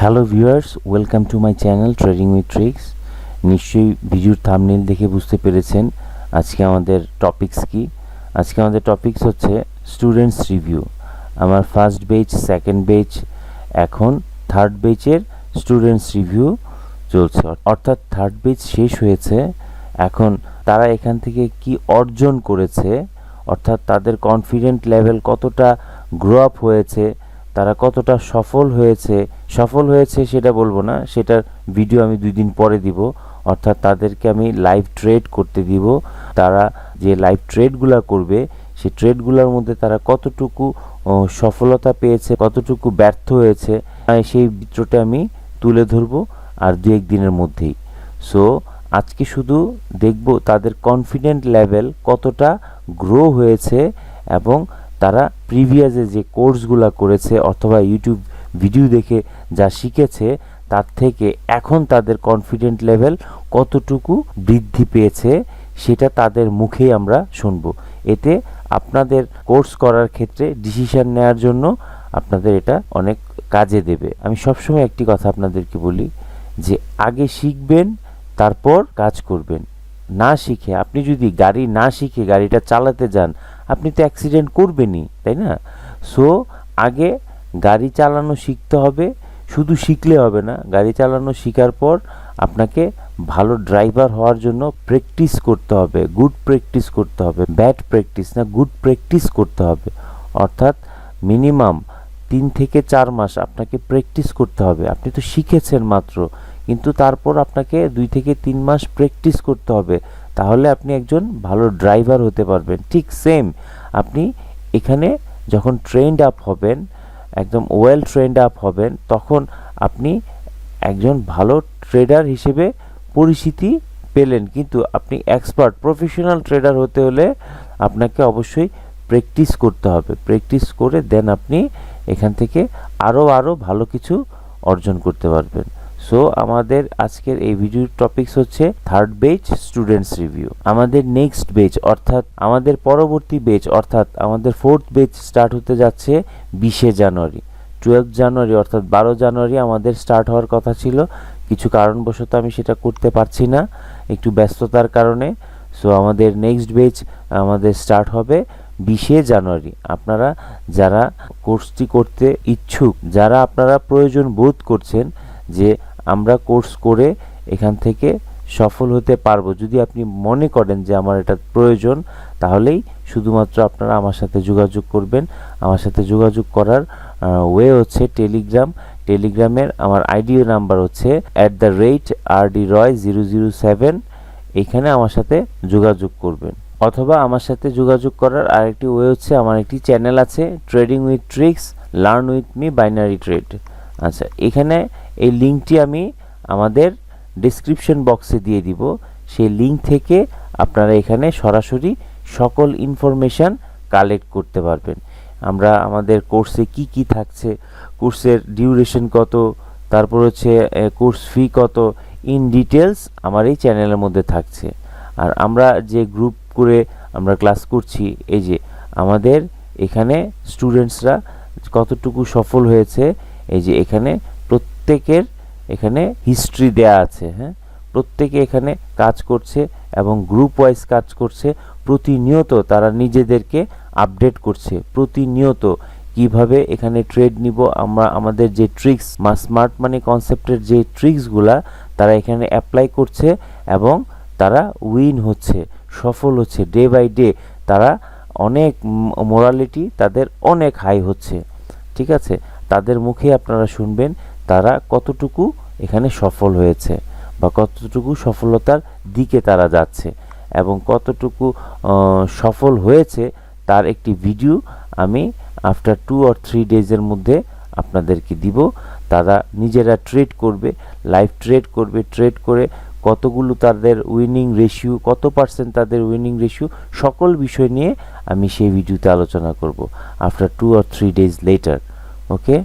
Hello viewers, welcome to my channel trading with tricks. নিশ্চয়ই ভিডিওর thumbnail দেখে বুঝতে পেরেছেন আজকে আমাদের টপিকস কি। আজকে আমাদের টপিকস হচ্ছে স্টুডেন্টস রিভিউ। আমার ফার্স্ট বেচ, সেকেন্ড বেচ, এখন থার্ড বেচের স্টুডেন্টস রিভিউ চলছে। অর্থাৎ থার্ড বেচ শেষ হয়েছে। এখন তারা এখান থেকে কি অর্জন করেছে, অর্থাৎ তাদের কনফিডেন্ট লেভেল কতটা গ্রো আপ হয়েছে, তারা কতটা সফল হয়েছে সেটা বলবো না, সেটার ভিডিও আমি 2 দিন পরে দিব। অর্থাৎ তাদেরকে আমি লাইভ ট্রেড করতে দিব। তারা যে লাইভ ট্রেডগুলো করবে সেই ট্রেডগুলোর মধ্যে তারা কতটুকু সফলতা পেয়েছে, কতটুকু ব্যর্থ হয়েছে, সেই চিত্রটা আমি তুলে ধরবো আর 2-1 দিনের মধ্যেই। সো আজকে শুধু দেখব তাদের কনফিডেন্ট লেভেল কতটা গ্রো হয়েছে এবং তারা প্রিভিয়াসে যে কোর্সগুলো করেছে অথবা ইউটিউব ভিডিও দেখে যা শিখেছে তার থেকে এখন তাদের কনফিডেন্ট লেভেল কতটুকু বৃদ্ধি পেয়েছে সেটা তাদের মুখেই আমরা শুনব। এতে আপনাদের কোর্স করার ক্ষেত্রে ডিসিশন নেওয়ার জন্য আপনাদের এটা অনেক কাজে দেবে। আমি সবসময় একটি কথা আপনাদেরকে বলি যে আগে শিখবেন, তারপর কাজ করবেন। না শিখে আপনি যদি গাড়ি না শিখে গাড়িটা চালাতে যান, আপনি তো অ্যাক্সিডেন্ট করবেনই, তাই না? সো আগে গাড়ি চালানো শিখতে হবে। শুধু শিখলে হবে না, গাড়ি চালানো শেখার পর আপনাকে ভালো ড্রাইভার হওয়ার জন্য প্র্যাকটিস করতে হবে, গুড প্র্যাকটিস করতে হবে, ব্যাড প্র্যাকটিস না, গুড প্র্যাকটিস করতে হবে। অর্থাৎ মিনিমাম 3 থেকে 4 মাস আপনাকে প্র্যাকটিস করতে হবে। আপনি তো শিখেছেন মাত্র, কিন্তু তারপর আপনাকে 2 থেকে 3 মাস প্র্যাকটিস করতে হবে, তাহলে আপনি একজন ভালো ড্রাইভার হতে পারবেন। ঠিক সেম আপনি এখানে যখন ট্রেন্ড আপ হবেন, একদম ওয়েল ট্রেন্ড আপ হবেন, তখন আপনি একজন ভালো ট্রেডার হিসেবে পরিচিতি পেলেন। কিন্তু আপনি এক্সপার্ট প্রফেশনাল ট্রেডার হতে হলে আপনাকে অবশ্যই প্র্যাকটিস করতে হবে। প্র্যাকটিস করে দেন আপনি এখান থেকে আরও ভালো কিছু অর্জন করতে পারবেন। সো আমাদের আজকের এই ভিডিওর টপিকস হচ্ছে থার্ড বেচ স্টুডেন্টস রিভিউ। আমাদের নেক্সট বেচ অর্থাৎ আমাদের পরবর্তী বেচ অর্থাৎ আমাদের ফোর্থ বেচ স্টার্ট হতে যাচ্ছে 20 জানুয়ারি। 12 জানুয়ারি অর্থাৎ 12 জানুয়ারি আমাদের স্টার্ট হওয়ার কথা ছিল, কিছু কারণবশত আমি সেটা করতে পারছি না, একটু ব্যস্ততার কারণে। সো আমাদের নেক্সট বেচ আমাদের স্টার্ট হবে 20 জানুয়ারি। আপনারা যারা কোর্সটি করতে ইচ্ছুক, যারা আপনারা প্রয়োজন বোধ করছেন যে আমরা কোর্স করে এখান থেকে সফল হতে পারবো, যদি আপনি মনে করেন যে আমার এটা প্রয়োজন, তাহলেই শুধুমাত্র আপনারা আমার সাথে যোগাযোগ করবেন। আমার সাথে যোগাযোগ করার ওয়ে হচ্ছে টেলিগ্রামের আমার আইডি নাম্বার হচ্ছে @RDRoy007। এখানে আমার সাথে যোগাযোগ করবেন। অথবা আমার সাথে যোগাযোগ করার আরেকটি ওয়ে হচ্ছে, আমার একটি চ্যানেল আছে trading with tricks, learn with me binary trade. আচ্ছা, এখানে এই লিঙ্কটি আমি আমাদের ডেসক্রিপশন বক্সে দিয়ে দিব। সেই লিঙ্ক থেকে আপনারা এখানে সরাসরি সকল ইনফরমেশান কালেক্ট করতে পারবেন। আমরা আমাদের কোর্সে কি কি থাকছে, কোর্সের ডিউরেশন কত, তারপর হচ্ছে কোর্স ফি কত, ইন ডিটেলস আমার এই চ্যানেলের মধ্যে থাকছে। আর আমরা যে গ্রুপ করে আমরা ক্লাস করছি, এই যে আমাদের এখানে স্টুডেন্টসরা কতটুকু সফল হয়েছে, এই যে এখানে প্রত্যেকের এখানে হিস্ট্রি দেয়া আছে। হ্যাঁ, প্রত্যেকে এখানে কাজ করছে এবং গ্রুপ ওয়াইজ কাজ করছে। প্রতিনিয়ত তারা নিজেদেরকে আপডেট করছে, প্রতিনিয়ত কিভাবে এখানে ট্রেড নিব। আমরা আমাদের যে ট্রিক্স, স্মার্ট মানি কনসেপ্টের যে ট্রিক্সগুলা তারা এখানে অ্যাপ্লাই করছে এবং তারা উইন হচ্ছে, সফল হচ্ছে। ডে বাই ডে তারা অনেক মোরালিটি তাদের অনেক হাই হচ্ছে। ঠিক আছে, তাদের মুখে আপনারা শুনবেন তারা কতটুকু এখানে সফল হয়েছে বা কতটুকু সফলতার দিকে তারা যাচ্ছে এবং কতটুকু সফল হয়েছে তার একটি ভিডিও আমি আফটার 2 or 3 ডেজের মধ্যে আপনাদেরকে দিব। তারা নিজেরা ট্রেড করবে, লাইভ ট্রেড করবে, ট্রেড করে কতগুলো তাদের উইনিং রেশিও, কত পার্সেন্ট তাদের উইনিং রেশিও, সকল বিষয় নিয়ে আমি সেই ভিডিওতে আলোচনা করব আফটার 2 or 3 ডেজ লেটার। ওকে,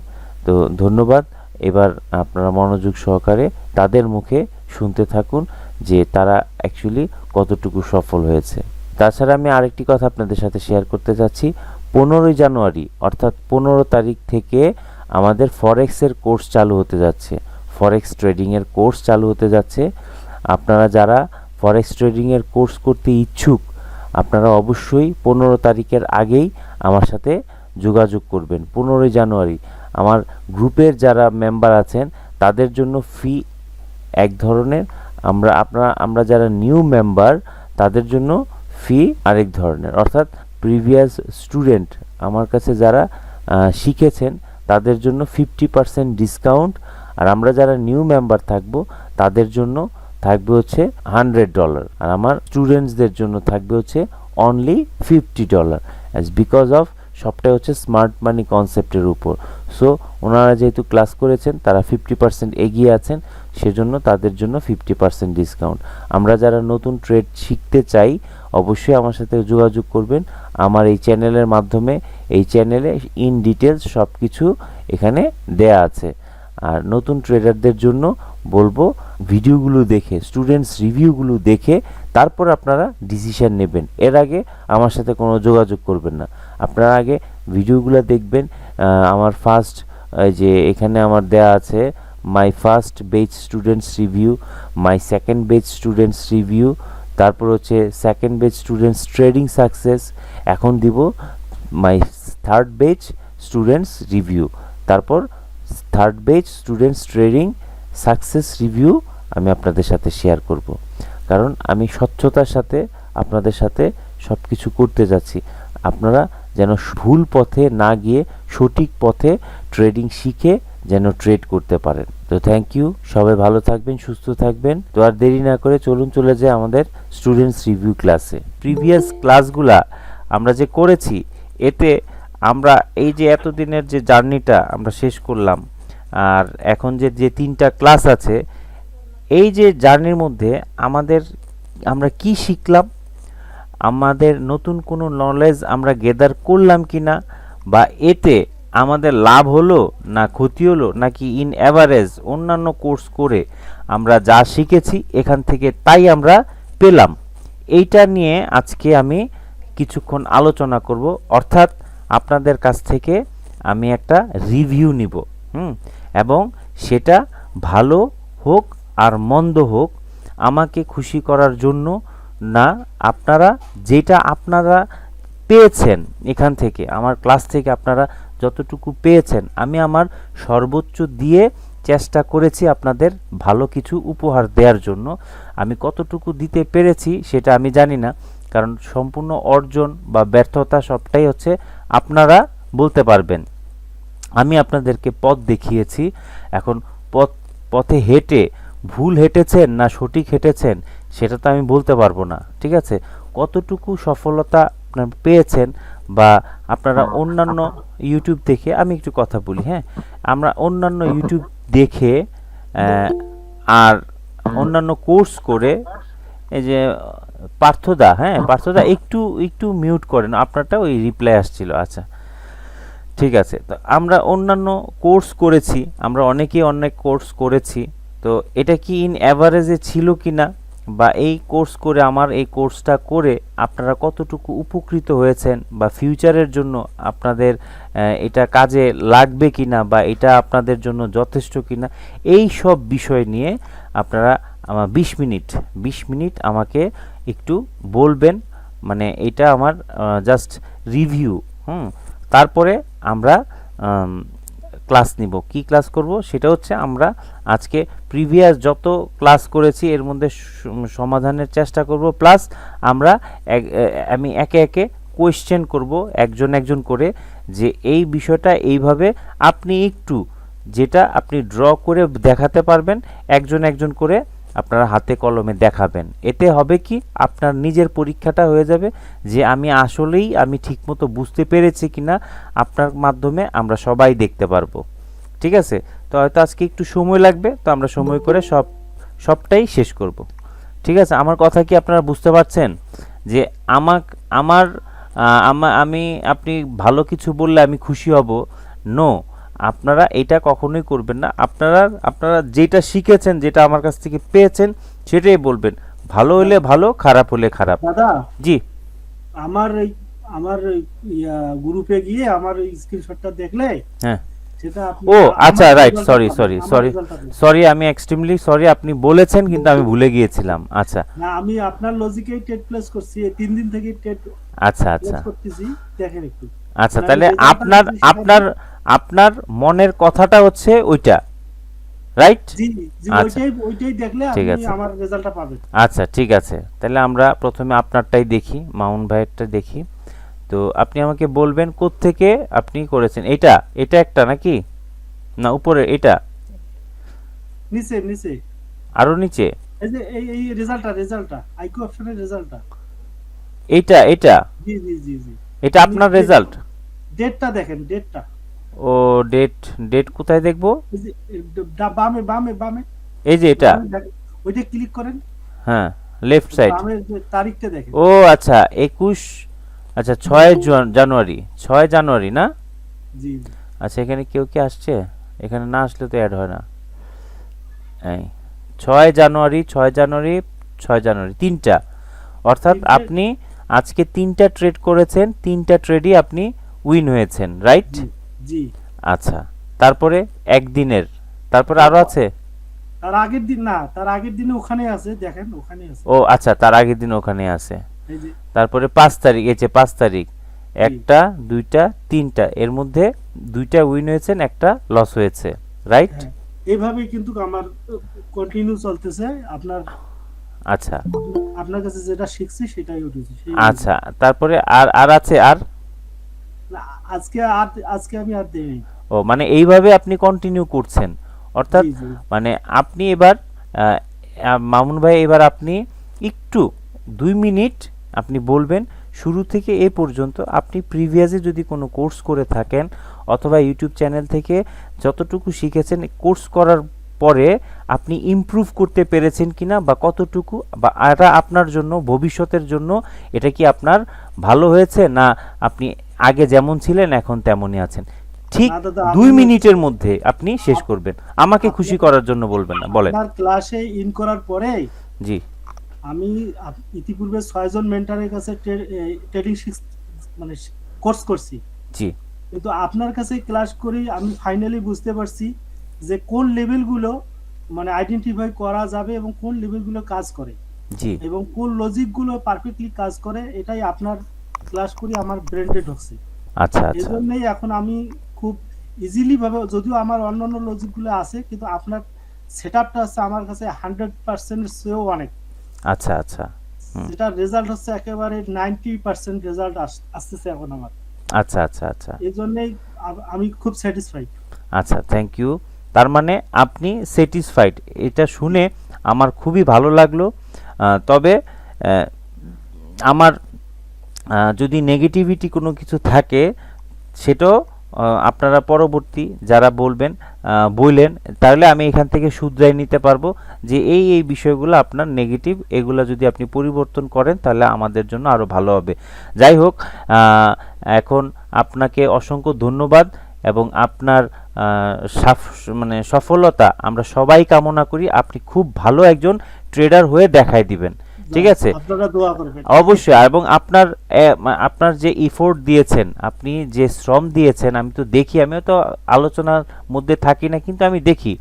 তো ধন্যবাদ। এবার আপনারা মনোযোগ সহকারে তাদের মুখে শুনতে থাকুন যে তারা অ্যাকচুয়ালি কতটুকু সফল হয়েছে। তাছাড়া আমি আরেকটি কথা আপনাদের সাথে শেয়ার করতে চাচ্ছি। 15 জানুয়ারি অর্থাৎ 15 তারিখ থেকে আমাদের ফরেক্সের কোর্স চালু হতে যাচ্ছে, ফরেক্স ট্রেডিংয়ের কোর্স চালু হতে যাচ্ছে। আপনারা যারা ফরেক্স ট্রেডিংয়ের কোর্স করতে ইচ্ছুক, আপনারা অবশ্যই 15 তারিখের আগেই আমার সাথে যোগাযোগ করবেন। 15 জানুয়ারি আমার গ্রুপের যারা মেম্বার আছেন তাদের জন্য ফি এক ধরনের, আমরা যারা নিউ মেম্বার তাদের জন্য ফি আরেক ধরনের। অর্থাৎ প্রিভিয়াস স্টুডেন্ট আমার কাছে যারা শিখেছেন তাদের জন্য 50% ডিসকাউন্ট, আর আমরা যারা নিউ মেম্বার থাকবো তাদের জন্য থাকবে হচ্ছে $100, আর আমার স্টুডেন্টসদের জন্য থাকবে হচ্ছে অনলি $50, অ্যাজ বিকজ অফ সবটাই হচ্ছে স্মার্ট মানি কনসেপ্টের উপর। সো ওনারা যেহেতু ক্লাস করেছেন, তারা 50% এগিয়ে আছেন, সেজন্য তাদের জন্য 50% ডিসকাউন্ট। আমরা যারা নতুন ট্রেড শিখতে চাই অবশ্যই আমার সাথে যোগাযোগ করবেন আমার এই চ্যানেলের মাধ্যমে। এই চ্যানেলে ইন ডিটেলস সব কিছু এখানে দেয়া আছে। আর নতুন ট্রেডারদের জন্য বলবো ভিডিওগুলো দেখে, স্টুডেন্টস রিভিউগুলো দেখে তারপর আপনারা ডিসিশন নেবেন। এর আগে আমার সাথে কোনো যোগাযোগ করবেন না, আপনারা আগে ভিডিওগুলো দেখবেন। আমার ফার্স্ট যে এখানে আমার দেয়া আছে my first batch students review, my second batch students review, তারপর হচ্ছে second batch students trading success, এখন দিব my third batch students review, তারপর third batch students trading success review আমি আপনাদের সাথে শেয়ার করব। কারণ আমি স্বচ্ছতার সাথে আপনাদের সাথে সব কিছু করতে যাচ্ছি, আপনারা যেন ভুল পথে না গিয়ে সঠিক পথে ট্রেডিং শিখে যেন ট্রেড করতে পারেন। তো থ্যাংক ইউ, সবাই ভালো থাকবেন, সুস্থ থাকবেন। তো আর দেরি না করে চলুন চলে যায় আমাদের স্টুডেন্টস রিভিউ ক্লাসে। প্রিভিয়াস ক্লাসগুলা আমরা যে করেছি, এতে আমরা এই যে এতদিনের যে জার্নিটা আমরা শেষ করলাম, আর এখন যে 3টা ক্লাস আছে, এই যে জার্নির মধ্যে আমরা কি শিখলাম, আমাদের নতুন কোনো নলেজ আমরা গেদার করলাম কিনা, বা এতে আমাদের লাভ হলো না ক্ষতি হলো, নাকি ইন অ্যাভারেজ অন্যান্য কোর্স করে আমরা যা শিখেছি এখান থেকে তাই আমরা পেলাম, এইটা নিয়ে আজকে আমি কিছুক্ষণ আলোচনা করব। অর্থাৎ আপনাদের কাছ থেকে আমি একটা রিভিউ নিব, এবং সেটা ভালো হোক আর মন্দ হোক, আমাকে খুশি করার জন্য না, যেটা আপনারা পেয়েছেন এখান থেকে, আমার ক্লাস থেকে আপনারা যতটুকু পেয়েছেন, আমি আমার সর্বোচ্চ দিয়ে চেষ্টা করেছি আপনাদের ভালো কিছু উপহার দেওয়ার জন্য। আমি কতটুকু দিতে পেরেছি সেটা আমি জানি না, কারণ সম্পূর্ণ অর্জন বা ব্যর্থতা সবটাই হচ্ছে আপনারা বলতে পারবেন। আমি আপনাদেরকে পথ দেখিয়েছি, এখন পথে হেঁটে ভুল হেঁটেছেন না সঠিক হেঁটেছেন সেটা তো আমি বলতে পারবো না, ঠিক আছে। কতটুকু সফলতা আপনারা পেয়েছেন, বা আপনারা অন্যান্য ইউটিউব দেখে, আমি একটু কথা বলি, আমরা অন্যান্য ইউটিউব দেখে আর অন্যান্য কোর্স করে, এই যে পার্থদা, পার্থদা একটু মিউট করেন, আপনারটা ওই রিপ্লাই আসছিল, আচ্ছা ঠিক আছে। তো আমরা অন্যান্য কোর্স করেছি, আমরা অনেকেই অনেক কোর্স করেছি, তো এটা কি ইন অ্যাভারেজে ছিল কিনা, বা এই কোর্স করে, আমার এই কোর্সটা করে আপনারা কতটুকু উপকৃত হয়েছেন, বা ফিউচারের জন্য আপনাদের এটা কাজে লাগবে কিনা, বা এটা আপনাদের জন্য যথেষ্ট কিনা, এই সব বিষয় নিয়ে আপনারা আমার 20 মিনিট আমাকে একটু বলবেন। মানে এটা আমার জাস্ট রিভিউ, তারপরে আমরা ক্লাস নিব। কি ক্লাস করব সেটা হচ্ছে, আমরা আজকে প্রিভিয়াস যত ক্লাস করেছি এর মধ্যে সমাধানের চেষ্টা করব, প্লাস আমি একে একে কোয়েশ্চেন করব একজন করে, যে এই বিষয়টা এইভাবে আপনি একটু, যেটা আপনি ড্র করে দেখাতে পারবেন, একজন করে আপনারা হাতে কলমে দেখাবেন। এতে হবে কি, আপনার নিজের পরীক্ষাটা হয়ে যাবে যে আমি ঠিকমতো বুঝতে পেরেছি কিনা, আপনার মাধ্যমে আমরা সবাই দেখতে পারবো, ঠিক আছে। তো হয়তো আজকে একটু সময় লাগবে, তো আমরা সময় করে সবটাই শেষ করব, ঠিক আছে। আমার কথা কি আপনারা বুঝতে পারছেন, যে আপনি ভালো কিছু বললে আমি খুশি হব? নো, আপনারা এটা কখনোই করবেন না। আপনারা যেটা শিখেছেন, যেটা আমার কাছ থেকে পেয়েছেন সেটাই বলবেন, ভালো হলে ভালো, খারাপ হলে খারাপ। দাদা, জি, আমার গ্রুপে গিয়ে আমার স্ক্রিনশটটা দেখলে সেটা আপনি ও আচ্ছা, আমার রাইট, রেজাল্টটা সরি পাবেন, সরি আমার সরি রেজাল্টটা পাবেন। সরি, আমি এক্সট্রিমলি সরি, আপনি বলেছেন কিন্তু আমি ভুলে গিয়েছিলাম। আচ্ছা না, আমি আপনার লজিকেই টেট প্লেস করছি, এই 3 দিন থেকে টেট আচ্ছা প্লেস আচ্ছা করতেছি। দেখেন একটু, আচ্ছা, মানে আমি তাহলে রেজাল্টটা আপনার যদি সেটা আপনার আপনার মনের কথাটা হচ্ছে ওইটা, রাইট? জি জি, আচ্ছা, ওইটাই ওইটাই দেখলে ঠিক আপনি আছে, আমার রেজাল্টটা পাবেন। আচ্ছা ঠিক আছে, তাহলে আমরা প্রথমে আপনারটাই দেখি, মামুন ভাইয়েরটা দেখি। তো আপনি আমাকে বলবেন কোত্থেকে আপনি করেছেন। এটা এটা একটা নাকি, না উপরে এটা, নিচে নিচে, আরো নিচে, এই যে এই রেজাল্টটা আইকিউ অপশনের রেজাল্টটা। এইটা এটা, জি জি জি জি, এটা আপনার রেজাল্ট? ডেটটা দেখেন, ডেটটা। ও ডেট, ডেট কোথায় দেখবো? এই যে বামে বামে বামে এই যে এটা, বামে দেখেন, ওইটা ক্লিক করেন, হ্যাঁ, লেফট সাইড। বামে যে তারিখটা দেখেন। ও আচ্ছা 21, আচ্ছা 6 জানুয়ারি, 6 জানুয়ারি না? জি জি, আচ্ছা এখানে কেউ কি আসছে? এখানে না আসলে তো অ্যাড হয় না। এই 6 জানুয়ারি, 6 জানুয়ারি, 6 জানুয়ারি, তিনটা, অর্থাৎ তিনটে, আপনি আজকে তিনটা ট্রেড করেছেন, তিনটা ট্রেডই আপনি উইন হয়েছেন, রাইট? জি জি। আচ্ছা, তারপরে একদিনের, তারপরে আরো তারপর আছে? তার আগের দিন না, তার আগের দিনে ওখানে আছে, দেখেন ওখানে আছে। ও আচ্ছা, তার আগের দিন ওখানে আছে। এই যে, তারপরে 5 তারিখ, এই যে 5 তারিখ, জি একটা, দুইটা, তিনটা, এর মধ্যে দুইটা উইন হয়েছেন, একটা লস হয়েছে, রাইট? হ্যাঁ, এইভাবেই কিন্তু আমার কন্টিনিউ চলতেছে। আপনার আচ্ছা আপনার কাছে যেটা শিখছি সেটাই উঠেছে, সেই আচ্ছা, অনুযায়ী। তারপরে আর আর আছে আর? না, আজকে আমি আর দেই নাই। ও মানে এইভাবে আপনি কন্টিনিউ করছেন, অর্থাৎ জি জি মানে আপনি এবার আহ, মামুন ভাই, এবার আপনি একটু 2 মিনিট আপনি বলবেন শুরু থেকে এ পর্যন্ত আপনি প্রিভিয়াসে যদি কোনো কোর্স করে থাকেন অথবা ইউটিউব চ্যানেল থেকে যতটুকু শিখেছেন, কোর্স করার পরে আপনি ইমপ্রুভ করতে পেরেছেন কিনা, বা কতটুকু, বা এটা আপনার জন্য ভবিষ্যতের জন্য এটা কি আপনার ভালো হয়েছে, না আপনি আগে যেমন ছিলেন এখন তেমনই আছেন। ঠিক না দাদা, 2 মিনিটের মধ্যে আপনি শেষ আপ- করবেন, আমাকে খুশি আপনার করার জন্য বলবেন না, বলেন। আপনার ক্লাসে ইন করার পরে জি আমি ইতিপূর্বে 6 জন মেন্টরের কাছে ট্রেডিং মানে কোর্স করছি। জি কিন্তু আপনার কাছে ক্লাস করি আমি ফাইনালি বুঝতে পারছি যে কোন লেভেলগুলো মানে আইডেন্টিফাই করা যাবে এবং কোন লেভেলগুলো কাজ করে জি এবং কোন লজিকগুলো পারফেক্টলি কাজ করে, এটাই আপনার ক্লাস করি আমার ব্রেনডে ঢুকছে। আচ্ছা আচ্ছা এজন্যই এখন আমি খুব ইজিলি ভাবে, যদিও আমার অন্যান্য লজিকগুলো আছে, কিন্তু আপনার সেটআপটা হচ্ছে আমার কাছে 100% এর চেয়েও অনেক। আচ্ছা আচ্ছা হুম, যেটা রেজাল্ট হচ্ছে একেবারে 90% রেজাল্ট আসতেছে এখন আমার। আচ্ছা আচ্ছা আচ্ছা এই জন্যই আমি খুব স্যাটিসফাইড। আচ্ছা, থ্যাংক ইউ। তার মানে আপনি স্যাটিসফাইড, এটা শুনে আমার খুবই ভালো লাগলো। তবে আহ, আমার যদি নেগেটিভিটি কোনো কিছু থাকে সেটাও আপনারা পরবর্তী যারা বললেন, তাহলে আমি এখান থেকে শুধরাই নিতে পারবো যে এই এই বিষয়গুলো আপনার নেগেটিভ, এগুলো যদি আপনি পরিবর্তন করেন তাহলে আমাদের জন্য আরও ভালো হবে। যাই হোক, এখন আপনাকে অসংখ্য ধন্যবাদ, এবং আপনার মানে সফলতা আমরা সবাই কামনা করি। আপনি খুব ভালো একজন ট্রেডার হয়ে দেখাই দিবেন, ঠিক আছে? আপনারা দোয়া করবেন। অবশ্যই, এবং আপনার আপনার যে ইফোর্ট দিয়েছেন, আপনি যে শ্রম দিয়েছেন, আমি তো দেখি, আমিও তো আলোচনার মধ্যে থাকি না, কিন্তু আমি দেখি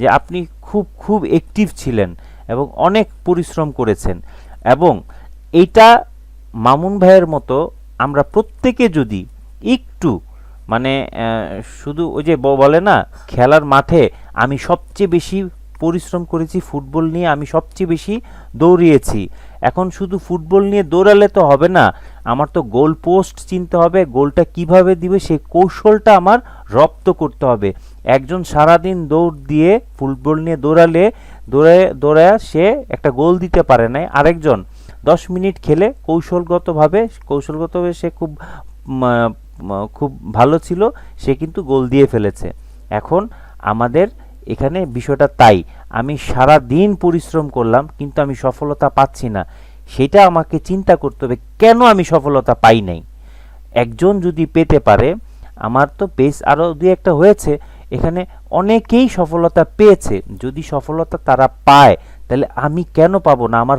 যে আপনি খুব খুব অ্যাক্টিভ ছিলেন এবং অনেক পরিশ্রম করেছেন। এবং এইটা মামুন ভাইয়ের মতো আমরা প্রত্যেকে যদি একটু মানে শুধু ওই যে বলে না, খেলার মাঠে আমি সবচেয়ে বেশি পরিশ্রম করেছি ফুটবল নিয়ে, আমি সবচেয়ে বেশি দৌড়িয়েছি। এখন শুধু ফুটবল নিয়ে দৌড়ালে তো হবে না, আমার তো গোল পোস্ট চিনতে হবে, গোলটা কিভাবে দিবে সেই কৌশলটা আমার রপ্ত করতে হবে। একজন সারাদিন দৌড় দিয়ে ফুটবল নিয়ে দৌড়ায় সে একটা গোল দিতে পারে নাই, আরেকজন 10 মিনিট খেলে কৌশলগতভাবে সে খুব ভালো ছিল, সে কিন্তু গোল দিয়ে ফেলেছে। এখন আমাদের এখানে বিষয়টা তাই, আমি সারা দিন পরিশ্রম করলাম কিন্তু আমি সফলতা পাচ্ছি না, সেটা আমাকে চিন্তা করতে হবে কেন আমি সফলতা পাই নাই। একজন যদি পেতে পারে, আমার তো বেশ আরও দুই একটা হয়েছে, এখানে অনেকেই সফলতা পেয়েছে, যদি সফলতা তারা পায় তাহলে আমি কেন পাবো না? আমার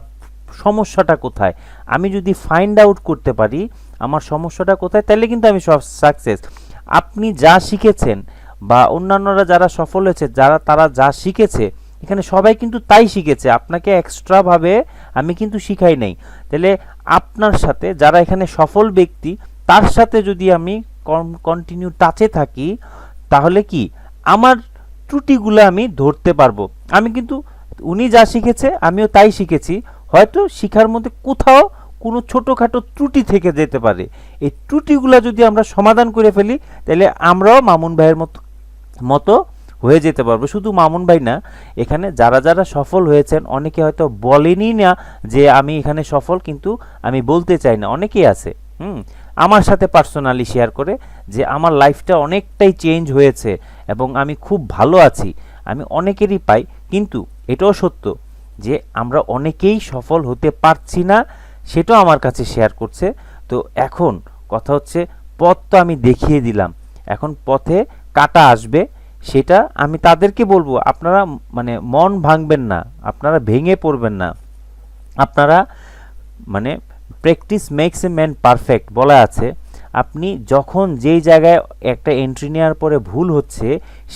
সমস্যাটা কোথায়? আমি যদি ফাইন্ড আউট করতে পারি আমার সমস্যাটা কোথায়, তাহলে কিন্তু আমি সব সাকসেস। আপনি যা শিখেছেন বা অন্যান্যরা যারা সফল হয়েছে, তারা যা শিখেছে এখানে সবাই কিন্তু তাই শিখেছে, আপনাকে এক্সট্রাভাবে আমি কিন্তু শিখাই নাই। তাহলে আপনার সাথে যারা এখানে সফল ব্যক্তি, তার সাথে যদি আমি কন্টিনিউ টাচে থাকি, তাহলে কি আমার ত্রুটিগুলো আমি ধরতে পারবো। আমি কিন্তু উনি যা শিখেছে আমিও তাই শিখেছি, হয়তো শিখার মধ্যে কোথাও কোনো ছোটোখাটো ত্রুটি থেকে যেতে পারে। এই ত্রুটিগুলো যদি আমরা সমাধান করে ফেলি, তাহলে আমরাও মামুন ভাইয়ের মতো হয়ে যেতে পারবো। শুধু মামুন ভাই না, এখানে যারা যারা সফল হয়েছেন অনেকে হয়তো বলেনি না যে আমি এখানে সফল, কিন্তু আমি বলতে চাই না, অনেকেই আছে আমার সাথে পার্সোনালি শেয়ার করে যে আমার লাইফটা অনেকটাই চেঞ্জ হয়েছে এবং আমি খুব ভালো আছি। আমি অনেকেরই পাই, কিন্তু এটাও সত্য যে আমরা অনেকেই সফল হতে পারছি না, সেটাও আমার কাছে শেয়ার করছে। তো এখন কথা হচ্ছে, পথ তো আমি দেখিয়ে দিলাম, এখন পথে কাটা আসবে, সেটা আমি তাদেরকে বলবো। আপনারা মানে মন ভাঙবেন না, আপনারা ভেঙে পড়বেন না, আপনারা মানে practice makes a man perfect বলা আছে। আপনি যখন যেই জায়গায় একটা এন্ট্রি নেওয়ার পরে ভুল হচ্ছে,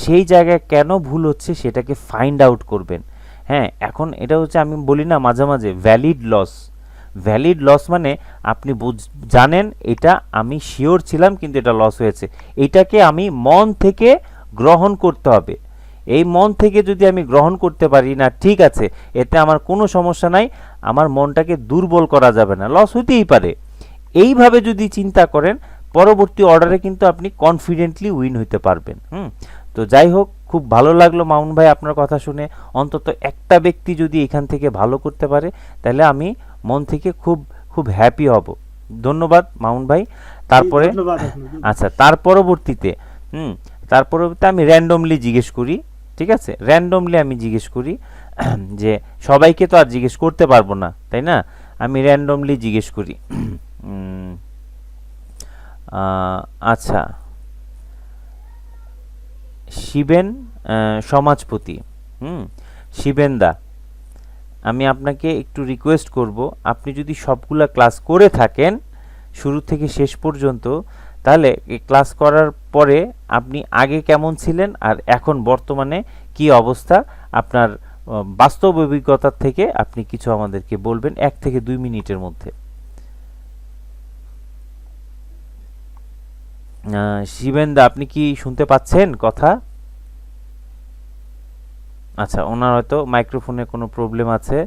সেই জায়গায় কেন ভুল হচ্ছে সেটাকে ফাইন্ড আউট করবেন। হ্যাঁ, এখন এটা হচ্ছে, আমি বলি না মাঝে মাঝে ভ্যালিড লস মানে আপনি জানেন এটা আমি শিওর ছিলাম কিন্তু এটা লস হয়েছে, এটাকে আমি মন থেকে গ্রহণ করতে হবে। এই মন থেকে যদি আমি গ্রহণ করতে পারি না, ঠিক আছে, এতে আমার কোনো সমস্যা নাই, আমার মনটাকে দুর্বল করা যাবে না, লস হতেই পারে। এইভাবে যদি চিন্তা করেন, পরবর্তী অর্ডারে কিন্তু আপনি কনফিডেন্টলি উইন হইতে পারবেন। তো যাই হোক, খুব ভালো লাগলো মামুন ভাই আপনার কথা শুনে। অন্তত একটা ব্যক্তি যদি এখান থেকে ভালো করতে পারে, তাহলে আমি মন থেকে খুব খুব হ্যাপি হব। ধন্যবাদ মামুন ভাই। তারপরে আচ্ছা, তার পরবর্তীতে আমি র্যান্ডমলি জিজ্ঞেস করি, ঠিক আছে, র্যান্ডমলি আমি জিজ্ঞেস করি যে সবাইকে তো আর জিজ্ঞেস করতে পারবো না, তাই না, আমি র্যান্ডমলি জিজ্ঞেস করি। আচ্ছা, শিবেন সমাজপতি, শিবেন দা, আমি আপনাকে একটু রিকোয়েস্ট করব, আপনি যদি সবগুলা ক্লাস করে থাকেন শুরু থেকে শেষ পর্যন্ত, তাহলে এই ক্লাস করার পরে আপনি আগে কেমন ছিলেন আর এখন বর্তমানে কি অবস্থা, আপনার বাস্তব অভিজ্ঞতার থেকে আপনি কিছু আমাদেরকে বলবেন 1 থেকে 2 মিনিটের মধ্যে। শিবেন্দা, আপনি কি শুনতে পাচ্ছেন কথা? আচ্ছা, ওনার হয়তো মাইক্রোফোনে কোনো প্রবলেম আছে।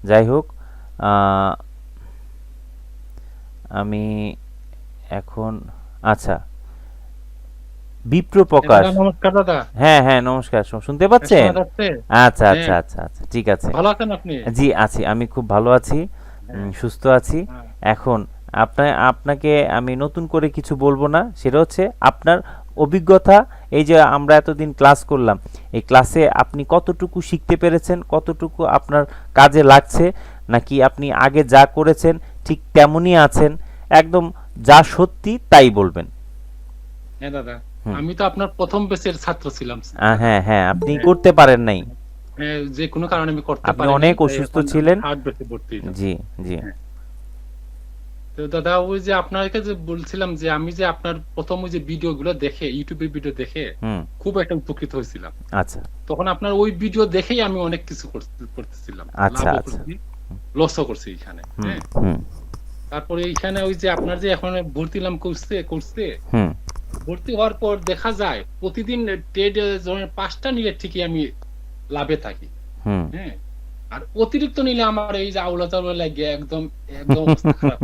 যাই হোক, আমি এখন আচ্ছা, বিপ্র প্রকাশ, নমস্কার দাদা। হ্যাঁ হ্যাঁ নমস্কার, শুনতে পাচ্ছেন? আচ্ছা আচ্ছা আচ্ছা আচ্ছা, ঠিক আছে। ভালো আছেন আপনি? জি আছি, আমি খুব ভালো আছি, সুস্থ আছি। এখন আপনাকে আমি নতুন করে কিছু বলবো না, সেটা হচ্ছে আপনার অভিজ্ঞতা। এই যে আমরা এতদিন ক্লাস করলাম, এই ক্লাসে আপনি কতটুকু শিখতে পেরেছেন, কতটুকু আপনার কাজে লাগছে, নাকি আপনি আগে যা করেছেন ঠিক তেমনই আছেন, একদম যা সত্যি তাই বলবেন। হ্যাঁ দাদা, আমি তো আপনার প্রথম ব্যাচের ছাত্র ছিলাম। হ্যাঁ হ্যাঁ, আপনি করতে পারেন নাই, যে কোনো কারণে আমি করতে পারিনি, আপনি অনেক অসুস্থ ছিলেন। জি জি। তো দাদা, ওই যে আপনাকে যে বলছিলাম যে আমি যে আপনার প্রথম ওই যে ভিডিওগুলো দেখে, ইউটিউবের ভিডিও দেখে খুব একটা উপকৃত হয়েছিলাম। আচ্ছা, তখন আপনার ওই ভিডিও দেখেই আমি অনেক কিছু করতেছিলাম, আচ্ছা আচ্ছা, লসও করছি এখানে। তারপরে এইখানে ওই যে আপনার যে এখন ভর্তি নাম করছে, ভর্তি হওয়ার পর দেখা যায় প্রতিদিন ট্রেড 5টা নিলে ঠিকই আমি লাভে থাকি। হ্যাঁ, আর অতিরিক্ত নিলে আমার এই যে আউলা চাউলা লাগে একদম অবস্থা খারাপ।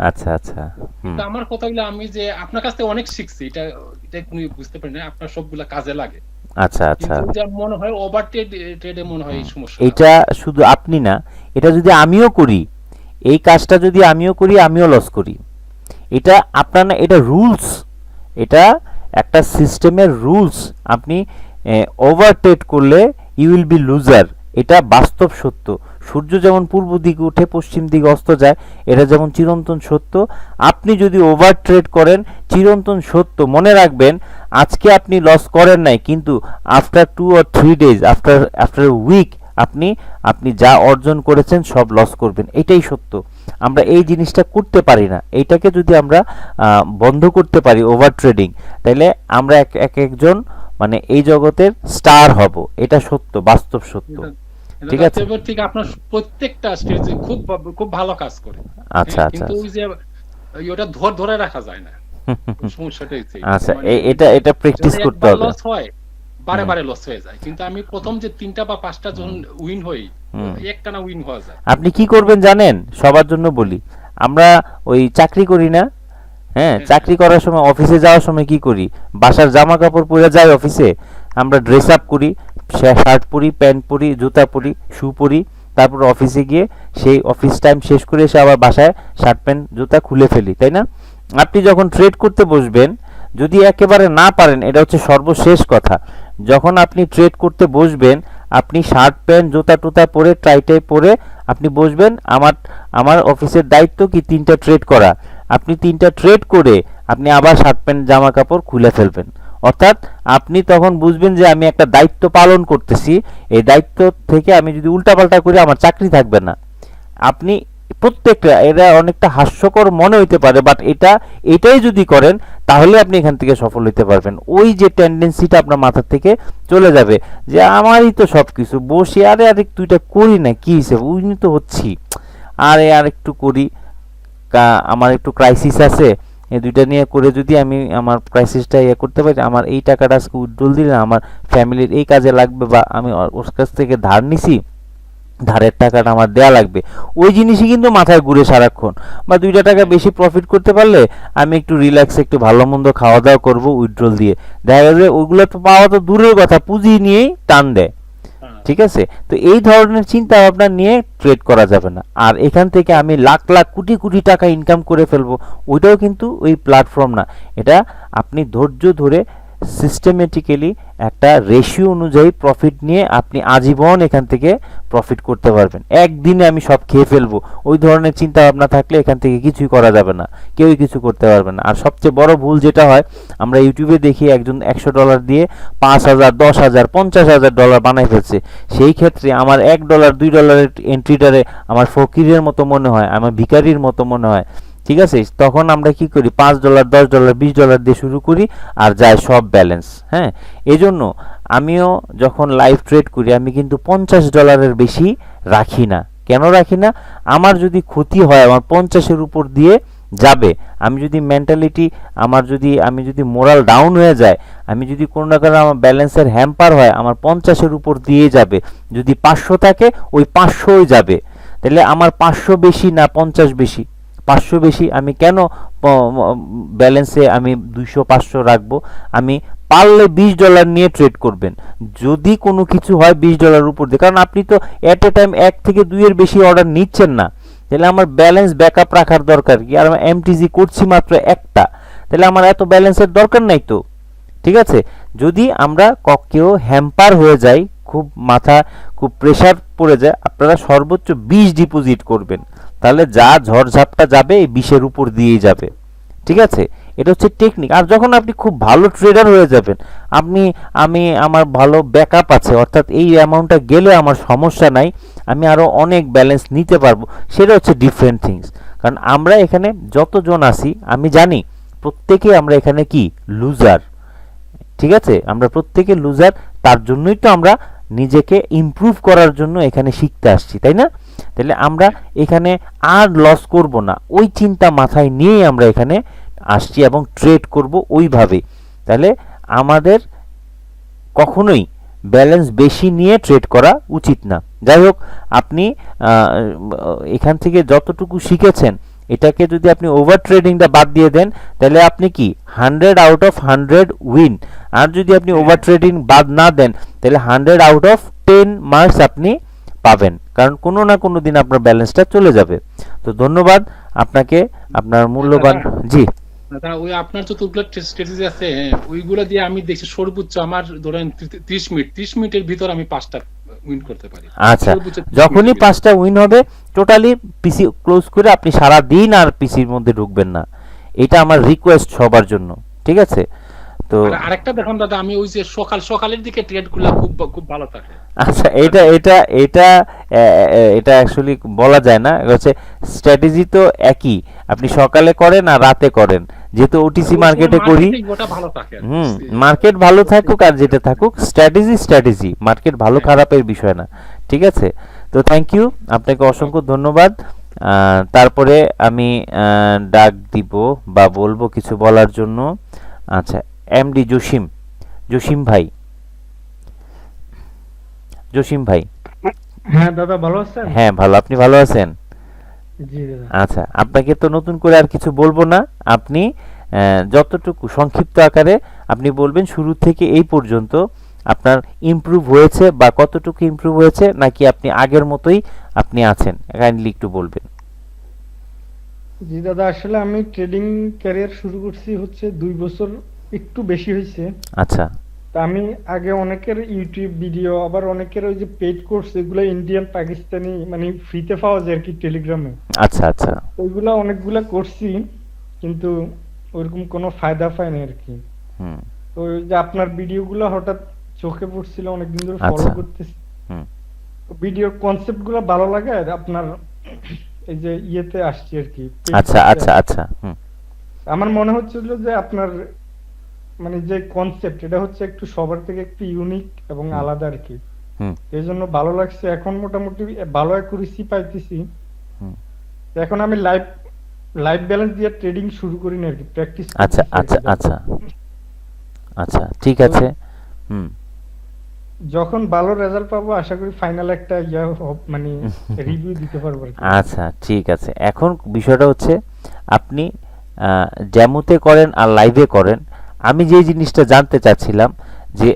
আচ্ছা আচ্ছা, কিন্তু আমার কথাগুলো আমি যে আপনার কাছ থেকে অনেক শিখছি, এটা কোনো বুঝতে পারি না, আপনার সবগুলা কাজে লাগে। আচ্ছা আচ্ছা, মনে হয় ওভার ট্রেডে মনে হয় এই সমস্যা। এটা শুধু আপনি না, এটা যদি আমিও করি, এই কাজটা যদি আমিও করি, আমিও লস করি। এটা আপনার না, এটা রুলস, এটা একটা সিস্টেমের রুলস। আপনি ওভার ট্রেড করলে ইউ উইল বি লুজার, এটা বাস্তব সত্য। সূর্য যেমন পূর্ব দিকে উঠে পশ্চিম দিকে অস্ত যায়, এটা যেমন চিরন্তন সত্য। আপনি যদি ওভার ট্রেড করেন, চিরন্তন সত্য, মনে রাখবেন, আজকে আপনি লস করেন নাই, কিন্তু after 2 or 3 days, after week আপনি আপনি যা অর্জন করেছেন সব লস করবেন, এটাই সত্য। আমরা এই জিনিসটা করতে পারি না। এইটাকে যদি আমরা বন্ধ করতে পারি ওভার ট্রেডিং, তাহলে আমরা একজন মানে এই জগতের স্টার হব, এটা সত্য, বাস্তব সত্য। ঠিক আছে, ঠিক আপনার প্রত্যেকটা স্টেজে খুব খুব ভালো কাজ করে। আচ্ছা আচ্ছা, কিন্তু ওই যে ওটা ধরে রাখা যায় না, সমস্যাটা হচ্ছে। আচ্ছা এটা প্র্যাকটিস করতে হবে। লস হয়, বারে বারে লস হয়ে যায়, কিন্তু আমি প্রথম যে 3টা বা 5টা যখন উইন হই, একটানা উইন হওয়া যায়। আপনি কি করবেন জানেন, সবার জন্য বলি, আমরা ওই চাকরি করি না, হ্যাঁ, চাকরি করার সময় অফিসে যাওয়ার সময় কি করি, বাসার জামা কাপড় পরে যাই অফিসে, আমরা ড্রেস আপ করি, শার্ট পরি, প্যান্ট পরি, জুতা পরি, শু পরি, তারপর অফিসে গিয়ে সেই অফিস টাইম শেষ করে এসে আবার বাসায় শার্ট প্যান্ট জুতা খুলে ফেলি, তাই না? আপনি যখন ট্রেড করতে বসবেন, যদি একেবারে না পারেন, এটা হচ্ছে সর্বশেষ কথা, যখন আপনি ট্রেড করতে বসবেন, আপনি শার্ট প্যান্ট জুতা টুতা পরে টাই টাই পরে আপনি বসবেন। আমার অফিসের দায়িত্ব কি 3টা ট্রেড করা। আপনি 3টা ট্রেড করে আপনি আবার শার্ট প্যান্ট জামা কাপড় খুলে ফেলবেন। অর্থাৎ আপনি তখন বুঝবেন যে আমি একটা দায়িত্ব পালন করতেছি, এই দায়িত্ব থেকে আমি যদি উল্টাপাল্টা করি আমার চাকরি থাকবে না। আপনি প্রত্যেকটা, এটা অনেকটা হাস্যকর মনে হইতে পারে, বাট এটাই যদি করেন তাহলে আপনি এখান থেকে সফল হইতে পারবেন। ওই যে টেন্ডেন্সিটা আপনার মাথা থেকে চলে যাবে যে আমারই তো সব কিছু, বসে আরে আরেকটু এটা করি না, কি হিসেবে উইন তো হচ্ছি, আরে আর একটু করি, আমার একটু ক্রাইসিস আছে, এই দুইটা নিয়ে করে যদি আমি আমার ক্রাইসিসটা করতে পারি, আমার এই টাকাটা আজকে উইথড্রল দিলে আমার ফ্যামিলির এই কাজে লাগবে, বা আমি ওর কাছ থেকে ধার নিছি, ধারের টাকাটা আমার দেয়া লাগবে, ওই জিনিসই কিন্তু মাথায় ঘুরে সারাক্ষণ। বা 2টা টাকা বেশি প্রফিট করতে পারলে আমি একটু রিল্যাক্স, একটু ভালো মন্দ খাওয়া দাওয়া করবো উইথড্রল দিয়ে, দেখা যাবে ওইগুলো তো পাওয়া তো দূরের কথা, পুঁজি নিয়েই টান দেয়। ঠিক আছে, তো এই ধরনের চিন্তা ভাবনা নিয়ে ট্রেড করা যাবে না। আর এখান থেকে আমি লাখ লাখ কোটি কোটি টাকা ইনকাম করে ফেলবো, ওইটাও কিন্তু ওই প্ল্যাটফর্ম না। এটা আপনি ধৈর্য ধরে সিস্টেমেটিক্যালি একটা রেশিও অনুযায়ী প্রফিট নিয়ে আপনি আজীবন এখান থেকে প্রফিট করতে পারবেন। একদিনে আমি সব খেয়ে ফেলবো, ওই ধরনের চিন্তা ভাবনা থাকলে এখান থেকে কিছুই করা যাবে না, কেউই কিছু করতে পারবে না। আর সবচেয়ে বড় ভুল যেটা হয়, আমরা ইউটিউবে দেখি একজন $100 দিয়ে 5,000, 10,000, $50,000 বানাই ফেলছে। সেই ক্ষেত্রে আমার $1, $2 এন্ট্রিটারে আমার ফকিরের মতো মনে হয়, আমার ভিখারির মতো মনে হয়। ঠিক আছে, তখন আমরা কি করি, $5, $10, $20 দিয়ে শুরু করি, আর যায় সব ব্যালেন্স। হ্যাঁ, এজন্য আমিও যখন লাইভ ট্রেড করি, আমি কিন্তু $50 বেশি রাখি না। কেন রাখি না? আমার যদি ক্ষতি হয়, আমার 50-এর উপর দিয়ে যাবে, আমি যদি মেন্টালিটি, আমি যদি মোরাল ডাউন হয়ে যায়, আমি যদি কোনো না কোনো আমার ব্যালেন্সের হ্যাম্পার হয়, আমার 50-এর উপর দিয়ে যাবে। যদি 500 থাকে, ওই 500ই যাবে। তাহলে আমার 500 বেশি না 50 বেশি? 500 বেশি। আমি কেন ব্যালেন্সে আমি 200-500 রাখবো? আমি পারলে $20 নিয়ে ট্রেড করবেন, যদি কোনো কিছু হয় $20 উপর দিয়ে, কারণ আপনি তো এট এ টাইম 1 থেকে 2 এর বেশি অর্ডার নিচ্ছেন না। তাহলে আমার ব্যালেন্স ব্যাকআপ রাখার দরকার কি? আর আমি এমটিজি করছি মাত্র একটা, তাহলে আমার এত ব্যালেন্সের দরকার নাই তো। ঠিক আছে, যদি আমরা কেউ হ্যাম্পার হয়ে যাই, খুব প্রেসার পড়ে যায়, আপনারা সর্বোচ্চ 20 ডিপোজিট করবেন, তাহলে যা ঝড়ঝাপটা যাবে এই 20-এর উপর দিয়েই যাবে। ঠিক আছে, এটা হচ্ছে টেকনিক। আর যখন আপনি খুব ভালো ট্রেডার হয়ে যাবেন, আমার ভালো ব্যাকআপ আছে, অর্থাৎ এই অ্যামাউন্টটা গেলে আমার সমস্যা নাই, আমি আরও অনেক ব্যালেন্স নিতে পারবো, সেটা হচ্ছে ডিফারেন্ট থিংস। কারণ আমরা এখানে যতজন আছি, আমি জানি প্রত্যেকে আমরা এখানে কি লুজার। ঠিক আছে, আমরা প্রত্যেকে লুজার, তার জন্যই তো আমরা নিজেকে ইমপ্রুভ করার জন্য এখানে শিখতে আসছি, তাই না? তাহলে আমরা এখানে আর লস করব না, ওই চিন্তা মাথায় নিয়েই আমরা এখানে আসছি এবং ট্রেড করব ওইভাবে। তাহলে আমাদের কখনোই ব্যালেন্স বেশি নিয়ে ট্রেড করা উচিত না। যাই হোক, আপনি এখান থেকে যতটুকু শিখেছেন, এটাকে যদি আপনি ওভার ট্রেডিংটা বাদ দিয়ে দেন, তাহলে আপনি কি 100 আউট অফ 100 উইন। আর যদি আপনি ওভার ট্রেডিং বাদ না দেন, তাহলে 100 আউট অফ 10 মার্কস আপনি পাবেন, কারণ কোনো না কোনো দিন আপনার ব্যালেন্সটা চলে যাবে। তো ধন্যবাদ আপনাকে, আপনার মূল্যবান। জি, ওই আপনার যতগুলো স্ট্র্যাটেজি আছে, ওইগুলো দিয়ে আমি দেখছি সর্বোচ্চ আমার ধরেন 30 মিনিটের ভিতর আমি 5টা উইন করতে পারি। আচ্ছা, যখনই 5টা উইন হবে, টোটালি পিসি ক্লোজ করে আপনি সারা দিন আর পিসির মধ্যে ঢুকবেন না, এটা আমার রিকোয়েস্ট সবার জন্য। ঠিক আছে, তো আর আরেকটা দেখুন দাদা, আমি ওই যে সকালের দিকে ট্রেড গুলা খুব ভালো থাকে। আচ্ছা, এটা অ্যাকচুয়ালি বলা যায় না, হচ্ছে স্ট্র্যাটেজি তো একই, আপনি সকালে করেন আর রাতে করেন, যেহেতু ওটিসি মার্কেটে করি। ওটা ভালো থাকে। মার্কেট ভালো থাকুক আর যেটা থাকুক, স্ট্র্যাটেজি, মার্কেট ভালো খারাপের বিষয় না। ঠিক আছে, তো থ্যাংক ইউ, আপনাকে অসংখ্য ধন্যবাদ। তারপরে আমি ডাক দিব বা বলবো কিছু বলার জন্য। আচ্ছা, এমডি জসিম ভাই। হ্যাঁ দাদা, ভালো আছেন? হ্যাঁ ভালো, আপনি ভালো আছেন? জি দাদা। আচ্ছা, আপনাকে তো নতুন করে আর কিছু বলবো না, আপনি যতটুকু সংক্ষিপ্ত আকারে আপনি বলবেন শুরু থেকে এই পর্যন্ত আপনার ইমপ্রুভ হয়েছে বা কতটুকু ইমপ্রুভ হয়েছে, নাকি আপনি আগের মতোই আপনি আছেন, কাইন্ডলি একটু বলবেন। জি দাদা, আসলে আমি ট্রেডিং ক্যারিয়ার শুরু করছি হচ্ছে 2 বছর একটু বেশি হয়েছে। আচ্ছা তা আমি আগে অনেকের ইউটিউব ভিডিও, আবার অনেকের ওই যে পেইড কোর্স, এগুলো ইন্ডিয়ান পাকিস্তানি মানে ফ্রিতে পাওয়া যায় আর কি টেলিগ্রামে, আচ্ছা আচ্ছা ওইগুলা অনেকগুলা করছি, কিন্তু ওইরকম কোনো ফায়দা পাইনি আর কি। হুম তো ওই যে আপনার ভিডিওগুলো হঠাৎ চোখে পড়ছিল, অনেকদিন ধরে ফলো আচ্ছা করতেছি, হুম ভিডিওর কনসেপ্ট গুলো ভালো লাগে, আর আপনার এই যে ইয়েতে আসছি আর কি, paid আচ্ছা course-এ আচ্ছা আসছি। আচ্ছা হুম আমার মনে হচ্ছিল যে আপনার মানে যে কনসেপ্ট, এটা হচ্ছে একটু সবার থেকে একটু ইউনিক এবং হুম আলাদা আর কি, হুম এই জন্য ভালো লাগছে। এখন মোটামুটি ভালো অ্যাকুরেসি পাইতেছি। হুম তো এখন আমি লাইফ ব্যালেন্স দিয়ে ট্রেডিং শুরু করি না আর কি, প্র্যাকটিস আচ্ছা করতেছি আর আচ্ছা কি। আচ্ছা ঠিক তো আছে হুম যখন ভালো রেজাল্ট পাবো আশা করি ফাইনাল একটা মানে রিভিউ দিতে পারবো আর কি। আচ্ছা ঠিক আছে, এখন বিষয়টা হচ্ছে আপনি ডেমোতে করেন আর লাইভে করেন, আমি যে জিনিসটা জানতে চাচ্ছিলাম যে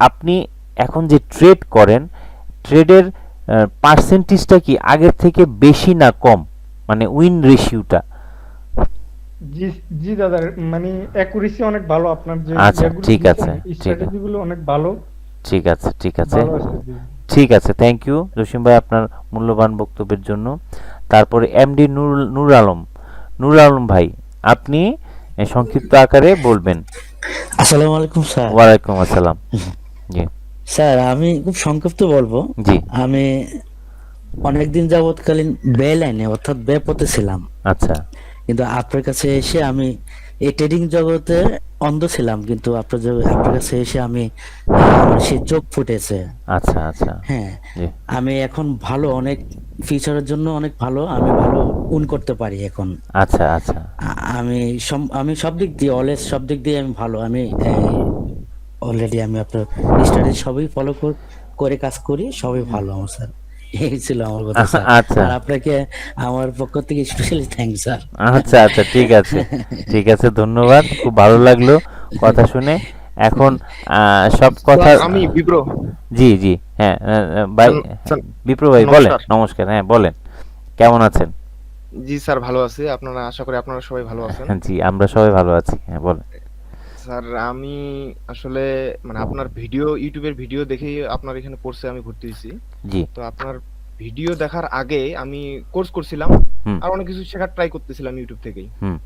আপনি এখন যে ট্রেড করেন, ট্রেডের পার্সেন্টেজটা কি আগের থেকে বেশি না কম, মানে উইন রেশিওটা? জি জি দাদা, মানে অ্যাকুরেসি অনেক ভালো, আপনার যে আচ্ছা ইয়েগুলো ঠিক দিচ্ছেন, আছে ঠিক আছে স্ট্র্যাটেজি গুলো অনেক ভালো ঠিক আছে ঠিক আছে ভালো আছে জি। ঠিক আছে, থ্যাংক ইউ জসিম ভাই আপনার মূল্যবান বক্তব্যের জন্য। তারপরে এমডি নূর আলম ভাই, আপনি সংক্ষিপ্ত আকারে বলবেন। আসসালামু আলাইকুম স্যার। ওয়ালাইকুম আসসালাম। জি স্যার আমি খুব সংক্ষিপ্ত বলবো। জি আমি অনেকদিন যাবৎকালীন বে লাইনে অর্থাৎ বে পথে ছিলাম, আচ্ছা কিন্তু আপনার কাছে এসে আমি এই ট্রেডিং জগতে অন্ধ ছিলাম, কিন্তু আপনার কাছে এসে আমি আমার সেই চোখ ফুটেছে। আচ্ছা আচ্ছা হ্যাঁ, জি আমি এখন ভালো, অনেক ফিউচারের জন্য অনেক ভালো, আমি ভালো করতে পারি এখন। আচ্ছা আচ্ছা আমি সব দিক দিয়ে সব দিক দিয়ে আমি ভালো। আমি অলরেডি আমি আপনার স্টাডি সবই ফলো করে কাজ করি, সবই ভালো আমার স্যার। এই ছিল আমার কথা স্যার। আচ্ছা আর আপনাকে আমার পক্ষ থেকে স্পেশালি থ্যাঙ্ক স্যার। আচ্ছা আচ্ছা ঠিক আছে ঠিক আছে, ধন্যবাদ, খুব ভালো লাগলো কথা শুনে। এখন সব কথা আমি বিপ্র। জি জি হ্যাঁ ভাই স্যার, বিপ্র ভাই বলেন। নমস্কার। নমস্কার, হ্যাঁ বলেন, কেমন আছেন? জি স্যার, ভালো আছি। আপনারা, আশা করি আপনারা সবাই ভালো আছেন। জি আমরা সবাই ভালো আছি, হ্যাঁ বলেন। স্যার, আমি আসলে মানে আপনার ইউটিউবের ভিডিও দেখেই আপনার এখানে কোর্সে আমি ভর্তি হয়েছি। জি তো আপনার ভিডিও দেখার আগে আমি কোর্স করছিলাম, হুম আর অনেক কিছু শেখার ট্রাই করতেছিলাম ইউটিউব থেকেই। হুম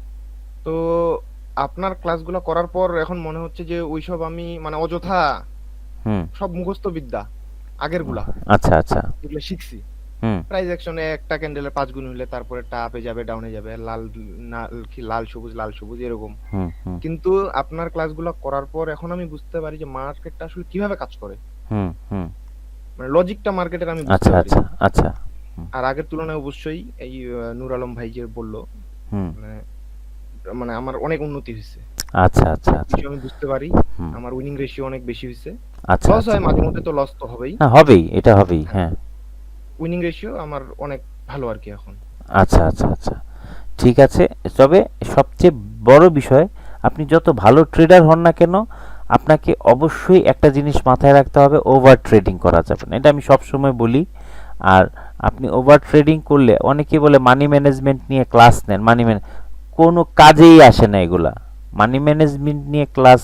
তো আপনার ক্লাসগুলো করার পর এখন মনে হচ্ছে যে ওইসব আমি মানে অযথা হুম সব মুখস্থ বিদ্যা আগেরগুলা আচ্ছা আচ্ছা যেগুলো শিখছি, হুম প্রাইস অ্যাকশনে একটা ক্যান্ডেলের 5 গুণ হলে তারপরে আপে যাবে, ডাউনে যাবে, লাল সবুজ এরকম। হুম হুম কিন্তু আপনার ক্লাসগুলো করার পর এখন আমি বুঝতে পারি যে মার্কেটটা আসলে কিভাবে কাজ করে, হুম হুম মানে লজিকটা মার্কেটের আমি বুঝতে আচ্ছা পারি। আচ্ছা আচ্ছা আর আগের তুলনায় অবশ্যই এই নূর আলম ভাই যে বললো, হুম মানে মানে আমার অনেক উন্নতি হয়েছে, আচ্ছা আচ্ছা আচ্ছা কিছু আমি বুঝতে পারি। হুম আমার উইনিং রেশিও অনেক বেশি হয়েছে। আচ্ছা লস আচ্ছা হয় মাঝে মধ্যে, তো লস তো হবেই, হ্যাঁ হবেই, এটা হবেই, হ্যাঁ উইনিং রেশিও আমার অনেক ভালো আর কি এখন। আচ্ছা আচ্ছা আচ্ছা ঠিক আছে। তবে সবচেয়ে বড় বিষয়, আপনি যত ভালো ট্রেডার হন না কেন, আপনাকে অবশ্যই একটা জিনিস মাথায় রাখতে হবে, ওভার ট্রেডিং করা যাবে না, এটা আমি সব সময় বলি। আর আপনি ওভার ট্রেডিং করলে, অনেকে বলে মানি ম্যানেজমেন্ট নিয়ে ক্লাস নেন, কোনো কাজেই আসে না এগুলা। মানি ম্যানেজমেন্ট নিয়ে ক্লাস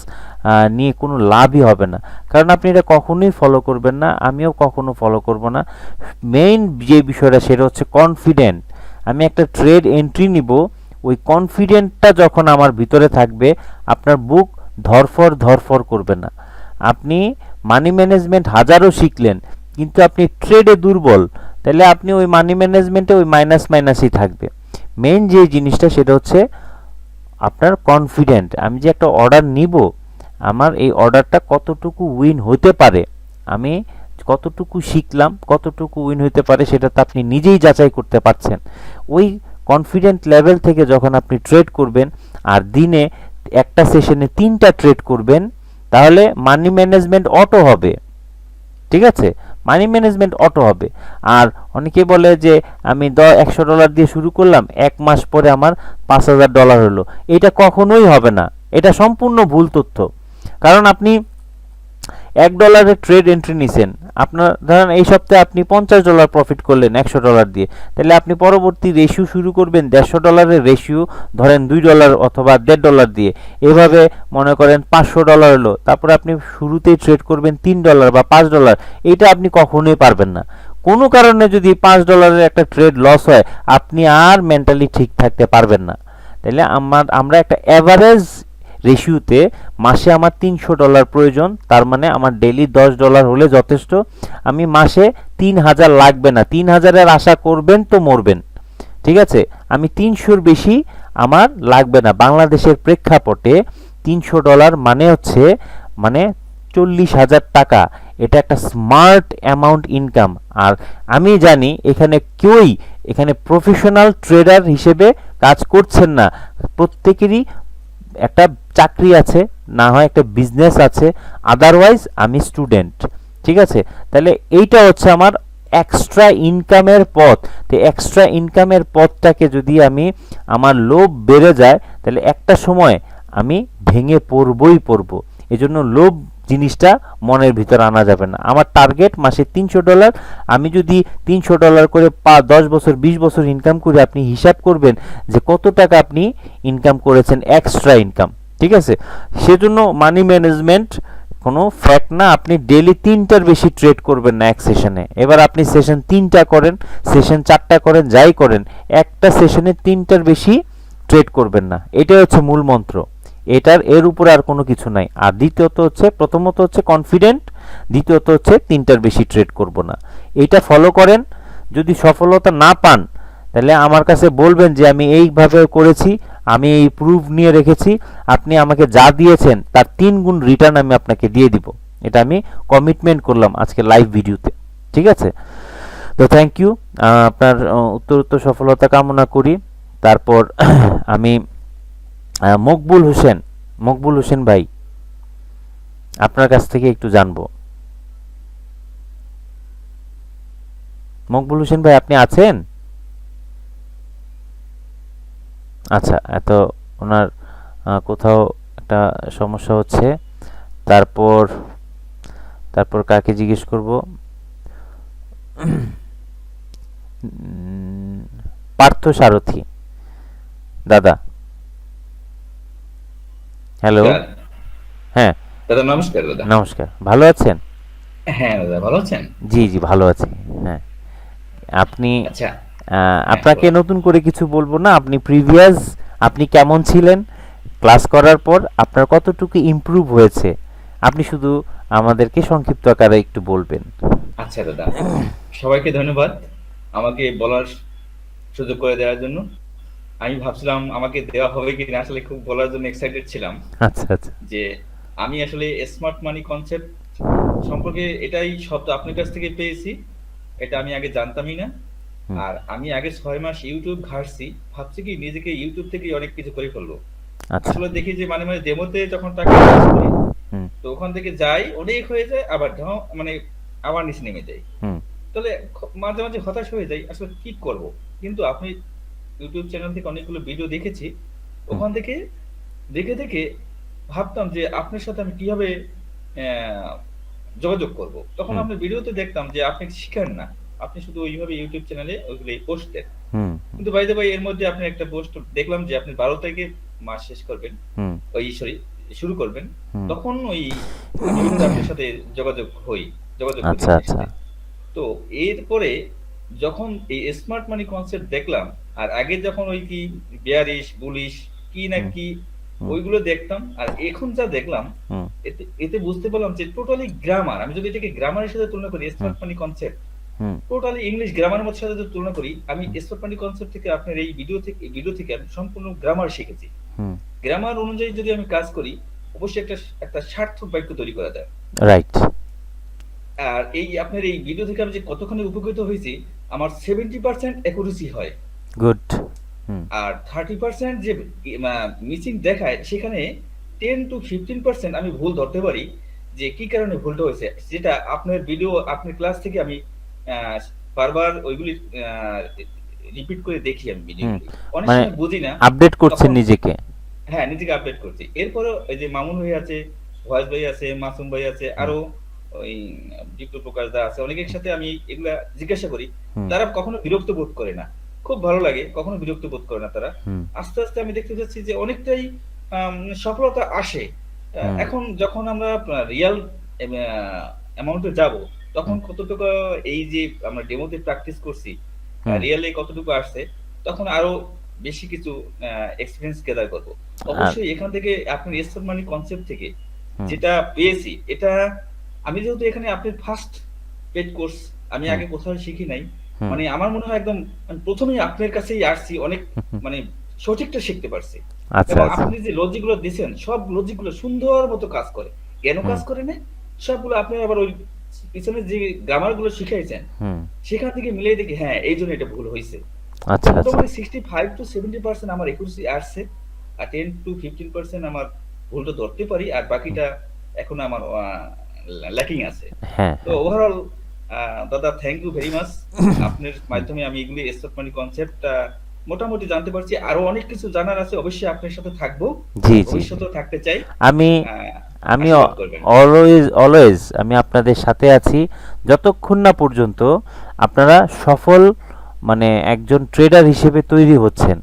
নিয়ে কোনো লাভই হবে না, কারণ আপনি এটা কখনোই ফলো করবেন না, আমিও কখনো ফলো করব না। মেইন যে বিষয়টা সেটা হচ্ছে কনফিডেন্ট। আমি একটা ট্রেড এন্ট্রি নিব, ওই কনফিডেন্টটা যখন আমার ভিতরে থাকবে, আপনার বুক ধরফর করবেন না। আপনি মানি ম্যানেজমেন্ট হাজারও শিখলেন, কিন্তু আপনি ট্রেডে দুর্বল, তাহলে আপনি ওই মানি ম্যানেজমেন্টে ওই মাইনাসই থাকবে। মেইন যে জিনিসটা সেটা হচ্ছে আপনার কনফিডেন্ট, আমি যে একটা অর্ডার নিব, আমার এই অর্ডারটা কতটুকু উইন হতে পারে, আমি কতটুকু শিখলাম, কতটুকু উইন হতে পারে, সেটা তো আপনি নিজেই যাচাই করতে পারছেন। ওই কনফিডেন্ট লেভেল থেকে যখন আপনি ট্রেড করবেন, আর দিনে একটা সেশনে 3টা ট্রেড করবেন, তাহলে মানি ম্যানেজমেন্ট অটো হবে। ঠিক আছে, মানি ম্যানেজমেন্ট অটো হবে। আর অনেকে বলে যে আমি $100 দিয়ে শুরু করলাম, 1 মাস পরে আমার $5000 হলো। এটা কখনোই হবে না, এটা সম্পূর্ণ ভুল তথ্য। কারণ আপনি $1 ট্রেড এন্ট্রি নিছেন, আপনার ধরেন এই সপ্তাহে আপনি $50 প্রফিট করলেন $100 দিয়ে, তাহলে আপনি পরবর্তী রেশিও শুরু করবেন $150 রেশিও ধরেন $2 অথবা $1.5 দিয়ে। এভাবে মনে করেন $500 হলো, তারপরে আপনি শুরুতেই ট্রেড করবেন $3 বা $5। এটা আপনি কখনোই পারবেন না। কোনো কারণে যদি $5 একটা ট্রেড লস হয়, আপনি আর মেন্টালি ঠিক থাকতে পারবেন না। তাহলে আমরা একটা অ্যাভারেজ রেশিওতে মাসে আমার $300 প্রয়োজন, তার মানে আমার ডেইলি $10 হলে যথেষ্ট। আমি মাসে 3000 লাগবে না, 3000-এর আশা করবেন তো মরবেন। ঠিক আছে, আমি 300-র বেশি আমার লাগবে না। বাংলাদেশের প্রেক্ষাপটে $300 মানে হচ্ছে 40,000 টাকা। এটা একটা স্মার্ট অ্যামাউন্ট ইনকাম। আর আমি জানি এখানে প্রফেশনাল ট্রেডার হিসেবে কাজ করছেন না, প্রত্যেকেরই একটা চাকরি আছে, না হয় একটা বিজনেস আছে, আদারওয়াইজ আমি স্টুডেন্ট। ঠিক আছে, তাহলে এইটা হচ্ছে আমার এক্সট্রা ইনকামের পথ। তো এক্সট্রা ইনকামের পথটাকে যদি আমার লোভ বেড়ে যায়, তাহলে একটা সময় আমি ভেঙে পড়বো। এজন্য লোভ জিনিসটা মনের ভিতর আনা যাবে না। আমার টার্গেট মাসে $300। আমি যদি $300 করে 10 বছর 20 বছর ইনকাম করে, আপনি হিসাব করবেন যে কত টাকা আপনি ইনকাম করেছেন, এক্সট্রা ইনকাম। ঠিক আছে, সেজন্য মানি ম্যানেজমেন্ট কোনো ফ্যাক্ট না। আপনি ডেইলি 3টার বেশি ট্রেড করবেন না এক সেশনে। এবার আপনি সেশন 3টা করেন, সেশন 4টা করেন, যাই করেন, একটা সেশনে 3টার বেশি ট্রেড করবেন না। এটাই হচ্ছে মূল মন্ত্র। এর উপরে আর কোনো কিছু নাই। আর প্রথমত হচ্ছে কনফিডেন্ট, দ্বিতীয়ত হচ্ছে 3টার বেশি ট্রেড করব না। এটা ফলো করেন। যদি সফলতা না পান, তাহলে আমার কাছে বলবেন যে আমি এইভাবে করেছি, আমি এই প্রুফ নিয়ে রেখেছি, আপনি আমাকে যা দিয়েছেন তার 3 গুণ রিটার্ন আমি আপনাকে দিয়ে দিব। এটা আমি কমিটমেন্ট করলাম আজকে লাইভ ভিডিওতে। ঠিক আছে, তো থ্যাংক ইউ। আপনার উত্তরোত্তর সফলতা কামনা করি। তারপর আমি মকবুল হোসেন ভাই, আপনার কাছ থেকে একটু জানবো। মকবুল হোসেন ভাই, আপনি আছেন? আচ্ছা, ওনার কোথাও একটা সমস্যা হচ্ছে। তারপর কাকে জিজ্ঞেস করব? পার্থ সারথী দাদা, হ্যালো। হ্যাঁ দাদা নমস্কার। দাদা নমস্কার, ভালো আছেন? হ্যাঁ দাদা ভালো আছেন? জি ভালো আছি। হ্যাঁ, আপনি আচ্ছা, আপনাকে নতুন করে কিছু বলবো না। আপনি কেমন ছিলেন ক্লাস করার পর, আপনার কতটুকু ইমপ্রুভ হয়েছে, আপনি শুধু আমাদেরকে সংক্ষিপ্ত আকারে একটু বলবেন। আচ্ছা দাদা, সবাইকে ধন্যবাদ আমাকে বলার সুযোগ করে দেওয়ার জন্য। আমি ভাবছিলাম আমাকে দেওয়া হবে কিনা, আসলে খুব বলার জন্য এক্সাইটেড ছিলাম। আচ্ছা যে আমি আসলে স্মার্ট মানি কনসেপ্ট সম্পর্কে এটাই শব্দ আপনার কাছ থেকে পেয়েছি, এটা আমি আগে জানতামই না। আর আমি আগে 6 মাস ইউটিউব ঘাটছি, ভাবছি কি নিজেকে ইউটিউব থেকে অনেক কিছু করে ফেলবো। আসলে দেখি যে মাঝে ডেমোতে যখন টাকা খরচ করি, তো ওখান থেকে যাই, অনেক হয়ে যায়, আবার আবার নিচে নেমে যাই। তাহলে মাঝে মাঝে হতাশ হয়ে যাই, আসলে কি করব। কিন্তু আপনি ইউটিউব চ্যানেল থেকে অনেকগুলো ভিডিও দেখেছি, ওখান থেকে দেখে দেখে ভাবতাম যে আপনার সাথে আমি কিভাবে যোগাযোগ করব। তখন আপনার ভিডিওতে দেখতাম যে আপনি শিখেন না, আপনি শুধু ওইভাবে ইউটিউব চ্যানেলে ওইগুলো পোস্ট দেন। কিন্তু বাই দ্য ওয়ে এর মধ্যে আপনি একটা পোস্ট দেখলাম যে আপনি 12 তারিখে মাস শেষ করবেন, শুরু করবেন। তখন ওই আপনার সাথে যোগাযোগ আচ্ছা। তো এরপরে যখন এই স্মার্ট মানি কনসেপ্ট দেখলাম, আর আগে যখন ওই কি বেয়ারিশ বুলিশ কি না কি ওইগুলো দেখতাম। আর এখন যা দেখলাম হুম এতে এতে বুঝতে পারলাম যে টোটালি গ্রামার, আমি যদি এটাকে গ্রামারের সাথে তুলনা করি, স্মার্ট মানি কনসেপ্ট হুম টোটালি ইংলিশ গ্রামারের মধ্যে সাথে যদি তুলনা করি, আমি স্মার্ট মানি কনসেপ্ট থেকে আপনার এই ভিডিও থেকে আমি সম্পূর্ণ গ্রামার শিখেছি। হুম গ্রামার অনুযায়ী যদি আমি কাজ করি, অবশ্যই একটা একটা সার্থক বাক্য তৈরি করা যায়। রাইট আর এই আপনার এই ভিডিও থেকে আমি যে কতখানি উপকৃত হয়েছি, আমার 70% অ্যাকুরেসি হয়, গুড হুম আর 30% যে মিসিং দেখায় সেখানে 10 to 15% আমি ভুল ধরতে পারি যে কি কারণে ভুলটা হয়েছে, যেটা আপনার ভিডিও আপনার ক্লাস থেকে আমি আহ, বারবার ওইগুলি রিপিট করে দেখি আমি ভিডিওগুলি, অনেক মানে সময় বুঝি না, আপডেট করছেন তখন নিজেকে হ্যাঁ নিজেকে আপডেট করছি। এরপরও এই যে মামুন ভাই আছে, ভয়েস ভাই আছে, মাসুম ভাই আছে, আরো ওই দীপ্ত প্রকাশ দা আছে, অনেকের সাথে আমি এগুলা জিজ্ঞাসা করি, হুম তারা কখনো বিরক্ত বোধ করে না, খুব ভালো লাগে, কখনো বিরক্ত বোধ করে না তারা। হুম আস্তে আস্তে আমি দেখতে পাচ্ছি যে অনেকটাই সফলতা আসে। হুম এখন যখন আমরা রিয়াল অ্যামাউন্টে যাব, তখন কতটুকু এই যে আমরা ডেমোতে প্র্যাকটিস করছি, হুম রিয়ালে কতটুকু আসছে, তখন আরো বেশি কিছু এক্সপিরিয়েন্স গেদার করব। আর অবশ্যই এখান থেকে আপনার স্মার্ট মানি কনসেপ্ট থেকে হুম যেটা পেয়েছি, এটা আমি যেহেতু এখানে আপনার ফার্স্ট পেড কোর্স, আমি হুম আগে কোথাও শিখি নাই, হুম মানে আমার মনে হয় একদম আমি প্রথমেই আপনার কাছেই আসছি, অনেক হুম, মানে সঠিকটা শিখতে পারছি। আচ্ছা এবং আচ্ছা আপনি যে লজিক গুলো দিচ্ছেন, সব লজিক গুলো সুন্দর মতো কাজ করে, কেন হুম কাজ করে না সবগুলো আপনি আবার ওই পিছনে যে গ্রামার গুলো শিখাইছেন হুম সেখান থেকে মিলিয়ে দেখি হ্যাঁ এই জন্য এটা ভুল হয়েছে। আচ্ছা আচ্ছা মোটামুটি 65 to 70% আমার একুরেসি আসছে, আর 10 to 15% আমার ভুলটা ধরতে পারি, আর বাকিটা এখন আমার ল্যাকিং আছে। হ্যাঁ তো ওভারঅল দাদা থ্যাংক ইউ ভেরি মাচ, আপনার মাধ্যমে আমি এগুলি স্টক মানি কনসেপ্টটা মোটামুটি জানতে পারছি। আরো অনেক কিছু জানার আছে, অবশ্যই আপনার সাথে থাকবো, জি জি ভবিষ্যতেও থাকতে চাই। আমি আহ, আমি আশীর্বাদ করবেন। অলওয়েজ আমি আপনাদের সাথে আছি যতক্ষণ না পর্যন্ত আপনারা সফল মানে একজন ট্রেডার হিসেবে তৈরি হচ্ছেন।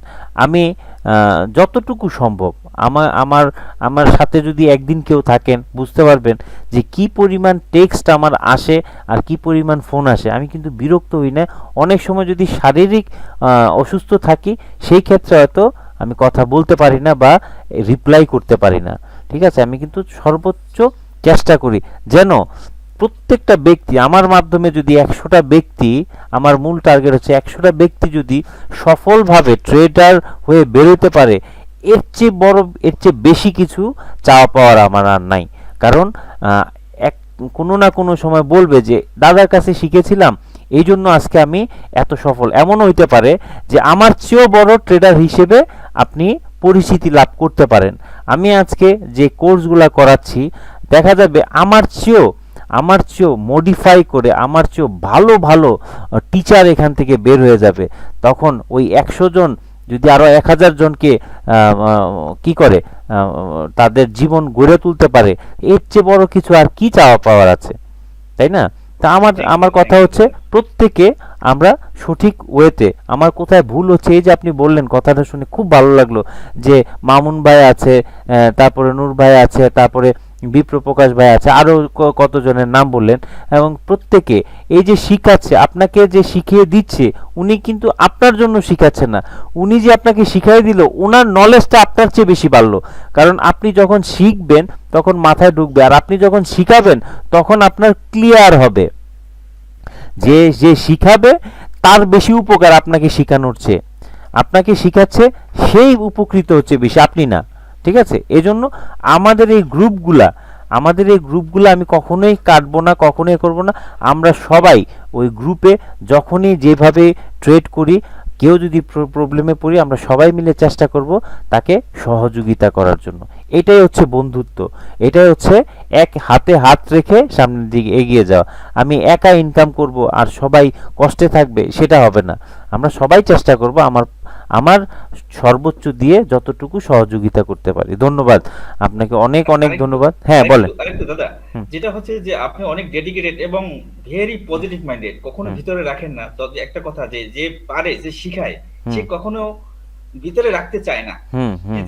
আমি যতটুকু সম্ভব আমার আমার আমার সাথে যদি একদিন কেউ থাকেন বুঝতে পারবেন যে কি পরিমাণ টেক্সট আমার আসে আর কি পরিমাণ ফোন আসে। আমি কিন্তু বিরক্ত হই না। অনেক সময় যদি শারীরিক অসুস্থ থাকি সেই ক্ষেত্রে হয়তো আমি কথা বলতে পারি না বা রিপ্লাই করতে পারি না, ঠিক আছে। আমি কিন্তু সর্বোচ্চ চেষ্টা করি যেন প্রত্যেকটা ব্যক্তি আমার মাধ্যমে যদি 100টা ব্যক্তি, আমার মূল টার্গেট হচ্ছে 100টা ব্যক্তি যদি সফলভাবে ট্রেডার হয়ে বেরোতে পারে, এর চেয়ে বড় এর চেয়ে বেশি কিছু চাওয়া পাওয়ার আমার আর নাই। কারণ এক কোনো না কোনো সময় বলবে যে দাদার কাছে শিখেছিলাম এই জন্য আজকে আমি এত সফল। এমনও হইতে পারে যে আমার চেয়েও বড় ট্রেডার হিসেবে আপনি পরিচিতি লাভ করতে পারেন। আমি আজকে যে কোর্সগুলো করাচ্ছি দেখা যাবে আমার চেয়েও মডিফাই করে আমার চেয়েও ভালো ভালো টিচার এখান থেকে বের হয়ে যাবে। তখন ওই 100 জন যদি আরো 1000 জনকে কি করে তাদের জীবন গড়ে তুলতে পারে, এর চেয়ে বড় কিছু আর কি চাওয়া পাওয়ার আছে, তাই না? তা আমার কথা হচ্ছে প্রত্যেকে আমরা সঠিক ওয়েতে, আমার কোথায় ভুল হচ্ছে এই যে আপনি বললেন, কথাটা শুনে খুব ভালো লাগলো যে মামুন ভাই আছে, তারপরে নূর ভাই আছে, তারপরে বিপ্র প্রকাশ ভাই আছে, আরো কতজনের নাম বললেন। এবং প্রত্যেকে এই যে শিখাচ্ছে, আপনাকে যে শিখিয়ে দিচ্ছে, উনি কিন্তু আপনার জন্য শিখাচ্ছেন না, উনি যে আপনাকে শিখিয়ে দিল ওনার নলেজটা আপনার চেয়ে বেশি বাড়লো। কারণ আপনি যখন শিখবেন তখন মাথায় ঢুকবে, আর আপনি যখন শিখাবেন তখন আপনার ক্লিয়ার হবে। যে শিখাবে তার বেশি উপকার আপনাকে শিখানোর চেয়ে, আপনাকে শিখাচ্ছে সেই উপকৃত হচ্ছে বেশি, আপনি না, ঠিক আছে। এজন্য আমাদের এই গ্রুপগুলা আমি কখনোই কাটবো না, কখনোই করবো না। আমরা সবাই ওই গ্রুপে যখনই যেভাবে ট্রেড করি, কেউ যদি প্রবলেমে পড়ি আমরা সবাই মিলে চেষ্টা করব তাকে সহযোগিতা করার জন্য। এটাই হচ্ছে বন্ধুত্ব, এটাই হচ্ছে এক হাতে হাত রেখে সামনের দিকে এগিয়ে যাওয়া। আমি একা ইনকাম করব আর সবাই কষ্টে থাকবে, সেটা হবে না। আমরা সবাই চেষ্টা করব আমার সর্বোচ্চ দিয়ে যতটুকু সহযোগিতা করতে পারি। ধন্যবাদ আপনাকে, অনেক অনেক ধন্যবাদ। হ্যাঁ বলেন। আরেকটু দাদা, যেটা হচ্ছে যে আপনি অনেক ডেডিকেটেড এবং ভেরি পজিটিভ মাইন্ডেড, কখনো ভিতরে রাখেন না। তো একটা কথা যে পারে, যে শিখায়, সে কখনো ভিতরে রাখতে চায় না,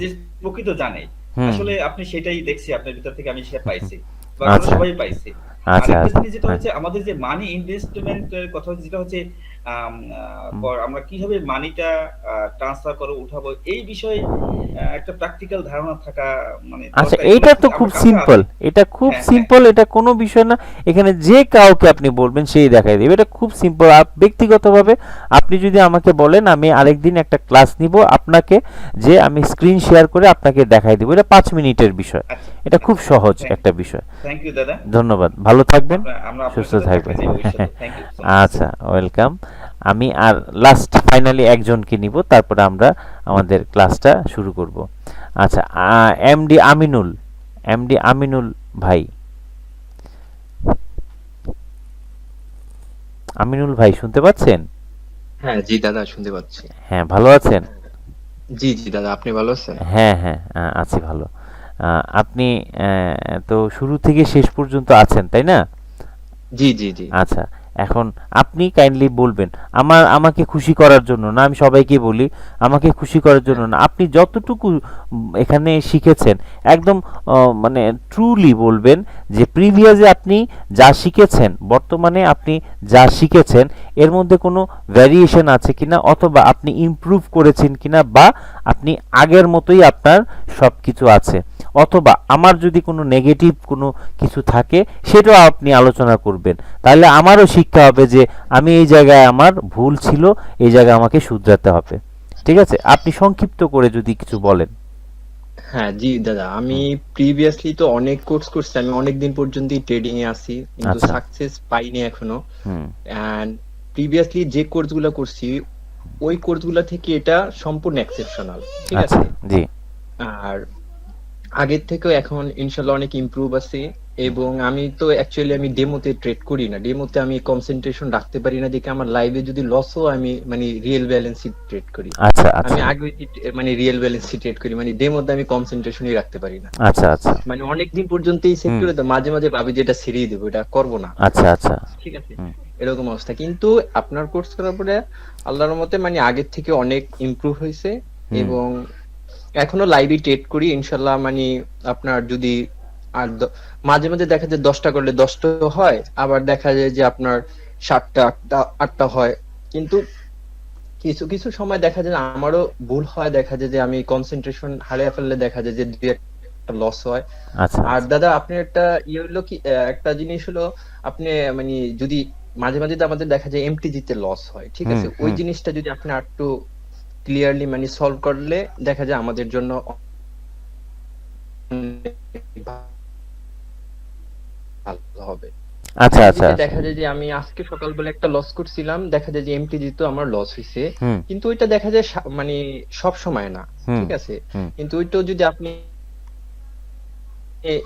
যে প্রকৃত জানে। আসলে আপনি সেটাই দেখছি আপনার ভিতর থেকে, আমি সেটা পাইছি বা আমরা সবাই পাইছি। আচ্ছা আরেকটা আচ্ছা জিনিস যেটা হ্যাঁ। হচ্ছে আমাদের যে মানি ইনভেস্টমেন্টের কথা হচ্ছে, যেটা হচ্ছে আমরা কিভাবে মানিটা ট্রান্সফার করে উঠাবো, এই বিষয়ে একটা প্র্যাকটিক্যাল ধারণা থাকা মানে আচ্ছা, দরকার। এগুলো এইটা তো আমার খুব কাছে সিম্পল, আছে। এটা খুব হ্যাঁ, হ্যাঁ। সিম্পল, এটা কোনো বিষয় না। এখানে যে কাউকে আপনি বলবেন সেই দেখাই দেবে, এটা খুব সিম্পল। ব্যক্তিগতভাবে আপনি যদি আমাকে বলেন আমি আরেকদিন একটা ক্লাস নিব আপনাকে, যে আমি স্ক্রিন শেয়ার করে আপনাকে দেখাই দেবো, এটা 5 মিনিটের বিষয়, আচ্ছা, এটা খুব সহজ Thank- একটা বিষয়। থ্যাংক ইউ দাদা। ধন্যবাদ, ভালো থাকবেন, আমরা আপনার সুস্থ সাথে থাকবেন। থাকতে চাই ভবিষ্যতে। Thank you so much. আচ্ছা, ওয়েলকাম। আমি আর লাস্ট ফাইনালি একজনকে নিব, তারপরে আমরা আমাদের ক্লাসটা শুরু করব। আচ্ছা, এমডি আমিনুল, এমডি আমিনুল ভাই, আমিনুল ভাই শুনতে পাচ্ছেন? হ্যাঁ জি দাদা, শুনতে পাচ্ছি। হ্যাঁ, ভালো আছেন? জি জি দাদা, আপনি ভালো আছেন? হ্যাঁ হ্যাঁ, আছি ভালো। আপনি তো শুরু থেকে শেষ পর্যন্ত আছেন, তাই না? জি জি জি। আচ্ছা, এখন আপনি কাইন্ডলি বলবেন, আমাকে খুশি করার জন্য না, আমি সবাইকে বলি আমাকে খুশি করার জন্য না, আপনি যতটুকু এখানে শিখেছেন একদম মানে ট্রুলি বলবেন যে প্রিভিয়াসে আপনি যা শিখেছেন, বর্তমানে আপনি যা শিখেছেন এর মধ্যে কোনো ভ্যারিয়েশন আছে কিনা, অথবা আপনি ইমপ্রুভ করেছেন কিনা, বা আপনি আগের মতোই আপনার সব কিছু আছে, অথবা আমার যদি কোনো নেগেটিভ কোনো কিছু থাকে সেটাও আপনি আলোচনা করবেন। তাহলে আমারও শিক্ষা হবে যে আমি এই জায়গায় আমার ভুল ছিল, এই জায়গায় আমাকে শুধরাতে হবে। ঠিক আছে, আপনি সংক্ষিপ্ত করে যদি কিছু বলেন। হ্যাঁ জি দাদা, আমি প্রিভিয়াসলি তো অনেক কোর্স করছি, আমি অনেক দিন পর্যন্ত ট্রেডিং এ আছি, কিন্তু আচ্ছা। সাকসেস পাইনি এখনো। হুম, এন্ড প্রিভিয়াসলি যে কোর্সগুলো করছি ওই কোর্সগুলো থেকে এটা সম্পূর্ণ এক্সেপশনাল, ঠিক আচ্ছা, আছে। জি, আর আগের থেকেও এখন ইনশাল্লাহ অনেক ইমপ্রুভ আছে। এবং আমি তো অ্যাকচুয়ালি আমি ডেমোতে ট্রেড করি না, ডেমোতে আমি কনসেন্ট্রেশন রাখতে পারি না, দেখে আমার লাইভে যদি লসও আমি মানে রিয়েল ব্যালেন্সই ট্রেড করি। আচ্ছা আমি আচ্ছা আগে মানে রিয়েল ব্যালেন্সই ট্রেড করি, মানে ডেমোতে আমি কনসেন্ট্রেশনই রাখতে পারি না। আচ্ছা আচ্ছা মানে অনেকদিন পর্যন্ত এই সেক্টরে তো মাঝে মাঝে ভাবি যে এটা ছেড়েই দেবো, এটা করবো না, আচ্ছা আচ্ছা ঠিক আছে, হুম। এরকম অবস্থা। কিন্তু আপনার কোর্স করার পরে আল্লাহর মতে মানে আগের থেকে অনেক ইমপ্রুভ হয়েছে। এবং এখনো লাইভে ট্রেড করি ইনশাল্লাহ। মানে আপনার যদি আর মাঝে মাঝে দেখা যায় 10টা করলে 10টা হয়, আবার দেখা যায় যে আপনার 7টা 8টা হয়। কিন্তু কিছু কিছু সময় দেখা যায় আমারও ভুল হয়, দেখা যায় যে আমি কনসেন্ট্রেশন হারিয়ে ফেললে দেখা যায় যে দুই একটা লস হয়। আচ্ছা আর দাদা আপনি একটা হলো কি, একটা জিনিস হলো, আপনি মানে যদি মাঝে মাঝে তো আমাদের দেখা যায় এমটিজি তে লস হয়, ঠিক আছে, হুম, ওই হুম। জিনিসটা যদি আপনি একটু ক্লিয়ারলি মানে সলভ করলে দেখা যায় আমাদের জন্য অনেক ভালো হবে। আচ্ছা এই আচ্ছা যে আচ্ছা দেখা যায় যে আমি আজকে সকালবেলা একটা লস করছিলাম, দেখা যায় যে এমটিজি তো আমার লস হয়েছে, হুম কিন্তু ওইটা দেখা যায় মানে সব সময় না, হুম ঠিক আছে। হুম কিন্তু ওইটাও যদি আপনি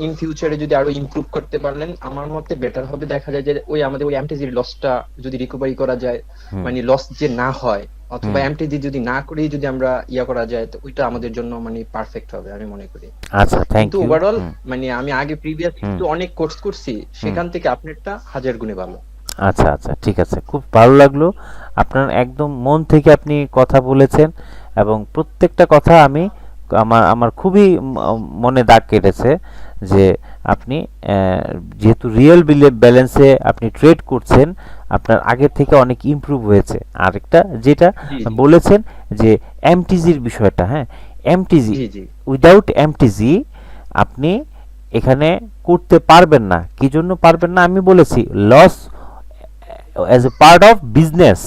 ইন ফিউচারে যদি আরো ইমপ্রুভ করতে পারলেন আমার মতে বেটার হবে। দেখা যায় যে ওই আমাদের ওই এমটিজির লসটা যদি রিকভারি করা যায়, হুম। মানে লস যে না হয়, অথবা হুম। এমটিজি যদি না করেই যদি আমরা করা যায়, তো ওইটা আমাদের জন্য মানে পারফেক্ট হবে আমি মনে করি। আচ্ছা, থ্যাংক কিন্তু ইউ। ওভারঅল মানে আমি আগে প্রিভিয়াস হুম। কিন্তু অনেক কোর্স করছি, সেখান থেকে আপনারটা হাজার গুণে ভালো। আচ্ছা আচ্ছা, ঠিক আছে, খুব ভালো লাগলো। আপনার একদম মন থেকে আপনি কথা বলেছেন, এবং প্রত্যেকটা কথা আমি আমার খুবই মনে দাগ কেটেছে যে আপনি যেহেতু রিয়েল ব্যালেন্সে আপনি ট্রেড করছেন, আপনার আগের থেকে অনেক ইমপ্রুভ হয়েছে। আরেকটা যেটা জি, জি। বলেছেন যে এমটিজির বিষয়টা, হ্যাঁ, এমটিজি, জি জি উইদাউট এমটিজি আপনি এখানে করতে পারবেন না। কি জন্য পারবেন না আমি বলেছি, loss as a part of business,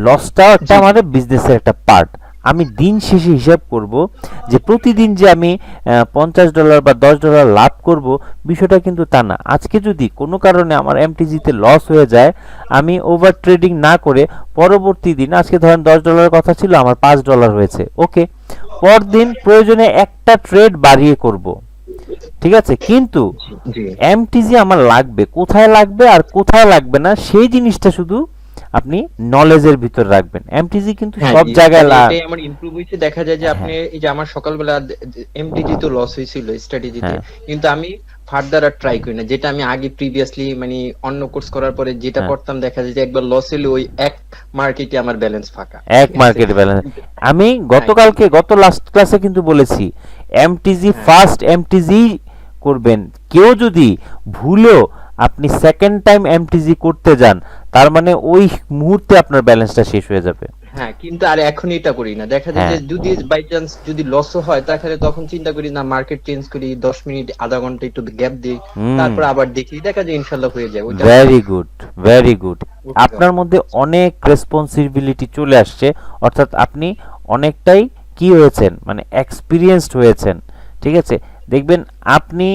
লসটা একটা আমাদের বিজনেসের একটা পার্ট। আমি দিন শেষে হিসাব করব যে প্রতিদিন যে আমি $50 বা $10 লাভ করব, বিষয়টা কিন্তু তা না। আজকে যদি কোনো কারণে আমার এমটিজিতে লস হয়ে যায়, আমি ওভার ট্রেডিং না করে পরবর্তী দিন, আজকে ধরেন $10 কথা ছিল, আমার $5 হয়েছে, ওকে, পরদিন প্রয়োজনে একটা ট্রেড বাড়িয়ে করব, ঠিক আছে। কিন্তু জি এমটিজি আমার লাগবে, কোথায় লাগবে আর কোথায় লাগবে না সেই জিনিসটা শুধু আপনি নলেজের ভিতর রাখবেন। এমটিজি কিন্তু হ্যাঁ, সব জি, জায়গায় এটাই আমার ইমপ্রুভ হয়েছে। দেখা যায় যে আপনি এই যে আমার সকালবেলা এমটিজি তো লস হয়েছিল স্ট্র্যাটেজিতে, হ্যাঁ। কিন্তু আমি ফার্দার আর ট্রাই করি না, যেটা আমি আগে প্রিভিয়াসলি মানে অন্য কোর্স করার পরে যেটা হ্যাঁ। করতাম, দেখা যায় যে একবার লস হলে ওই এক মার্কেটে আমার ব্যালেন্স ফাঁকা, এক ঠিক আছে? Market balance. আমি গতকালকে গত লাস্ট ক্লাসে কিন্তু বলেছি এমটিজি হ্যাঁ। ফার্স্ট এমটিজি করবেন। কেউ যদি ভুলেও আপনি সেকেন্ড টাইম এমটিজি করতে যান, তার মানে ওই মুহূর্তে আপনার ব্যালেন্সটা শেষ হয়ে যাবে। হ্যাঁ, কিন্তু আর এখন এটা করি না, দেখা যায় যে হ্যাঁ। যদি বাই চান্স যদি লসও হয় তাহলে তখন চিন্তা করি না, মার্কেট চেঞ্জ করি, 10 মিনিট আধা ঘন্টা একটু গ্যাপ দিই, তারপর আবার দেখি, দেখা যায় ইনশাল্লাহ হয়ে যায় ওইটা। Very good, very good. আপনার মধ্যে অনেক রেসপন্সিবিলিটি চলে আসছে, অর্থাৎ আপনি অনেকটাই কি হয়েছেন, মানে এক্সপিরিয়েন্সড হয়েছেন। ঠিক আছে, দেখবেন আপনি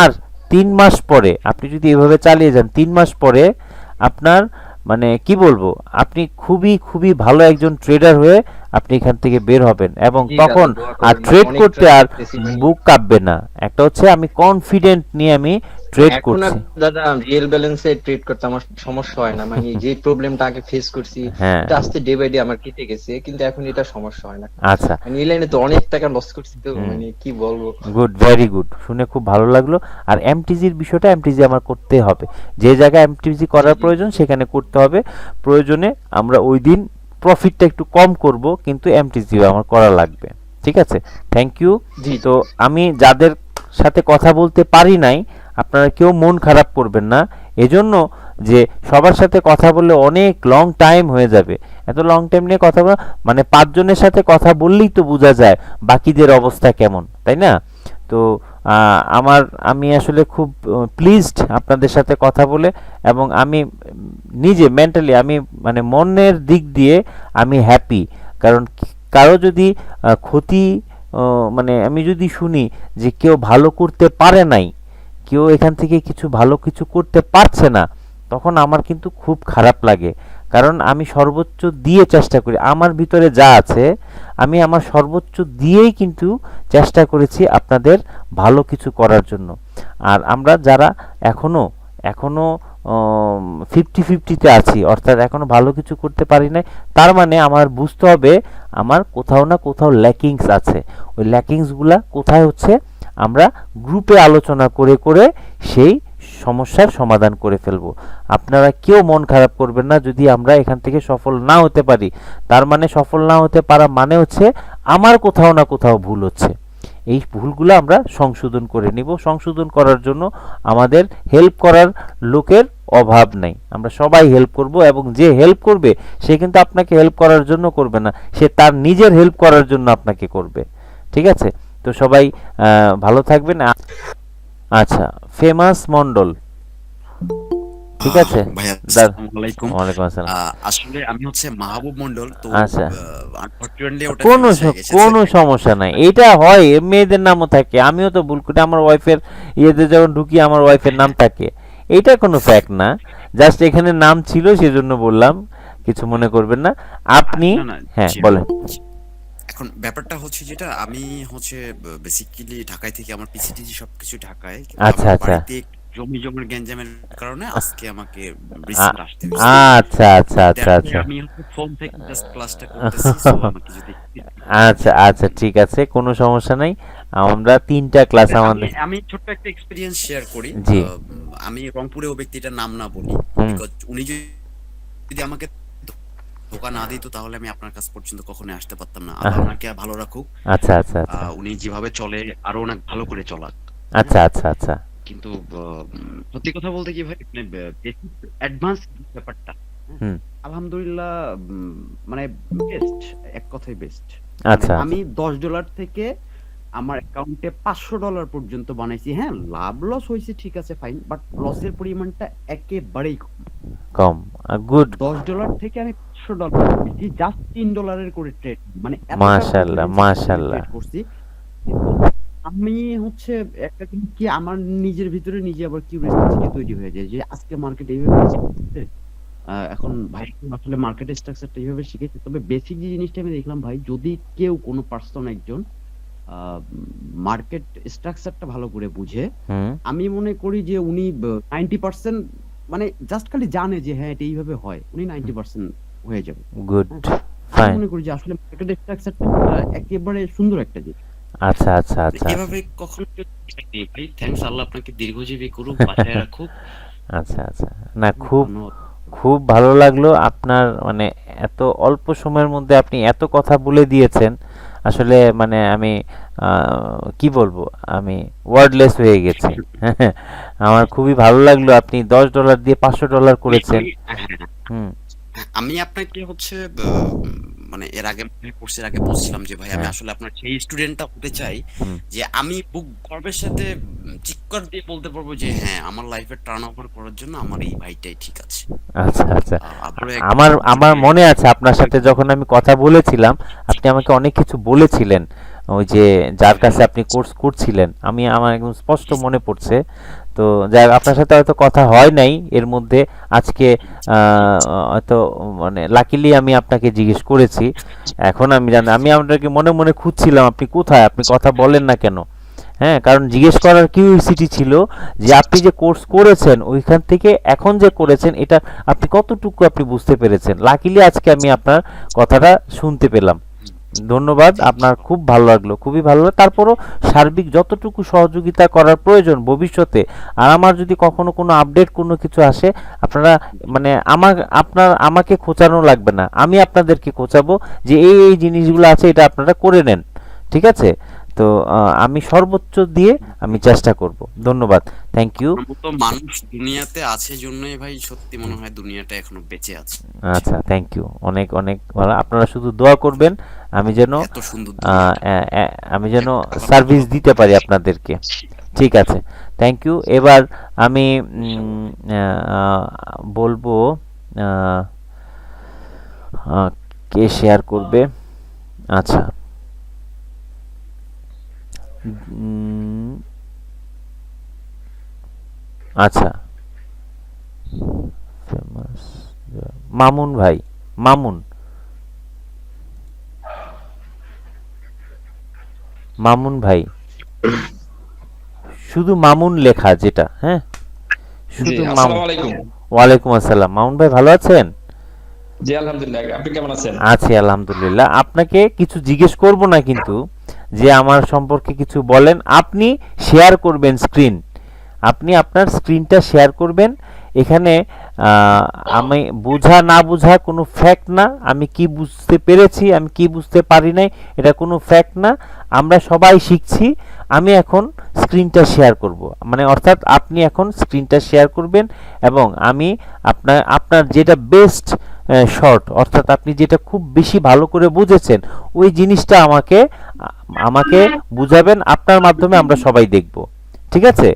আর 3 মাস পরে আপনি যদি এভাবে চালিয়ে যান, 3 মাস পরে আপনার মানে কি বলবো, আপনি খুবই খুবই ভালো একজন ট্রেডার হয়ে আপনি এখান থেকে বের হবেন, এবং জি তখন দাদা, দোয়া আর করবেন। ট্রেড অনেক করতে try আর করতেছি ভাই। বুক কাঁপবে না। একটা হচ্ছে আমি কনফিডেন্ট নিয়ে আমি ট্রেড এখন আর করছি। দাদা রিয়েল ব্যালেন্সে ট্রেড করতে আমার সমস্যা হয় না, মানে যে প্রবলেমটা আগে ফেস করছি হ্যাঁ। এটা আস্তে ডে বাই ডে আমার কেটে গেছে, কিন্তু এখন এটা সমস্যা হয় না। আচ্ছা, মানে এই লাইনে তো অনেক টাকা লস করছি, তো মানে কি বলবো। গুড, ভেরি গুড, শুনে খুব ভালো লাগলো। আর এমটিজির বিষয়টা, এমটিজি আমার করতে হবে, যে জায়গায় এমটিজি করার প্রয়োজন সেখানে করতে হবে। প্রয়োজনে আমরা ওই দিন প্রফিটটা একটু কম করব, কিন্তু এমটিজিও আমার করা লাগবে। ঠিক আছে, থ্যাংক ইউ। জি, তো আমি যাদের সাথে কথা বলতে পারি নাই, আপনারা কেউ মন খারাপ করবেন না, এজন্য যে সবার সাথে কথা বললে অনেক লং টাইম হয়ে যাবে। এত লং টাইম নিয়ে কথা বলা মানে 5 জনের সাথে কথা বললেই তো বোঝা যায় বাকিদের অবস্থা কেমন, তাই না? তো আমি আসলে খুব প্লিজড আপনাদের সাথে কথা বলে, এবং আমি নিজে মেন্টালি আমি মানে মনের দিক দিয়ে আমি হ্যাপি। কারণ কারো যদি ক্ষতি মানে আমি যদি শুনি যে কেউ ভালো করতে পারে নাই, কেউ এখান থেকে কিছু ভালো কিছু করতে পারছে না, তখন আমার কিন্তু খুব খারাপ লাগে। কারণ আমি সর্বোচ্চ দিয়ে চেষ্টা করি, আমার ভিতরে যা আছে আমি আমার সর্বোচ্চ দিয়েই কিন্তু চেষ্টা করেছি আপনাদের ভালো কিছু করার জন্য। আর আমরা যারা এখনো 50-50-তে আছি, অর্থাৎ এখনো ভালো কিছু করতে পারি নাই, তার মানে আমার বুঝতে হবে আমার কোথাও না কোথাও ল্যাকিংস আছে। ওই ল্যাকিংসগুলা কোথায় হচ্ছে, আমরা গ্রুপে আলোচনা করে করে সেই সমস্যার সমাধান করে ফেলবো। আপনারা কেউ মন খারাপ করবেন না যদি আমরা এখান থেকে সফল না হতে পারি। তার মানে সফল না হতে পারা মানে হচ্ছে আমার কোথাও না কোথাও ভুল হচ্ছে। এই ভুলগুলো আমরা সংশোধন করে নিব। সংশোধন করার জন্য আমাদের হেল্প করার লোকের অভাব নাই, আমরা সবাই হেল্প করব, এবং যে হেল্প করবে সে কিন্তু আপনাকে হেল্প করার জন্য করবে না, সে তার নিজের হেল্প করার জন্য আপনাকে করবে। ঠিক আছে, তো সবাই ভালো থাকবেন। আচ্ছা, ফেমাস মন্ডল, ঠিক আছে ভাইয়া, দাদা। আসসালামু আলাইকুম। ওয়ালাইকুম আসসালাম। আসলে আমি হচ্ছে মাহবুব মন্ডল, তো আচ্ছা, আনফরচুনেটলি ওটা কোনো ফেমাস হয়ে গেছে। কোনো সমস্যা নাই, এটা হয়, মেয়েদের নামও থাকে, আমিও তো ভুল করি, আমার ওয়াইফের ইয়েতে যখন ঢুকি আমার ওয়াইফের নাম থাকে, এটা কোনো ফ্যাক্ট না, জাস্ট এখানে নাম ছিল সেজন্য বললাম, কিছু মনে করবেন না আপনি। না, না, হ্যাঁ জি, বলেন। জি। এখন ব্যাপারটা হচ্ছে যেটা, আমি হচ্ছে বেসিক্যালি ঢাকায় থেকে, আমার পিসিটিজি সবকিছু ঢাকায়, কিন্তু আচ্ছা, আমার আচ্ছা। বাড়িতে জমি জমার গ্যাঞ্জামের কারণে আজকে আমাকে রিসেন্ট আসতে হয়েছে। আচ্ছা আচ্ছা আচ্ছা তারপরে আচ্ছা আমি হচ্ছে ফোন থেকে জাস্ট ক্লাসটা করতেছি, সো আমাকে যদি আচ্ছা আচ্ছা, ঠিক আছে, কোনো সমস্যা নাই। আমরা 3টা ক্লাস আমাদের। আমি ছোট্ট একটা এক্সপেরিয়েন্স শেয়ার করি। জি। আমি রংপুরে ও ব্যক্তিটার নাম না বলি, হুম। বিকজ উনি যদি আমাকে ধোকা না দিত তাহলে আমি আপনার কাছ পর্যন্ত কখনোই আসতে পারতাম না। আল্লাহ ওনাকে ভালো রাখুক। আচ্ছা আচ্ছা আচ্ছা উনি যেভাবে চলে আরো অনেক ভালো করে চলাক। আচ্ছা আচ্ছা আচ্ছা কিন্তু সত্যি কথা বলতে কি ভাই, অ্যাডভান্স ব্যাপারটা, হুম। আলহামদুলিল্লাহ, মানে বেস্ট, এক কথাই বেস্ট। আচ্ছা আমি $10 থেকে আমার অ্যাকাউন্টে $500 পর্যন্ত বানাইছি। হ্যাঁ, লাভ লস হয়েছে, ঠিক আছে, ফাইন, বাট লসের পরিমাণটা একেবারেই কম। কম, গুড, $10 থেকে আমি $500 পেয়েছি, জাস্ট $3 করে ট্রেড, মানে এতটা মাশাআল্লাহ confidence মাশাআল্লাহ। trade করছি। কিন্তু আমি হচ্ছে একটা জিনিস কি, আমার নিজের ভিতরে নিজে আবার কিউরিওসিটি তৈরি হয়ে যায় যে আজকে মার্কেট এইভাবে চলছে। এখন ভাই আসলে মার্কেট স্ট্রাকচারটা এইভাবে শিখেছি, তবে বেসিক যে জিনিসটা আমি দেখলাম ভাই, যদি কেউ কোনো পার্সন একজন মার্কেট স্ট্রাকচারটা ভালো করে বুঝে, হুম। আমি মনে করি যে উনি 90% মানে জাস্ট খালি জানে যে হ্যাঁ এটা এইভাবে হয়, উনি 90% হয়ে যাবে। গুড, হ্যাঁ, আমি ফাইন। মনে করি যে আসলে মার্কেট স্ট্রাকচারটা একেবারে সুন্দর একটা জিনিস। আচ্ছা আচ্ছা আচ্ছা এভাবে কখনো ভাই, থ্যাঙ্কস, আল্লাহ আপনাকে দীর্ঘজীবী করুক, বাঁচায় রাখুক। আচ্ছা আচ্ছা, না খুব ধন্যবাদ। খুব ভালো লাগলো আপনার, মানে এত অল্প সময়ের মধ্যে আপনি এত কথা বলে দিয়েছেন, আসলে মানে আমি কি বলবো, আমি ওয়ার্ডলেস হয়ে গেছি। আমার খুবই ভালো লাগলো আপনি $10 দিয়ে $500 করেছেন। হুম আমি আপনাকে হচ্ছে মানে এর আগে কোর্সের আগে বলছিলাম যে ভাই আমি হ্যাঁ আসলে আপনার সেই স্টুডেন্টটা হতে চাই হুম যে আমি বুক গর্বের সাথে চিৎকার দিয়ে বলতে পারবো যে হ্যাঁ আমার লাইফে টার্ন ওভার করার জন্য আমার এই ভাইটাই ঠিক আছে। আচ্ছা আচ্ছা আবারও আমার একবার আমার যদি মনে আছে আপনার সাথে যখন আমি কথা বলেছিলাম, আপনি আমাকে অনেক কিছু বলেছিলেন, ওই যে যার কাছে আপনি কোর্স করছিলেন, আমার একদম স্পষ্ট মনে পড়ছে। তো যাই হোক, আপনার সাথে হয়তো কথা হয় নাই এর মধ্যে আজকে, হয়তো মানে লাকিলি আমি আপনাকে জিজ্ঞেস করেছি। এখন আমি জানি, আমি আপনাকে মনে মনে খুঁজছিলাম আপনি কোথায়, আপনি কথা বলেন না কেন। হ্যাঁ, কারণ জিজ্ঞেস করার কিউরিওসিটি ছিল যে আপনি যে কোর্স করেছেন ওইখান থেকে এখন যে করেছেন এটা আপনি কতটুকু আপনি বুঝতে পেরেছেন। লাকিলি আজকে আমি আপনার কথাটা শুনতে পেলাম। ধন্যবাদ, আপনার খুব ভালো লাগলো, খুবই ভালো লাগলো। তারপরও সার্বিক যতটুকু সহযোগিতা করার প্রয়োজন ভবিষ্যতে, আর আমার যদি কখনো কোনো আপডেট কোনো কিছু আসে, আপনারা মানে আমাকে খোঁচানো লাগবে না, আমি আপনাদেরকে খোঁচাবো যে এই জিনিসগুলো আছে, এটা আপনারা করে নেন। ঠিক আছে? তো আমি সর্বোচ্চ দিয়ে আমি চেষ্টা করব। ধন্যবাদ, থ্যাংক ইউ। আপনার মতো মানুষ দুনিয়াতে আছে জন্যই ভাই সত্যি মনে হয় দুনিয়াটা এখনো বেঁচে আছে। আচ্ছা, থ্যাংক ইউ, অনেক অনেক ভালো। আপনারা শুধু দোয়া করবেন আমি যেন এত সুন্দর দুনিয়াটা আমি যেন সার্ভিস দিতে পারি আপনাদেরকে। ঠিক আছে, থ্যাংক ইউ। এবার আমি বলবো কে শেয়ার করবে। আচ্ছা, আচ্ছা, ফেমাস মামুন ভাই, মামুন ভাই, শুধু মামুন লেখা যেটা, হ্যাঁ শুধু মামুন। ওয়ালাইকুম আসসালাম, মামুন ভাই ভালো আছেন? জি আলহামদুলিল্লাহ, আপনি কেমন আছেন? আছি আলহামদুলিল্লাহ। আপনাকে কিছু জিজ্ঞেস করব না, কিন্তু যে আমার সম্পর্কে কিছু বলেন। আপনি শেয়ার করবেন স্ক্রিন, আপনি আপনার স্ক্রিনটা শেয়ার করবেন। এখানে আমি বোঝা না বোঝা কোনো ফ্যাক্ট না, আমি কি বুঝতে পেরেছি আমি কি বুঝতে পারি নাই এটা কোনো ফ্যাক্ট না, আমরা সবাই শিখছি। আমি এখন স্ক্রিনটা শেয়ার করব, মানে অর্থাৎ আপনি এখন স্ক্রিনটা শেয়ার করবেন এবং আমি আপনার যেটা বেস্ট শর্ট, অর্থাৎ আপনি যেটা খুব বেশি ভালো করে বুঝেছেন ওই জিনিসটা আমাকে বুঝাবেন। আপনার মাধ্যমে আমরা সবাই দেখব। ঠিক আছে?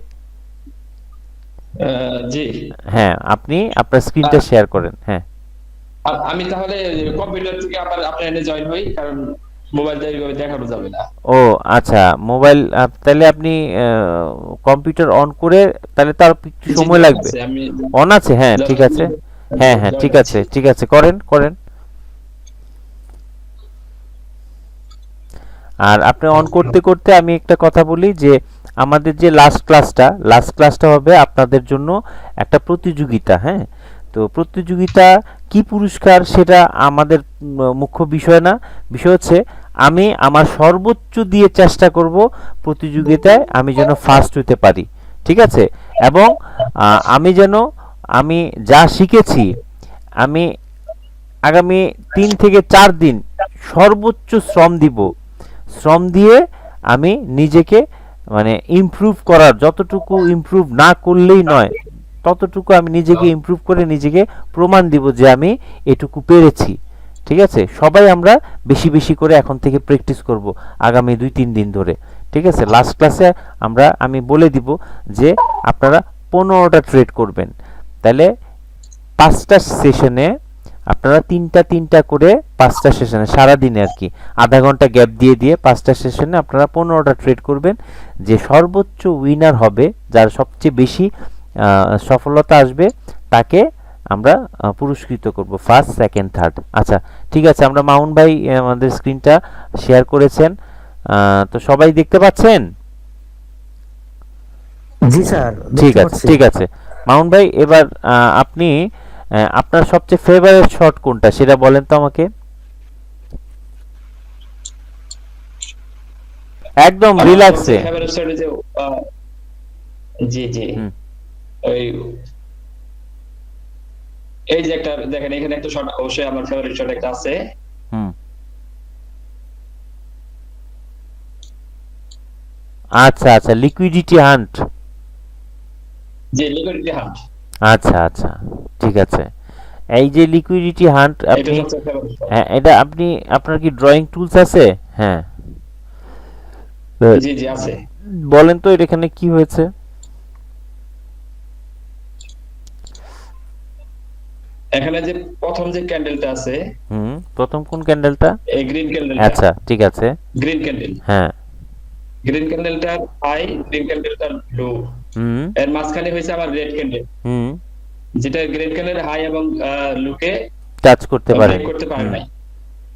জি হ্যাঁ, আপনি আপনার স্ক্রিনটা শেয়ার করেন। হ্যাঁ, আমি তাহলে কম্পিউটার থেকে আবার আপনার এনে জয়েন হই, কারণ মোবাইল দিয়ে এইভাবে দেখানো যাবে না। ও আচ্ছা, মোবাইল তাহলে আপনি কম্পিউটার অন করে, তাহলে তার একটু সময় লাগবে। অন আছে? হ্যাঁ ঠিক আছে, হ্যাঁ হ্যাঁ ঠিক আছে, ঠিক আছে, করেন করেন। আর আপনি অন করতে করতে আমি একটা কথা বলি যে আমাদের যে লাস্ট ক্লাসটা হবে আপনাদের জন্য একটা প্রতিযোগিতা। হ্যাঁ, তো প্রতিযোগিতা কি পুরস্কার সেটা আমাদের মুখ্য বিষয় না, বিষয় হচ্ছে আমি আমার সর্বোচ্চ দিয়ে চেষ্টা করব প্রতিযোগিতায় আমি যেন ফার্স্ট হতে পারি। ঠিক আছে? এবং আমি যা শিখেছি আমি আগামী 3 থেকে 4 দিন সর্বোচ্চ শ্রম দিয়ে আমি নিজেকে মানে ইমপ্রুভ করার, যতটুকু ইমপ্রুভ না করলেই নয় ততটুকু আমি নিজেকে ইমপ্রুভ করে নিজেকে প্রমাণ দিব যে আমি এটুকু পেরেছি। ঠিক আছে? সবাই আমরা বেশি বেশি করে এখন থেকে প্র্যাকটিস করব আগামী 2-3 দিন ধরে। ঠিক আছে? লাস্ট ক্লাসে আমি বলে দিব যে আপনারা 15টা ট্রেড করবেন, তাহলে 5টা সেশনে আপনারা 3টা করে 5টা সেশনে সারাদিনে আর কি আধা ঘন্টা গ্যাপ দিয়ে 5টা সেশনে আপনারা 15টা ট্রেড করবেন। যে সর্বোচ্চ উইনার হবে, যার সবচেয়ে বেশি সফলতা আসবে, তাকে আমরা পুরস্কৃত করব ফার্স্ট, সেকেন্ড, থার্ড। আচ্ছা ঠিক আছে, আমরা মামুন ভাই আমাদের স্ক্রিনটা শেয়ার করেছেন, তো সবাই দেখতে পাচ্ছেন? জি স্যার, ঠিক আছে ঠিক আছে। মামুন ভাই, এবার আপনি আপনার সবচেয়ে ফেভারিট শট কোনটা সেটা বলেন তো আমাকে, একদম রিল্যাক্সে। জি জি, ওই এই যে একটা দেখেন, এখানে একটা শট অবশ্যই আমার ফেভারিট শট একটা আছে। আচ্ছা আচ্ছা, লিকুইডিটি হান্ট। যে লিকুইডিটি হান্ট, আচ্ছা আচ্ছা, ঠিক আছে। এই যে লিকুইডিটি হান্ট এটা আপনি, সবচেয়ে favorite shot। হ্যাঁ এটা আপনি, আপনার কি ড্রয়িং টুলস আছে? হ্যাঁ, তো জি জি আছে। বলেন তো এটা এখানে কি হয়েছে? এখানে যে প্রথম যে ক্যান্ডেলটা আছে, প্রথম কোন ক্যান্ডেলটা? এই গ্রিন ক্যান্ডেলটা। আচ্ছা ঠিক আছে, গ্রিন ক্যান্ডেল, হ্যাঁ। গ্রিন ক্যান্ডেলটার হাই, গ্রিন ক্যান্ডেলটার লো, হুম এর মাঝখানে হয়েছে আবার রেড ক্যান্ডেল, হুম যেটা গ্রিন ক্যান্ডেলের হাই এবং লোকে টাচ করতে পারে, ব্রেক করতে পারে নাই,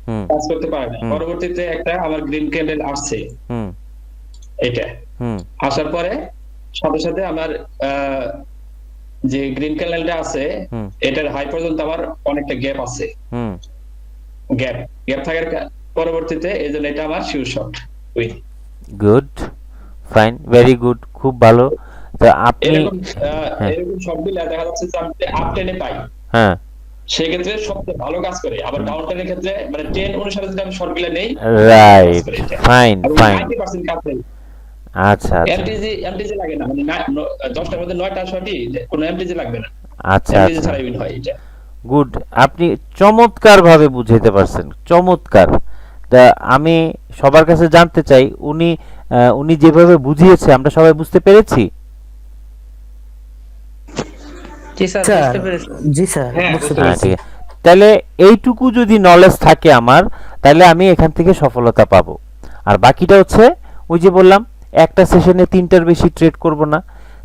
হুম টাচ করতে পারে নাই। হুম। পরবর্তীতে একটা আমার গ্রিন ক্যান্ডেল আসছে, হুম এটা হুম আসার পরে সাথে সাথে আমার যে গ্রিন ক্যান্ডেলটা আছে হুম এটার হাই পর্যন্ত আমার অনেকটা গ্যাপ আছে, হুম গ্যাপ থাকার পরবর্তীতে এই জন্য এটা আমার sure shot win. Good, fine, very good, খুব ভালো। তো আপনি এরকম হ্যাঁ এরকম সবগুলো দেখা যাচ্ছে যে আমি আপ টেনে পাই, হ্যাঁ সেক্ষেত্রে সবচেয়ে ভালো কাজ করে। আবার ডাউন টেনের ক্ষেত্রে মানে 10 অনুসারে যদি আমি শর্টগুলো নেই, রাইট, ফাইন ফাইন, 90% কাজ করে। আচ্ছা আচ্ছা এমটিজি লাগে না, মানে 10টার মধ্যে 9টা শটই কোনো এমটিজি লাগবে না, আচ্ছা এমটিজি আচ্ছা, ছাড়াই উইন হয় এটা। গুড, আপনি চমৎকার ভাবে বুঝাইতে পারছেন, চমৎকার। তা আমি সবার কাছে জানতে চাই, উনি যেভাবে বুঝিয়েছে আমরা সবাই বুঝতে পেরেছি? জি স্যার, জি স্যার, বুঝতে হ্যাঁ পেরেছি। ঠিক আছে। তাহলে এইটুকু যদি নলেজ থাকে আমার, তাহলে আমি এখান থেকে সফলতা পাবো। আর বাকিটা হচ্ছে ওই যে বললাম, একটা সেশনে 3টার বেশি ট্রেড করব না।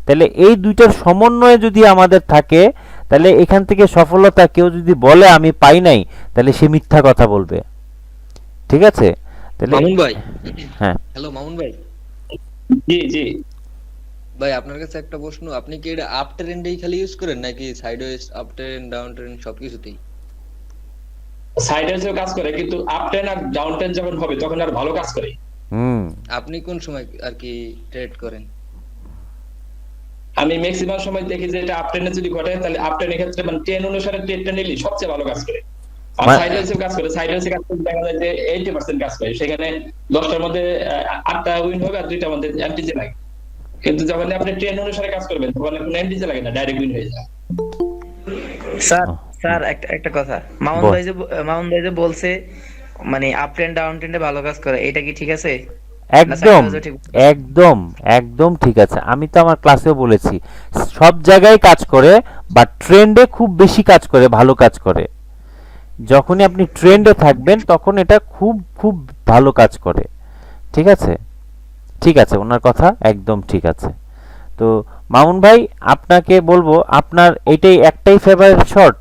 তাহলে এই দুইটার সমন্বয় যদি আমাদের থাকে, তাহলে এখান থেকে সফলতা কেউ যদি বলে আমি পাই নাই, তাহলে সে মিথ্যা কথা বলবে। ঠিক আছে? তাহলে মামুন ভাই, হ্যাঁ হ্যালো মামুন ভাই, জি জি ভাই আপনার কাছে একটা প্রশ্ন, আপনি কি এটা আপ ট্রেন্ডেই খালি ইউজ করেন নাকি sideways, up trend, down trend সবকিছুতেই? সাইডওয়েজেও কাজ করে, কিন্তু আপ টেন আর ডাউন টেন যখন হবে তখন আর ভালো কাজ করে। হুম আপনি কোন সময় আর কি ট্রেড করেন? আমি ম্যাক্সিমাম সময় দেখি যে এটা আপ টেনে যদি ঘটে, তাহলে আপ টেনের ক্ষেত্রে মানে 10 অনুসারে ট্রেডটা নিলে সবচেয়ে ভালো কাজ করে। আর সাইডওয়েজেও কাজ করে, সাইডওয়েজে কাজ করতে দেখা যায় যে 80% কাজ করে, সেখানে 10টার মধ্যে 8টা উইন হবে আর 2টার মধ্যে এমটিজি লাগে। কিন্তু যখন আপনি 10 অনুসারে কাজ করবেন তখন কোনো এমটিজি লাগে না, ডাইরেক্ট উইন হয়ে যায়। স্যার স্যার একটা কথা, মামুন ভাই যে বলছে মানে আপ ট্রেন্ড ডাউন ট্রেন্ডে ভালো কাজ করে, এটা কি ঠিক আছে? একদম একদম একদম ঠিক আছে। আমি তো আমার ক্লাসেও বলেছি, সব জায়গায় কাজ করে, বাট ট্রেন্ডে খুব বেশি কাজ করে, ভালো কাজ করে। যখনই আপনি ট্রেন্ডে থাকবেন তখন এটা খুব খুব ভালো কাজ করে। ঠিক আছে? ঠিক আছে, ওনার কথা একদম ঠিক আছে। তো মামুন ভাই, আপনাকে বলবো, আপনার এটাই একটাই ফেভারিট শট?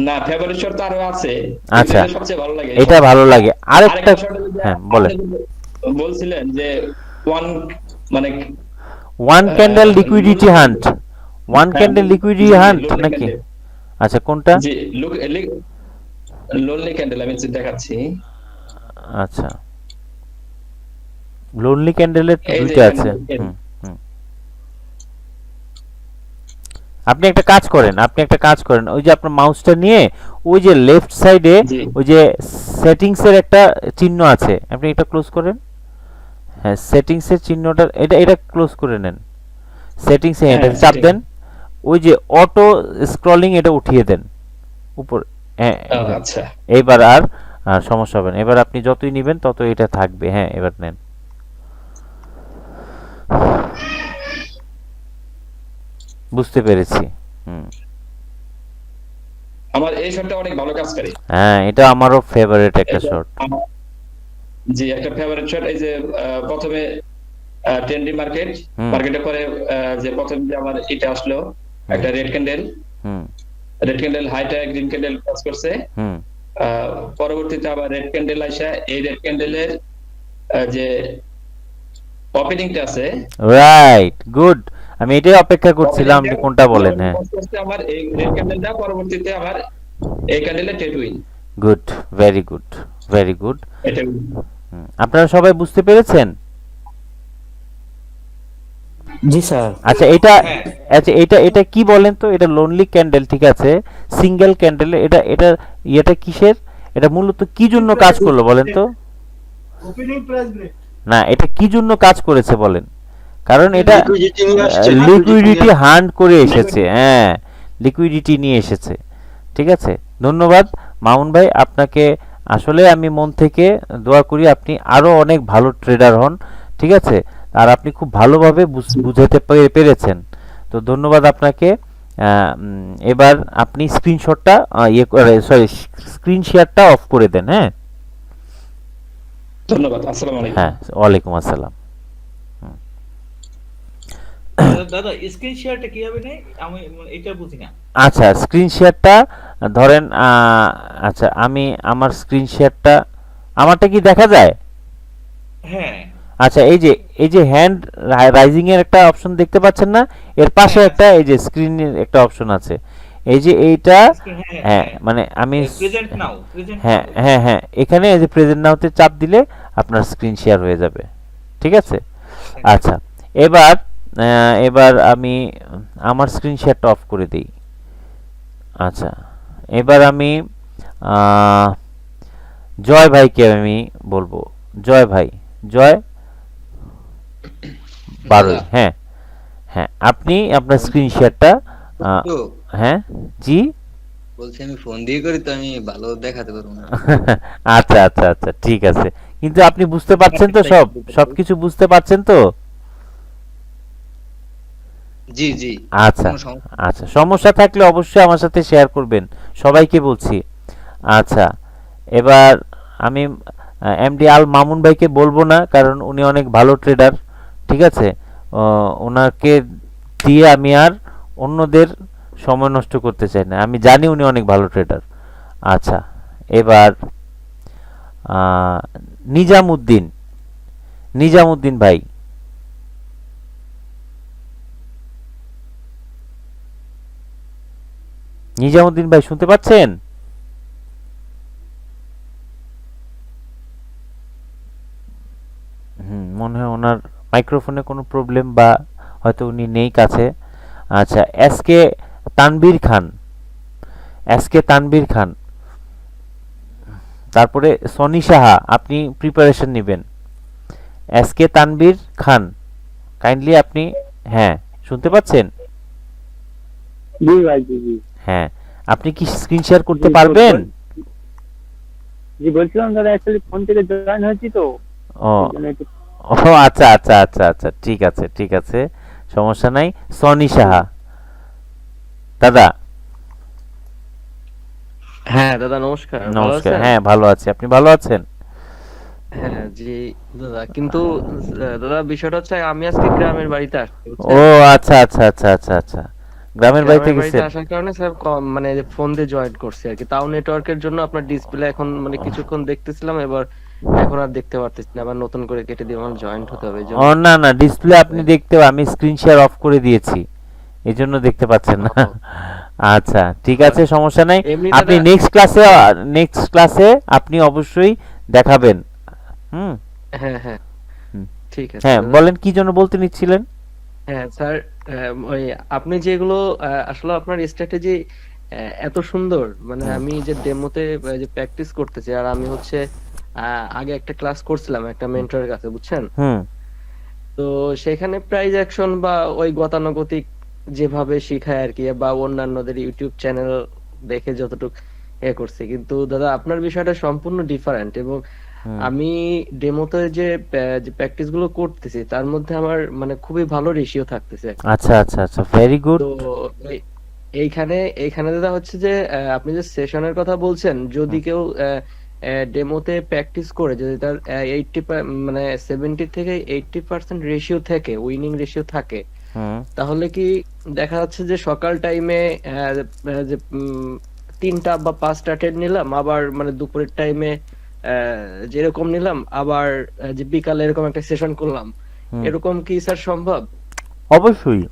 না, ফেভারিট শট তো আরো আছে, আচ্ছা, এটা সবচেয়ে ভালো লাগে, এটা ভালো লাগে। আরেকটা, হ্যাঁ বলেন। বলছিলেন যে ওয়ান মানে one candle liquidity hunt, one candle liquidity hunt নাকি? আচ্ছা, কোনটা? জি, লোনলি ক্যান্ডেল আমি দেখাচ্ছি। আচ্ছা, লোনলি ক্যান্ডেলের দুইটা আছে। আপনি একটা কাজ করেন, ওই যে আপনার মাউসটা নিয়ে ওই যে লেফট সাইডে ওই যে সেটিংস এর একটা চিহ্ন আছে, আপনি এটা ক্লোজ করেন। হ্যাঁ, সেটিংস এর চিহ্নটা, এটা ক্লোজ করে নেন। সেটিংস এ এটা চাপ দেন, ওই যে অটো স্ক্রলিং এটা উঠিয়ে দেন উপর। আচ্ছা, এবার আর সমস্যা হবে না। এবার আপনি যতই নেবেন ততই এটা থাকবে। হ্যাঁ, এবার নেন। বুঝতে পেরেছি। আমার এই শটটা অনেক ভালো কাজ করে। হ্যাঁ, এটা আমারও ফেভারিট একটা শট। জি, একটা ফেভারিট শট। এই যে প্রথমে ট্রেন্ডি মার্কেটের পরে যে প্রথম যে আমার এটা আসলো একটা রেড ক্যান্ডেল হাইটা গ্রিন ক্যান্ডেল কাজ করছে। পরবর্তীতে আবার রেড ক্যান্ডেল আসে, এই রেড ক্যান্ডেলের যে ওপেনিংটা আছে, রাইট, গুড। আমি এটাই অপেক্ষা করছিলাম আপনি কোনটা বলেন। হ্যাঁ, আমার এই রেড ক্যান্ডেলটা, পরবর্তীতে আমার এই ক্যান্ডেলে trade win. Good, very good, very good. এটা আপনারা সবাই বুঝতে পেরেছেন? জি স্যার। আচ্ছা, এটা কি বলেন তো? এটা লোনলি ক্যান্ডেল, ঠিক আছে, সিঙ্গেল ক্যান্ডেল। এটা কিসের? এটা মূলত কি জন্য কাজ করলো বলেন তো? ওপেনিং প্রাইস ব্রেক না, এটা কি জন্য কাজ করেছে বলেন? কারণ এটা Liquidity নিয়ে আসছে, লিকুইডিটি হান্ট করে এসেছে, হ্যাঁ লিকুইডিটি নিয়ে এসেছে। ঠিক আছে, ধন্যবাদ মামুন ভাই আপনাকে। আসলে আমি মন থেকে দোয়া করি আপনি আরো অনেক ভালো ট্রেডার হন। ঠিক আছে, আর আপনি খুব ভালোভাবে বুঝাতে পেরেছেন, তো ধন্যবাদ আপনাকে। এবার আপনি স্ক্রিনশটটা স্ক্রিন শেয়ারটা অফ করে দেন। হ্যাঁ, ধন্যবাদ। আসসালামু আলাইকুম। হ্যাঁ, ওয়ালাইকুম আসসালাম। দাদা স্ক্রিন শেয়ারটা কিভাবে নেই আমি এটা বুঝি না। আচ্ছা, স্ক্রিন শেয়ারটা ধরেন আচ্ছা আমি আমার স্ক্রিন শেয়ারটা আমারটা কি দেখা যায়? হ্যাঁ আচ্ছা, এই যে হ্যান্ড রাইজিং এর একটা অপশন দেখতে পাচ্ছেন না, এর পাশে একটা এই যে স্ক্রিনের একটা অপশন আছে, এই যে এইটা, হ্যাঁ মানে আমি প্রেজেন্ট নাও হ্যাঁ হ্যাঁ হ্যাঁ এখানে এই যে প্রেজেন্ট নাওতে চাপ দিলে আপনার স্ক্রিন শেয়ার হয়ে যাবে। ঠিক আছে, আচ্ছা এবার আমি আমার স্ক্রিন শেয়ারটা অফ করে দিই। আচ্ছা, এবার আমি জয় ভাইকে আমি বলবো, জয় ভাই, জয় 12। হ্যাঁ হ্যাঁ, আপনি আপনার স্ক্রিন শেয়ারটা হ্যাঁ জি বলছি আমি ফোন দিয়ে করি তো আমি ভালো দেখাতে পারবো না। আচ্ছা আচ্ছা আচ্ছা ঠিক আছে, কিন্তু আপনি বুঝতে পারছেন তো, সবকিছু বুঝতে পারছেন তো? জি জি। আচ্ছা আচ্ছা, সমস্যা থাকলে অবশ্যই আমার সাথে শেয়ার করবেন, সবাইকে বলছি। আচ্ছা, এবার আমি এমডি আল মামুন ভাইকে বলবো না, কারণ উনি অনেক ভালো ট্রেডার। ঠিক আছে, ওনাকে দিয়ে আমি আর অন্যদের সময় নষ্ট করতে চাই না, আমি জানি উনি অনেক ভালো ট্রেডার। আচ্ছা, এবার নিজামুদ্দিন ভাই, নিজামুদ্দিন ভাই শুনতে পাচ্ছেন? মনে হয় ওনার মাইক্রোফোনে কোনো প্রবলেম, বা হয়তো উনি নেই কাছে। আচ্ছা, এসকে তানভীর খান, তারপরে সনি সাহা, আপনি প্রিপারেশন নেবেন। এসকে তানভীর খান, কাইন্ডলি আপনি, হ্যাঁ শুনতে পাচ্ছেন? জি ভাই, জি জি। হ্যাঁ, আপনি কি স্ক্রিন শেয়ার করতে পারবেন? জি বলছিলাম দাদা, অ্যাকচুয়ালি ফোন থেকে জয়েন হয়েছি তো। ও আচ্ছা আচ্ছা আচ্ছা আচ্ছা, ঠিক আছে ঠিক আছে, সমস্যা নাই। সনি সাহা দাদা। হ্যাঁ দাদা নমস্কার। নমস্কার, হ্যাঁ ভালো আছি, আপনি ভালো আছেন? হ্যাঁ জি দাদা, কিন্তু দাদা বিষয়টা হচ্ছে আমি আজকে গ্রামের বাড়িতে আসছি। ও আচ্ছা আচ্ছা আচ্ছা আচ্ছা আচ্ছা, গ্রামের বাড়িতে গেছেন? আসার কারণে স্যার মানে ফোন দিয়ে জয়েন করছি আর কি, তাও নেটওয়ার্কের জন্য আপনার ডিসপ্লে এখন মানে কিছুক্ষণ দেখতেছিলাম, এবার এখন আর দেখতে পারতেছি না, আবার নতুন করে কেটে দিয়ে আমার জয়েন্ট হতে হবে। ও না না, ডিসপ্লে আপনি দেখতে, আমি স্ক্রিন শেয়ার অফ করে দিয়েছি, এজন্য দেখতে পাচ্ছেন না। আচ্ছা ঠিক আছে, সমস্যা নাই, আপনি নেক্সট ক্লাসে আপনি অবশ্যই দেখাবেন। হ্যাঁ হ্যাঁ ঠিক আছে। হ্যাঁ বলেন, কি জন্য বলতে নিচ্ছিলেন? হ্যাঁ স্যার, ওই আপনি যেগুলো আসলে আপনার স্ট্র্যাটেজি এত সুন্দর, মানে আমি যে ডেমোতে যে প্র্যাকটিস করতেছি, আর আমি হচ্ছে আগে একটা ক্লাস করছিলাম একটা মেন্টরের কাছে, বুঝছেন? তো সেখানে প্রাইজ অ্যাকশন বা ওই গতানুগতিক যেভাবে শিখায় আর কি, বা অন্যান্যদের ইউটিউব চ্যানেল দেখে যতটুকু করছি, কিন্তু দাদা আপনার বিষয়টা সম্পূর্ণ ডিফারেন্ট। এবং আমি ডেমোতে যে প্র্যাকটিস গুলো করতেছি তার মধ্যে আমার মানে খুবই ভালো রেশিও থাকতেছে। আচ্ছা আচ্ছা আচ্ছা, ভেরি গুড। তো এইখানে দাদা হচ্ছে যে আপনি যে সেশনের কথা বলছেন, যদি কেউ ডেমোতে প্র্যাকটিস করে যদি তার 70 থেকে 80% রেশিও থাকে, উইনিং রেশিও থাকে, তাহলে কি দেখা যাচ্ছে যে সকাল টাইমে যে 3টা বা 5টা ট্রেড নিলাম, আবার মানে দুপুরের টাইমে যেরকম নিলাম, আবার যে বিকালে এরকম একটা সেশন করলাম, এরকম কি স্যার সম্ভব? অবশ্যই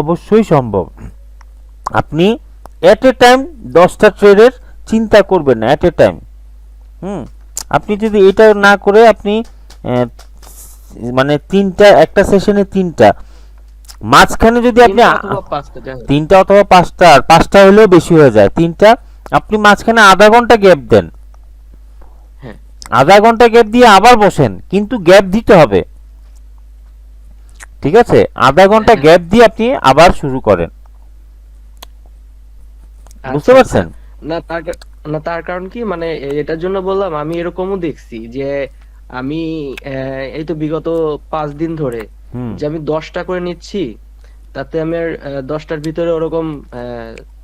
অবশ্যই সম্ভব। আপনি এট এ টাইম 10টা ট্রেডের চিন্তা করবেন না, এট এ টাইম। আপনি যদি এটা না করে আপনি মানে একটা সেশনে 3টা, মাঝখানে যদি আপনি 3টা অথবা 5টা হলেও বেশি হয়ে যায়, 3টা আপনি মাঝখানে আধা ঘন্টা গ্যাপ দেন, আধা ঘন্টা গ্যাপ দিয়ে আবার বসেন, কিন্তু গ্যাপ দিতে হবে, ঠিক আছে? আধা ঘন্টা গ্যাপ দিয়ে আপনি আবার শুরু করেন, বুঝতে পারছেন? না তার কারণ কি মানে এটার জন্য বললাম, আমি এরকমও দেখছি যে আমি এই তো বিগত 5 দিন ধরে যে আমি 10টা করে নিচ্ছি, তাতে আমার 10টার ভিতরে ওরকম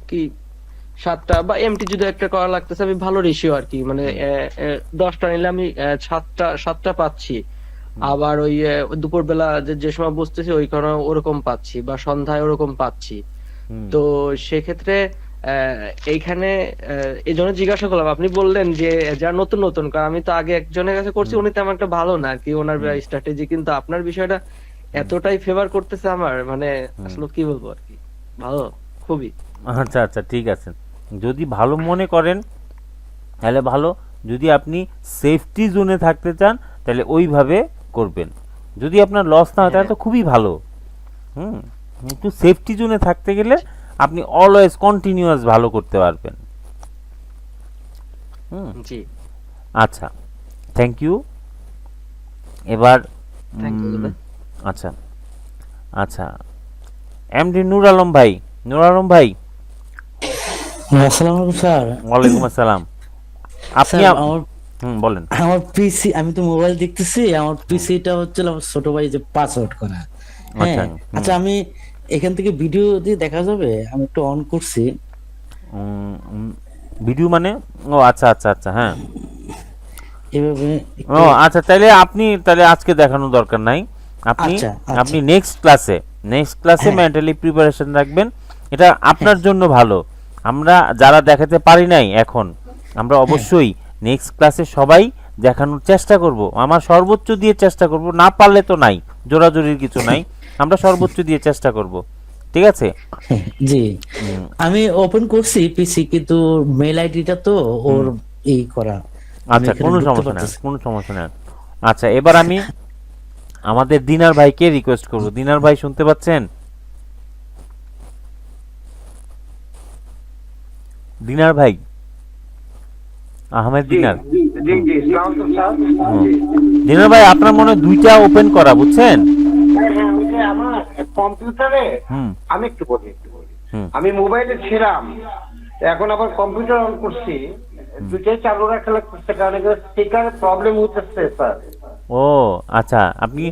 কি 7টা বা এমটি যদি একটা করা লাগতেছে, আমি ভালো রেশিও আর কি, মানে 10টা নিলে আমি 7টা পাচ্ছি। আবার ওই দুপুরবেলা যে সময় বসতেছি ওইখানে ওরকম পাচ্ছি, বা সন্ধ্যায় ওরকম পাচ্ছি। তো সেক্ষেত্রে এইখানে এই জন্য জিজ্ঞাসা করলাম। আপনি বললেন যে যারা নতুন নতুন, কারণ আমি তো আগে একজনের কাছে করছি, উনি তেমন একটা ভালো না আর কি ওনার স্ট্র্যাটেজি, কিন্তু আপনার বিষয়টা এতটাই ফেভার করতেছে আমার, মানে আসলে কি বলবো আর কি, ভালো খুবই। আচ্ছা আচ্ছা, ঠিক আছে, যদি ভালো মনে করেন তাহলে ভালো, যদি আপনি সেফটি জোনে থাকতে চান তাহলে ওইভাবে করবেন, যদি আপনার লস না হয় তাহলে তো খুবই ভালো। কিন্তু সেফটি জোনে থাকতে গেলে আপনি অলওয়েজ কন্টিনিউয়াস ভালো করতে পারবেন। জি, আচ্ছা, থ্যাংক ইউ। এবার আচ্ছা আচ্ছা, এমডি নূর আলম ভাই, নূর আলম ভাই, আসসালামু আলাইকুম স্যার। ওয়ালাইকুম আসসালাম। আপনি বলেন। আমার পিসি, আমি তো মোবাইল দেখতেছি, আমার পিসিটা হচ্ছে আমার ছোট ভাই যে পাসওয়ার্ড করা। হ্যাঁ, আচ্ছা, আমি এখান থেকে ভিডিও দিয়ে দেখা যাবে? আমি একটু অন করছি ভিডিও, মানে ও আচ্ছা আচ্ছা আচ্ছা, হ্যাঁ এভাবে। ও আচ্ছা, তাহলে আজকে দেখানোর দরকার নাই, আপনি নেক্সট ক্লাসে মেন্টালি প্রিপারেশন রাখবেন, এটা আপনার জন্য ভালো। আমরা যারা দেখাতে পারি নাই এখন, আমরা অবশ্যই নেক্সট ক্লাসে সবাই দেখানোর চেষ্টা করব, আমার সর্বোচ্চ দিয়ে চেষ্টা করব, না পারলে তো নাই, জোরাজোরির কিছু নাই, আমরা সর্বোচ্চ দিয়ে চেষ্টা করব, ঠিক আছে? জি, আমি ওপেন করছি পিসি, কিন্তু মেল আইডিটা তো ওর এই করা। আচ্ছা, কোনো সমস্যা নেই। আচ্ছা, এবার আমি আমাদের দিনার ভাইকে রিকোয়েস্ট করব। দিনার ভাই শুনতে পাচ্ছেন? দিনার ভাই, আহমেদ দিনার। দিনার ভাই, আপনার মনে হয় 2টা ওপেন করা, বুঝছেন? আমার কম্পিউটারে আমি একটু বলি আমি মোবাইলে ছিলাম, এখন আবার কম্পিউটার অন করছি, দুটাই চালু রাখা লাগতেছে, কারণ স্পিকারের প্রবলেম হচ্ছে স্যার। ও আচ্ছা, আপনি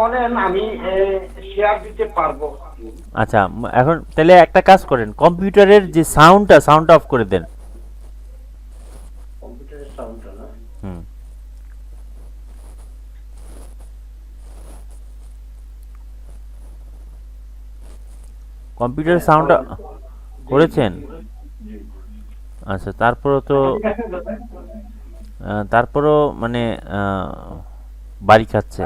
বলেন, আমি শেয়ার দিতে পারবো। আচ্ছা, এখন তাহলে একটা কাজ করেন, কম্পিউটারের যে সাউন্ড অফ করে দেন। কম্পিউটারের সাউন্ডটা না? কম্পিউটার সাউন্ড করেছেন? আচ্ছা, তারপরও মানে বাড়ি খাচ্ছে।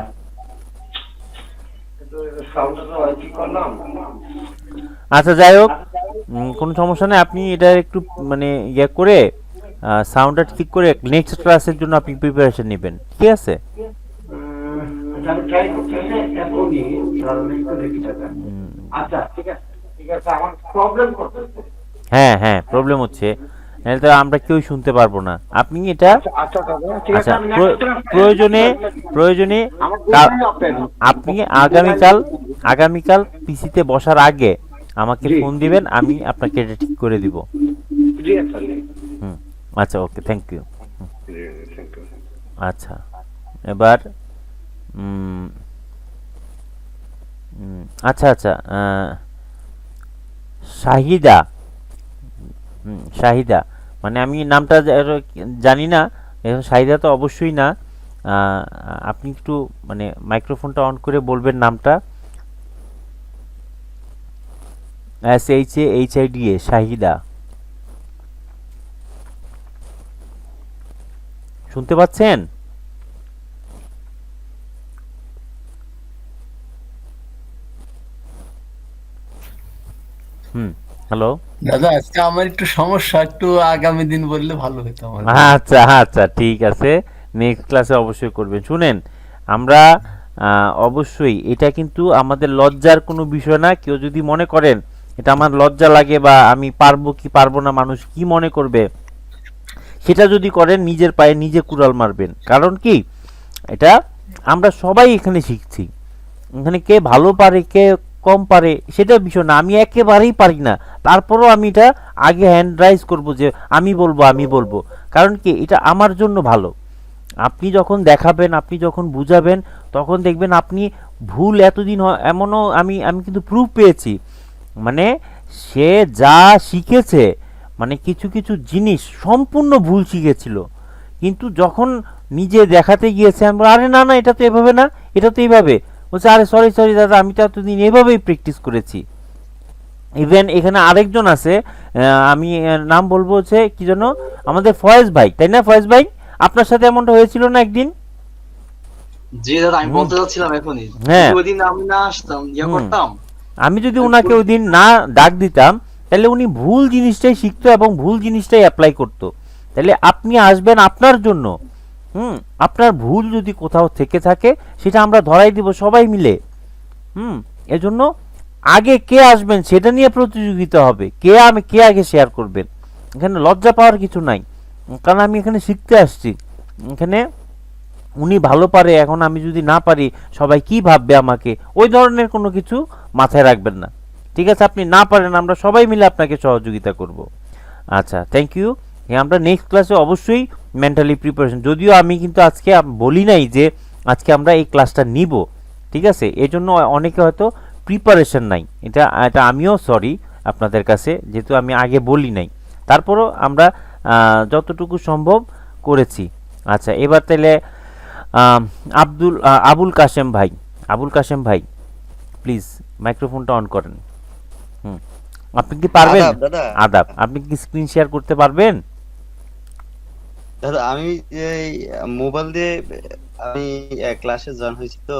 আচ্ছা, যাই হোক, কোনো সমস্যা নেই, আপনি এটা একটু মানে ইয়ে করে সাউন্ডটা ঠিক করে নেক্সট ক্লাসের জন্য আপনি প্রিপারেশন নেবেন, ঠিক আছে? হ্যাঁ হ্যাঁ, প্রবলেম হচ্ছে, নাহলে তো আমরা কেউ শুনতে পারবো না। আপনি এটা আচ্ছা, প্রয়োজনে আপনি আগামীকাল পিসিতে বসার আগে আমাকে ফোন দিবেন, আমি আপনাকে এটা ঠিক করে দিব। আচ্ছা, ওকে, থ্যাংক ইউ। আচ্ছা, এবার আচ্ছা আচ্ছা, শাহিদা, মানে আমি নামটা জানি না, শাহিদা তো অবশ্যই না, আপনি একটু মানে মাইক্রোফোনটা অন করে বলবেন নামটা। SHAHIDA, শাহিদা, শুনতে পাচ্ছেন? হ্যালো দাদা, আজকে আমার একটু সমস্যা, একটু আগামী দিন বললে ভালো হতো আমার। আচ্ছা আচ্ছা, ঠিক আছে, নেক্সট ক্লাসে অবশ্যই করবেন। শুনেন, আমরা অবশ্যই, এটা কিন্তু আমাদের লজ্জার কোনো বিষয় না। কেউ যদি মনে করেন এটা আমার লজ্জা লাগে বা আমি পারবো কি পারবো না, মানুষ কি মনে করবে, সেটা যদি করেন নিজের পায়ে নিজে কুড়াল মারবেন। কারণ কি, এটা আমরা সবাই এখানে শিখছি, এখানে কে ভালো পারে কে কম পারে সেটা বিষয় না। আমি একেবারেই পারি না, তারপরও আমি এটা আগে হ্যান্ড রাইজ করবো যে আমি বলবো। কারণ কি, এটা আমার জন্য ভালো। আপনি যখন দেখাবেন, আপনি যখন বুঝাবেন, তখন দেখবেন আপনি ভুল এতদিন এমনও আমি কিন্তু প্রুফ পেয়েছি, মানে সে যা শিখেছে, মানে কিছু জিনিস সম্পূর্ণ ভুল শিখেছিল, কিন্তু যখন নিজে দেখাতে গিয়েছে আমি বলি, আরে না এটা তো এভাবে না, এটা তো এইভাবে। বলছে আরে সরি দাদা, আমি তো এতদিন এভাবেই প্র্যাকটিস করেছি। ইভেন এখানে আরেকজন আছে, আমি নাম বলবো, হচ্ছে কি যেন, আমাদের ফয়েজ ভাই, তাই না? ফয়েজ ভাই, আপনার সাথে এমনটা হয়েছিল না একদিন? জি দাদা, আমি বলতে যাচ্ছিলাম এখনই, হ্যাঁ, ওই দিন আমি না আসতাম করতাম, আমি যদি ওনাকে ওই দিন না ডাক দিতাম, তাহলে উনি ভুল জিনিসটাই শিখতো এবং ভুল জিনিসটাই অ্যাপ্লাই করতো। তাহলে আপনি আসবেন আপনার জন্য, আপনার ভুল যদি কোথাও থেকে থাকে সেটা আমরা ধরাই দিব সবাই মিলে। এজন্য আগে কে আসবেন সেটা নিয়ে প্রতিযোগিতা হবে, কে আগে শেয়ার করবেন। এখানে লজ্জা পাওয়ার কিছু নাই, কারণ আমি এখানে শিখতে আসছি। এখানে উনি ভালো পারে, এখন আমি যদি না পারি সবাই কি ভাববে আমাকে, ওই ধরনের কোনো কিছু মাথায় রাখবেন না, ঠিক আছে? আপনি না পারেন, আমরা সবাই মিলে আপনাকে সহযোগিতা করব। আচ্ছা, থ্যাংক ইউ। আমরা নেক্সট ক্লাসে অবশ্যই মেন্টালি প্রিপারেশন, যদিও আমি কিন্তু আজকে বলি নাই যে আজকে আমরা এই ক্লাসটা নিব, ঠিক আছে? এই জন্য অনেকে হয়তো প্রিপারেশন নাই, এটা আমিও সরি আপনাদের কাছে, যেহেতু আমি আগে বলি নাই, তারপরও আমরা যতটুকু সম্ভব করেছি। আচ্ছা, এবার তাহলে আবুল কাশেম ভাই প্লিজ মাইক্রোফোনটা অন করেন। আপনি কি পারবেন? আদাব, আপনি কি স্ক্রিন শেয়ার করতে পারবেন? দাদা আমি এই মোবাইল দিয়ে আমি ক্লাসে জয়েন হয়েছি তো।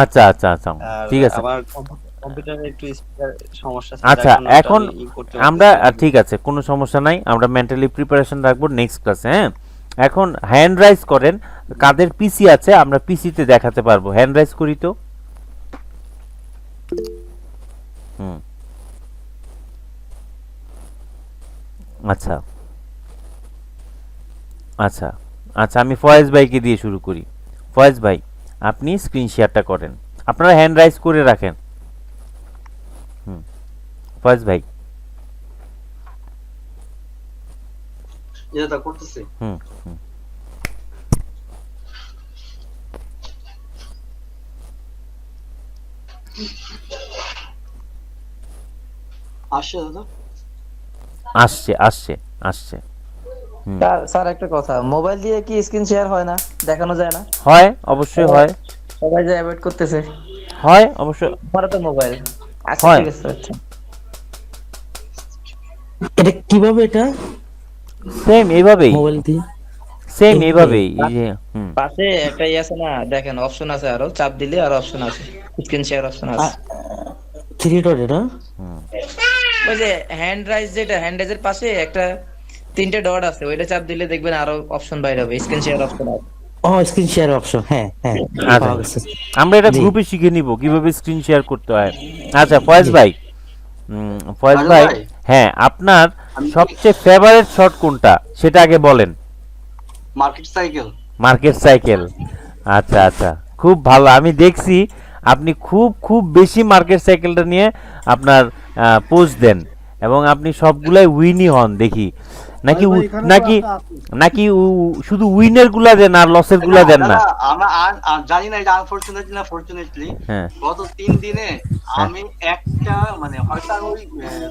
আচ্ছা, ঠিক আছে। আমার কম্পিউটারে একটু স্পিকার সমস্যা আছে। আচ্ছা, এখন আমরা ঠিক আছে, কোনো সমস্যা নাই, আমরা মেন্টালি প্রিপারেশন রাখবো নেক্সট ক্লাসে। হ্যাঁ, এখন হ্যান্ড রাইজ করেন, কাদের পিসি আছে আমরা পিসিতে দেখাতে পারবো। হ্যান্ড রাইজ করি তো। আচ্ছা, আমি ফয়েজ ভাইকে দিয়ে শুরু করি। ফয়েজ ভাই, আপনি স্ক্রিন শেয়ারটা করেন, আপনারা হ্যান্ড রাইজ করে রাখেন। ফয়েজ ভাই, এটা করতেছি। আসছে দাদা? আসছে। স্যার একটা কথা, মোবাইল দিয়ে কি স্ক্রিন শেয়ার হয় না, দেখানো যায় না? হয়, অবশ্যই হয়। সবাই যে অ্যাভয়েড করতেছে। হয়, অবশ্যই। আমারও তো মোবাইল। আচ্ছা, ঠিক আছে। আচ্ছা, এটা কিভাবে? এটা সেম এইভাবেই, মোবাইল দিয়ে সেম এইভাবেই। এই যে পাশে একটা আছে না, দেখেন অপশন আছে, আরো চাপ দিলে আর অপশন আছে, স্ক্রিন শেয়ার অপশন আছে। 3 ডট এটা, ওই যে হ্যান্ড রাইজ, যেটা হ্যান্ড রাইজের পাশে একটা 3টে ডট আছে, ওইটা চাপ দিলে দেখবেন আরো অপশন বাইরে হবে, স্ক্রিন শেয়ার অপশন আছে। স্ক্রিন শেয়ার অপশন, হ্যাঁ। আচ্ছা, আমরা এটা গ্রুপে শিখে নিব কিভাবে স্ক্রিন শেয়ার করতে হয়। আচ্ছা, ফয়েজ ভাই, হ্যাঁ, আপনার সবচেয়ে ফেভারিট শট কোনটা সেটা আগে বলেন। Market cycle. আচ্ছা, খুব ভালো। আমি দেখছি আপনি খুব বেশি মার্কেট সাইকেলটা নিয়ে আপনার পোস্ট দেন এবং আপনি সবগুলাই উইনই হন দেখি, নাকি শুধু উইনের গুলা দেন আর লসের গুলা দেন না? জানি না, আনফরচুনেটলি না ফরচুনেটলি গত 3 দিনে আমি একটা মানে হয়তো ওই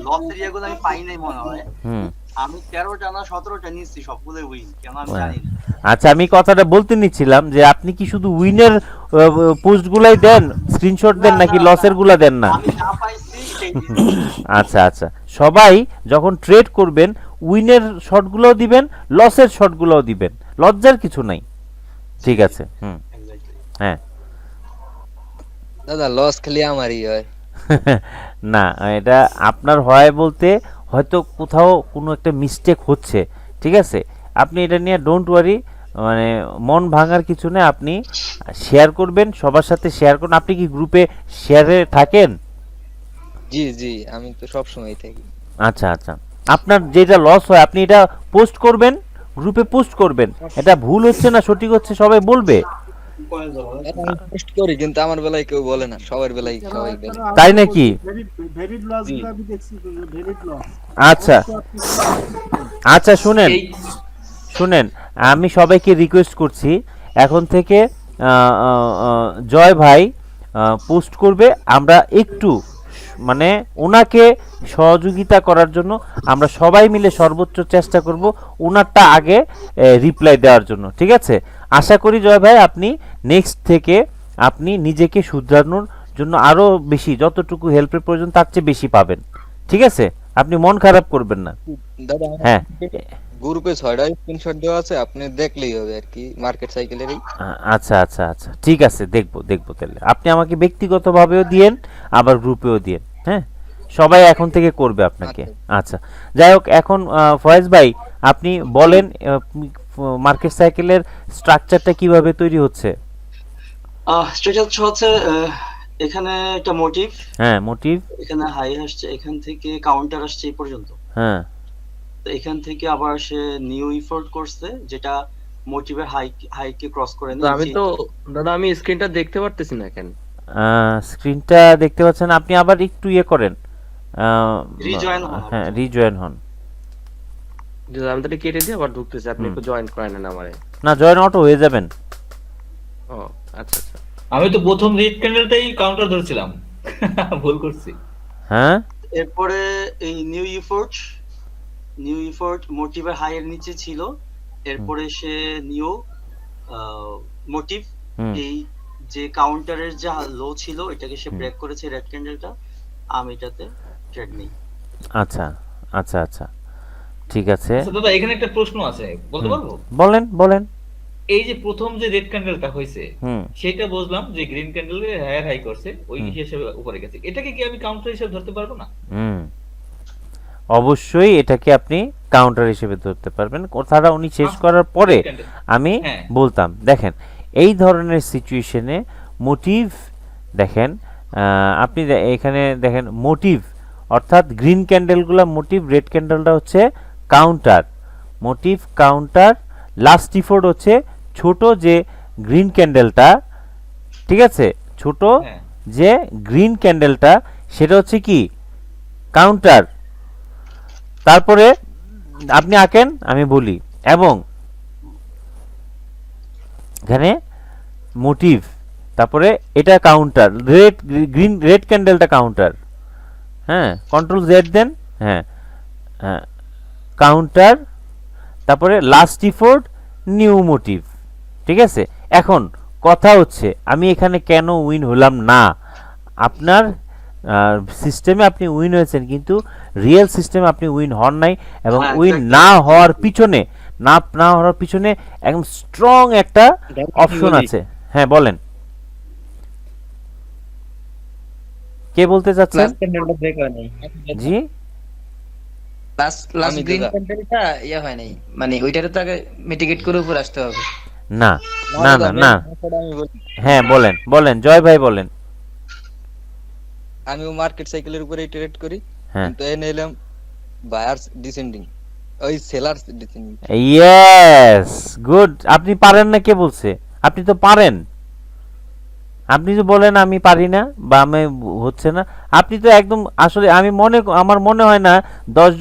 লসের ইয়েগুলো আমি পাই নাই মনে হয়। আমি 13টা না 17টা নিচ্ছি, সবগুলো উইন, কেন আমি জানি না। আচ্ছা, আমি কথাটা বলতে নিচ্ছিলাম যে আপনি কি শুধু উইনের পোস্ট গুলাই দেন, স্ক্রিনশট দেন, নাকি লসের গুলা দেন না? আচ্ছা, সবাই যখন ট্রেড করবেন উইনের শটগুলোও দিবেন, লসের শটগুলোও দিবেন, লজ্জার কিছু নাই, ঠিক আছে? হ্যাঁ দাদা, লস খালি আমারই হয় না, এটা আপনার হয় বলতে হয়তো কোথাও কোনো একটা মিস্টেক হচ্ছে, ঠিক আছে? আপনি এটা নিয়ে ডোন্ট ওয়ারি, মানে মন ভাঙার কিছু নেই। আপনি শেয়ার করবেন, সবার সাথে শেয়ার করুন। আপনি কি গ্রুপে শেয়ারে থাকেন? জি, আমি তো সব সময় থাকি। আচ্ছা, আপনার যেটা লস হয় আপনি এটা পোস্ট করবেন, গ্রুপে পোস্ট করবেন। এটা ভুল হচ্ছে না সঠিক হচ্ছে সবাই বলবে। পোস্ট করি কিন্তু আমার বেলায় কেউ বলে না, সবার বেলায় সবাই বলে। তাই নাকি? ভেরিড লস গুলো আমি দেখছি, ভেরিড লস। আচ্ছা আচ্ছা, শুনেন আমি সবাইকে রিকোয়েস্ট করছি এখন থেকে জয় ভাই পোস্ট করবে, আমরা একটু মানে ওনাকে সহযোগিতা করার জন্য আমরা সবাই মিলে সর্বোচ্চ চেষ্টা করব ওনারটা আগে রিপ্লাই দেওয়ার জন্য, ঠিক আছে? আশা করি জয় ভাই আপনি নেক্সট থেকে আপনি নিজেকে শুধরানোর জন্য আরো বেশি যতটুকু হেল্পের প্রয়োজন তার চেয়ে বেশি পাবেন, ঠিক আছে? আপনি মন খারাপ করবেন না। দাদা হ্যাঁ, গ্রুপে 6টা স্ক্রিনশট দেওয়া আছে, আপনি দেখলেই হবে আর কি, মার্কেট সাইকেলেরই। আচ্ছা আচ্ছা আচ্ছা, ঠিক আছে, দেখবো তাহলে। আপনি আমাকে ব্যক্তিগতভাবেও দিয়েন আবার গ্রুপেও দিয়েন, হ্যাঁ? সবাই এখন থেকে করবে আপনাকে। আচ্ছা, যাই হোক, এখন ফয়েজ ভাই আপনি বলেন মার্কেট সাইকেলের স্ট্রাকচারটা কিভাবে তৈরি হচ্ছে? স্ট্রাকচার হচ্ছে এখানে একটা মোটিভ, হ্যাঁ মোটিভ, এখানে হাই আসছে, এখান থেকে কাউন্টার আসছে এই পর্যন্ত। হ্যাঁ, তো এখান থেকে আবার সে নিউ ইফোর্ট করছে যেটা মোটিভের হাইকে ক্রস করে তো আমি তো দাদা আমি স্ক্রিনটা দেখতে পারতেছি না কেন? স্ক্রিনটা দেখতে পাচ্ছেন, আপনি আবার একটু ইয়ে করেন, রিজয়েন হন। হ্যাঁ রিজয়েন হন। আমি তো কেটে দিয়ে আবার ঢুকতেছি, আপনি একটু জয়েন করেন না আমারে। না, জয়েন অটো হয়ে যাবেন। ও আচ্ছা আচ্ছা, আমি তো প্রথম রেড ক্যান্ডেলটাই কাউন্টার ধরছিলাম, ভুল করছি। হ্যাঁ, এরপরে এই নিউ ইফোর্ট মোটিভের হাই এর নিচে ছিল, এরপরে সে নিউ মোটিভ এই যে কাউন্টারের যা লো ছিল এটাকে সে ব্রেক করেছে রেড ক্যান্ডেলটা, আমি এটাতে ট্রেড নেই। আচ্ছা আচ্ছা আচ্ছা, ঠিক আছে। দাদা এখানে একটা প্রশ্ন আছে, বলতে পারবো? বলেন। এই যে প্রথম যে রেড ক্যান্ডেলটা হয়েছে সেটা বুঝলাম যে গ্রিন ক্যান্ডেল হায়ার হাই করছে, ওই হিসেবে উপরে গেছে, এটাকে কি আমি কাউন্টার হিসেবে ধরতে পারবো না? অবশ্যই এটাকে আপনি কাউন্টার হিসেবে ধরতে পারবেন। কথাটা উনি শেষ করার পরে আমি বলতাম, দেখেন এই ধরনের সিচুয়েশনে মোটিভ দেখেন, আপনি এখানে দেখেন মোটিভ অর্থাৎ গ্রিন ক্যান্ডেলগুলো মোটিভ, রেড ক্যান্ডেলটা হচ্ছে counter, motive counter, last effort হচ্ছে ছোট যে গ্রিন ক্যান্ডেলটা, ঠিক আছে? ছোট যে গ্রিন ক্যান্ডেলটা সেটা হচ্ছে কি কাউন্টার। তারপরে আপনি আঁকেন, আমি বলি, এবং এখানে মোটিভ, তারপরে এটা কাউন্টার, রেড ক্যান্ডেলটা কাউন্টার, হ্যাঁ, কন্ট্রোল জেড দেন, হ্যাঁ কাউন্টার, তারপরে লাস্ট ইফোর্ট নিউ মোটিভ, ঠিক আছে? এখন কথা হচ্ছে আমি এখানে কেন উইন হলাম না? আপনার সিস্টেমে আপনি উইন হয়েছেন কিন্তু রিয়েল সিস্টেমে আপনি উইন হন নাই, এবং উইন না হওয়ার পিছনে একদম স্ট্রং একটা অপশন আছে। হ্যাঁ বলেন, কে বলতে চাচ্ছেন? জি, লাস্ট গ্রিন ক্যান্ডেলটা ইয়া হয় নাই, মানে ওইটারে তো আগে মিটিগেট করে উপর আসতে হবে। না না না না, হ্যাঁ বলেন জয় ভাই বলেন। আমিও মার্কেট সাইকেলের উপরে ট্রেড করি, কিন্তু এই নিলাম বায়ার্স ডিসেন্ডিং, ওই সেলার্স ডিসেন্ডিং। Yes, good. আপনি পারেন না, কে বলছে? আপনি তো পারেন। আপনি তো বলেন আমি পারি না বা আমি হচ্ছে না, আপনি তো একদম আসলে আমার মনে হয় না 10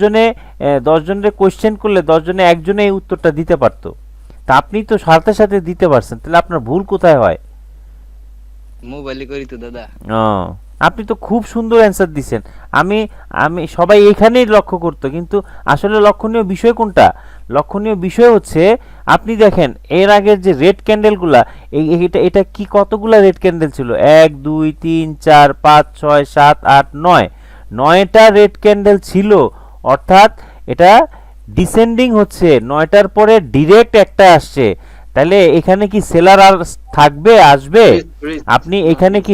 জনের কোশ্চেন করলে 10 জনে একজনে এই উত্তরটা দিতে পারতো, তা আপনি তো সাথে সাথে দিতে পারছেন, তাহলে আপনার ভুল কোথায় হয়? মোবাইলে করি তো দাদা। আপনি তো খুব সুন্দর অ্যান্সার দিছেন। আমি সবাই এখানেই লক্ষ্য করতো, কিন্তু আসলে লক্ষণীয় বিষয় কোনটা? লক্ষণীয় বিষয় হচ্ছে আপনি দেখেন এর আগের যে রেড ক্যান্ডেলগুলা, এটা কি কতগুলা রেড ক্যান্ডেল ছিল? 1 2 3 4 5 6 7 8 9, 9টা রেড ক্যান্ডেল ছিল, অর্থাৎ এটা ডিসেন্ডিং হচ্ছে, 9টার পরে ডিরেক্ট একটা আসছে, তাহলে এখানে কি সেলার আর থাকবে, আসবে? আপনি এখানে কি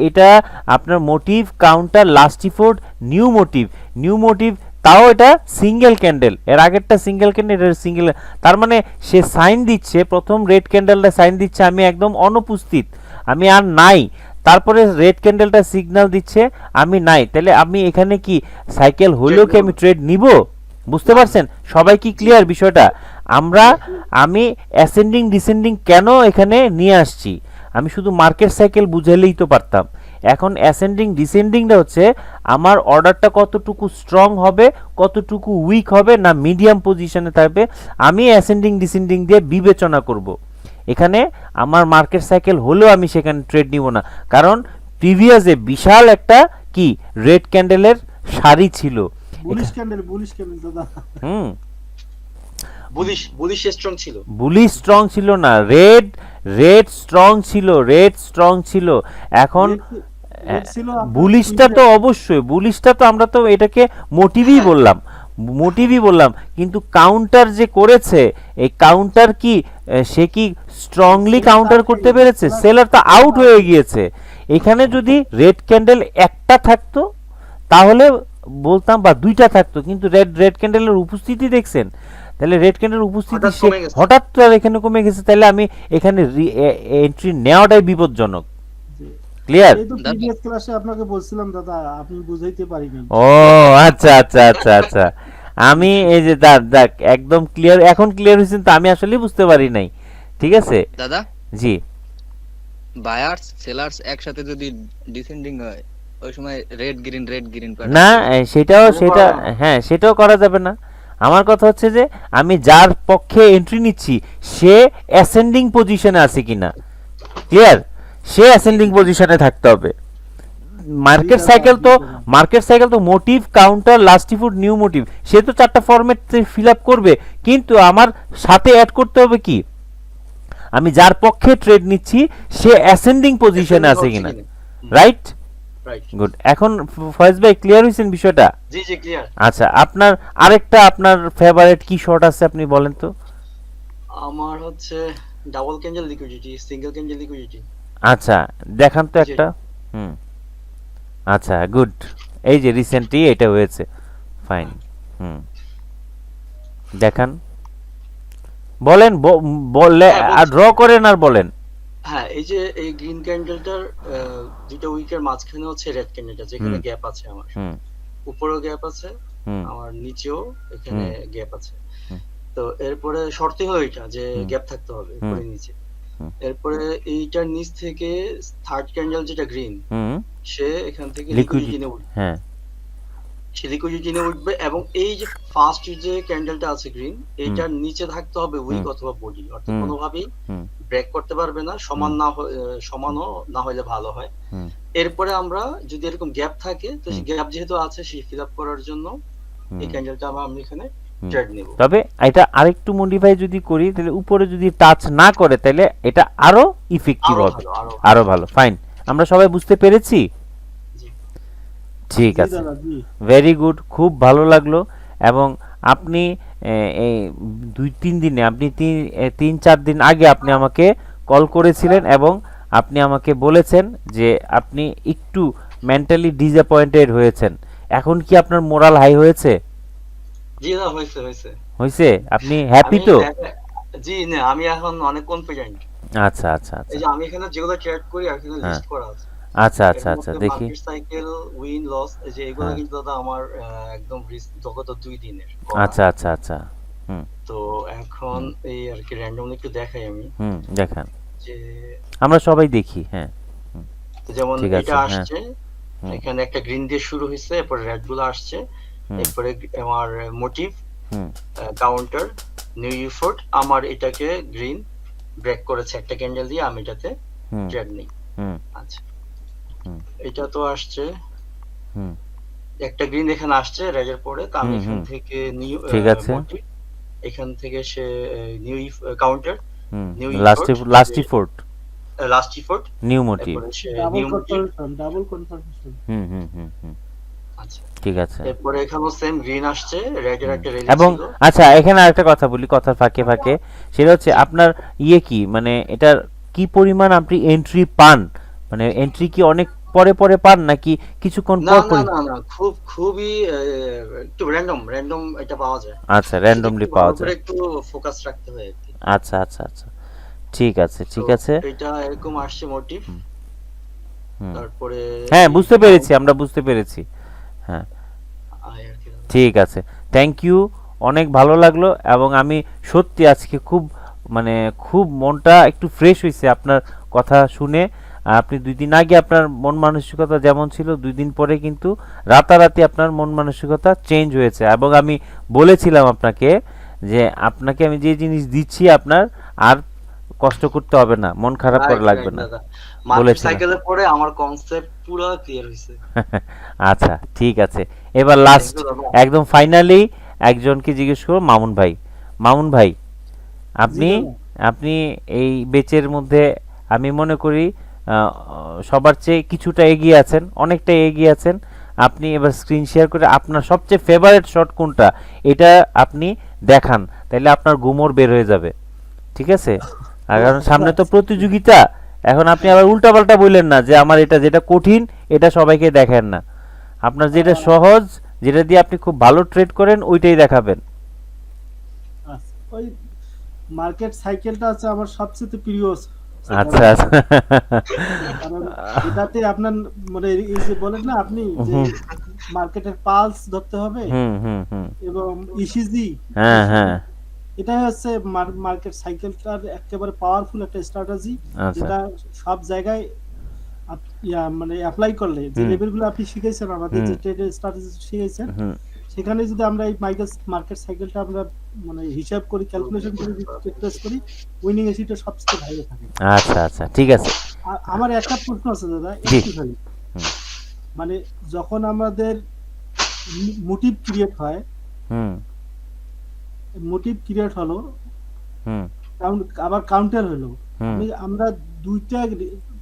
এটা আপনার motive counter last effort new motive, তাও এটা সিঙ্গেল ক্যান্ডেল, এর আগেরটা সিঙ্গেল ক্যান্ডেল, এর সিঙ্গেল, তার মানে সে সাইন দিচ্ছে, প্রথম রেড ক্যান্ডেলটা সাইন দিচ্ছে আমি একদম অনুপস্থিত, আমি আর নাই, তারপরে রেড ক্যান্ডেলটা সিগন্যাল দিচ্ছে আমি নাই, তাহলে আমি এখানে কি সাইকেল হলেও কি আমি ট্রেড নিব? বুঝতে পারছেন সবাই কি ক্লিয়ার বিষয়টা? আমি অ্যাসেন্ডিং ডিসেন্ডিং কেন এখানে নিয়ে আসছি, আমি শুধু মার্কেট সাইকেল বুঝাইলেই তো পারতাম। এখন অ্যাসেন্ডিং ডিসেন্ডিংটা হচ্ছে আমার অর্ডারটা কতটুকু স্ট্রং হবে, কতটুকু উইক হবে, না মিডিয়াম পজিশনে থাকবে, আমি অ্যাসেন্ডিং ডিসেন্ডিং দিয়ে বিবেচনা করব। এখানে আমার মার্কেট সাইকেল হলেও আমি সেখানে ট্রেড নিব না, কারণ প্রিভিয়াসে বিশাল একটা কি রেড ক্যান্ডেলের সারি ছিল। বুলিশ ক্যান্ডেল দাদা। বুলিশ স্ট্রং ছিল, বুলিশ স্ট্রং ছিল না, রেড স্ট্রং ছিল। এখন বুলিশটা তো অবশ্যই, বুলিশটা তো আমরা তো এটাকে মোটিভই বললাম, কিন্তু কাউন্টার যে করেছে এই কাউন্টার কি সে কি স্ট্রংলি কাউন্টার করতে পেরেছে? সেলার তো আউট হয়ে গিয়েছে। এখানে যদি রেড ক্যান্ডেল একটা থাকতো তাহলে বলতাম, বা দুইটা থাকতো, কিন্তু রেড ক্যান্ডেলের উপস্থিতি দেখছেন, তাহলে রেড ক্যান্ডেলের উপস্থিতি হঠাৎ এখানে কমে গেছে, তাহলে আমি এখানে এন্ট্রি নেওয়াটাই বিপজ্জনক। ক্লিয়ার? এই তো প্রিভিয়াস ক্লাসে আপনাকে বলছিলাম দাদা, আপনি বুঝাইতে পারিনি। ও আচ্ছা, আমি এই যে দেখ একদম ক্লিয়ার, এখন ক্লিয়ার হয়েছেন তো, আমি আসলে বুঝতে পারি নাই। ঠিক আছে দাদা। জি, বায়ার্স সেলার্স একসাথে যদি ডিসেন্ডিং হয় ওই সময় রেড গ্রিন না সেটাও করা যাবে না। আমার কথা হচ্ছে যে আমি যার পক্ষে এন্ট্রি নিচ্ছি সে অ্যাসেন্ডিং পজিশনে আছে কিনা, ক্লিয়ার? সে অ্যাসেন্ডিং পজিশনে থাকতে হবে। মার্কেট সাইকেল তো motive, counter, last food, new motive, সে তো 4টা ফরম্যাট ফিল আপ করবে, কিন্তু আমার সাথে অ্যাড করতে হবে কি আমি যার পক্ষে ট্রেড নিচ্ছি সে অ্যাসেন্ডিং পজিশনে আছে কিনা, রাইট? গুড। এখন ফয়েজ ভাই ক্লিয়ার হয়েছেন বিষয়টা? জি ক্লিয়ার। আচ্ছা, আপনার ফেভারিট কি শর্ট আছে আপনি বলেন তো? আমার হচ্ছে double candle liquidity, single candle liquidity. আচ্ছা, দেখান তো একটা। আচ্ছা, গুড। এই যে রিসেন্টলি এটা হয়েছে, ফাইন। দেখান, বলেন, বললে আর ড্র করেন আর বলেন। হ্যাঁ, এই যে এই গ্রিন ক্যান্ডেলটার দুটো উইকের মাঝখানে হচ্ছে রেড ক্যান্ডেলটা, যেখানে গ্যাপ আছে আমার, উপরেও গ্যাপ আছে, আমার নিচেও এখানে গ্যাপ আছে। তো এরপরে শর্তে হলো এটা যে গ্যাপ থাকতে হবে উপরে নিচে। এরপরে এইটার নিচ থেকে থার্ড ক্যান্ডেল যেটা গ্রিন, সে এখান থেকে লিকুইডিটি নিয়ে উঠবে। হ্যাঁ, সে লিকুইডিটি নিয়ে উঠবে, এবং এই যে ফার্স্ট যে ক্যান্ডেলটা আছে গ্রিন, এইটার নিচে থাকতে হবে উইক অথবা বডি, অর্থাৎ কোনোভাবেই ব্রেক করতে পারবে না, সমানও না হলে ভালো হয়। এরপরে আমরা যদি এরকম গ্যাপ থাকে, তো সেই গ্যাপ যেহেতু আছে সেই ফিল আপ করার জন্য এই ক্যান্ডেলটা আমরা এখানে ট্রেড নেব। তবে এটা আরেকটু মডিফাই যদি করি, তাহলে উপরে যদি টাচ না করে তাহলে এটা আরো ইফেক্টিভ হবে, আরো ভালো। ফাইন, আমরা সবাই বুঝতে পেরেছি? ঠিক আছে, ভেরি গুড, খুব ভালো লাগলো। এবং আপনি এই 2-3 দিনে, আপনি 3-4 দিন আগে আপনি আমাকে কল করেছিলেন এবং আপনি আমাকে বলেছেন যে আপনি একটু মেন্টালি ডিসঅ্যাপয়েন্টেড হয়েছেন। এখন কি আপনার মোরাল হাই হয়েছে? জি না, হয়েছে। আপনি হ্যাপি তো? জি না, আমি এখন অনেক কনফিডেন্ট। আচ্ছা, এই যে আমি এখানে যেগুলো ট্রেড করি এখানে লিস্ট করা আছে। আচ্ছা, দেখি। মার্কেট সাইকেল, উইন লস, এই যে এগুলো কিন্তু দাদা আমার একদম রিস্ক গত 2 দিনের। আচ্ছা। তো এখন এই আর কি র্যান্ডমলি একটু দেখাই আমি। দেখান, যে আমরা সবাই দেখি। হ্যাঁ, তো যেমন এটা আসছে, এখানে একটা গ্রিন দিয়ে শুরু হইছে, এরপর রেড গুলো আসছে, এরপরে আমার মোটিভ, কাউন্টার, নিউ ইফোর্ট, আমার এটাকে গ্রিন ব্রেক করেছে একটা ক্যান্ডেল দিয়ে, আমি এটাতে ট্রেড নেই। আচ্ছা, এটা তো আসছে, একটা গ্রিন এখানে আসছে রেডের পরে, তো আমি এখান থেকে নিউ, ঠিক আছে, এখান থেকে সে new counter, new last effort, new motive, double confirmation. আচ্ছা, ঠিক আছে। এরপরে এখানেও সেম গ্রিন আসছে, রেডের একটা রেলি ছিল। এবং আচ্ছা, এখানে আরেকটা কথা বলি, কথার ফাঁকে, সেটা হচ্ছে আপনার কি মানে এটার কি পরিমাণ আপনি এন্ট্রি পান, মানে এন্ট্রি কি অনেক পরে পান নাকি কিছুক্ষণ পর? না, খুবই একটু র্যান্ডম এটা পাওয়া যায়। আচ্ছা, র্যান্ডমলি পাওয়া যায়, একটু ফোকাস রাখতে হয় আর কি। আচ্ছা, ঠিক আছে। এটা এরকম আসছে মোটিভ, তারপরে হ্যাঁ, আমরা বুঝতে পেরেছি। হ্যাঁ, ঠিক আছে, থ্যাংক ইউ অনেক ভালো লাগলো এবং আমি সত্যি আজকে খুব মানে খুব মনটা একটু ফ্রেশ হয়েছে আপনার কথা শুনে। আপনি 2 দিন আগে আপনার মন মানসিকতা যেমন ছিল 2 দিন পরে কিন্তু রাতারাতি আপনার মন মানসিকতা চেঞ্জ হয়েছে এবং আমি বলেছিলাম আপনাকে যে আপনাকে আমি যে জিনিস দিচ্ছি আপনার আর কষ্ট করতে হবে না, মন খারাপ করা লাগবে না বলেছিলাম। সাইকেলের পরে আমার কনসেপ্ট পুরো ক্লিয়ার হইছে। আচ্ছা ঠিক আছে, এবার লাস্ট একদম ফাইনালি একজনকে জিজ্ঞেস করব, মামুন ভাই। মামুন ভাই, আপনি এই বেচের মধ্যে আমি মনে করি সবার চেয়ে কিছুটা এগিয়ে আছেন, অনেকটা এগিয়ে আছেন। আপনি এবার স্ক্রিন শেয়ার করে আপনার সবচেয়ে ফেভারিট শট কোনটা এটা আপনি দেখান, তাহলে আপনার গুমর বের হয়ে যাবে, ঠিক আছে? আর কারণ সামনে তো প্রতিযোগিতা, এখন আপনি আবার উল্টাপাল্টা বললেন না যে আমার এটা যেটা কঠিন এটা সবাইকে দেখেন না, আপনার যেটা সহজ যেটা দিয়ে আপনি খুব ভালো ট্রেড করেন ওইটাই দেখাবেন। ওই মার্কেট সাইকেলটা আছে আমার সবচেয়ে প্রিয়। আচ্ছা আচ্ছা, কারণ এটাতে আপনার মানে এই যে বলেন না আপনি যে মার্কেটের পালস ধরতে হবে এবং ইসিজি, হ্যাঁ হ্যাঁ, এটাই হচ্ছে মার্কেট সাইকেলটার একেবারে পাওয়ারফুল একটা স্ট্র্যাটেজি, যেটা সব জায়গায় মানে অ্যাপ্লাই করলে যে লেভেলগুলো আপনি শিখেছেন আমাদের যে ট্রেডের স্ট্র্যাটেজি শিখেছেন সেখানে যদি আমরা এই মার্কেট সাইকেলটা আমরা মানে হিসাব করি, ক্যালকুলেশন করি, ট্রেস করি, উইনিং রেশিওটা সবচেয়ে ভালো থাকে। আচ্ছা আচ্ছা ঠিক আছে। আমার একটা প্রশ্ন আছে দাদা, মানে যখন আমাদের মোটিভ ক্রিয়েট হয়, মোটিভ ক্রিয়েট হলো আবার কাউন্টার হলো, আমরা দুইটা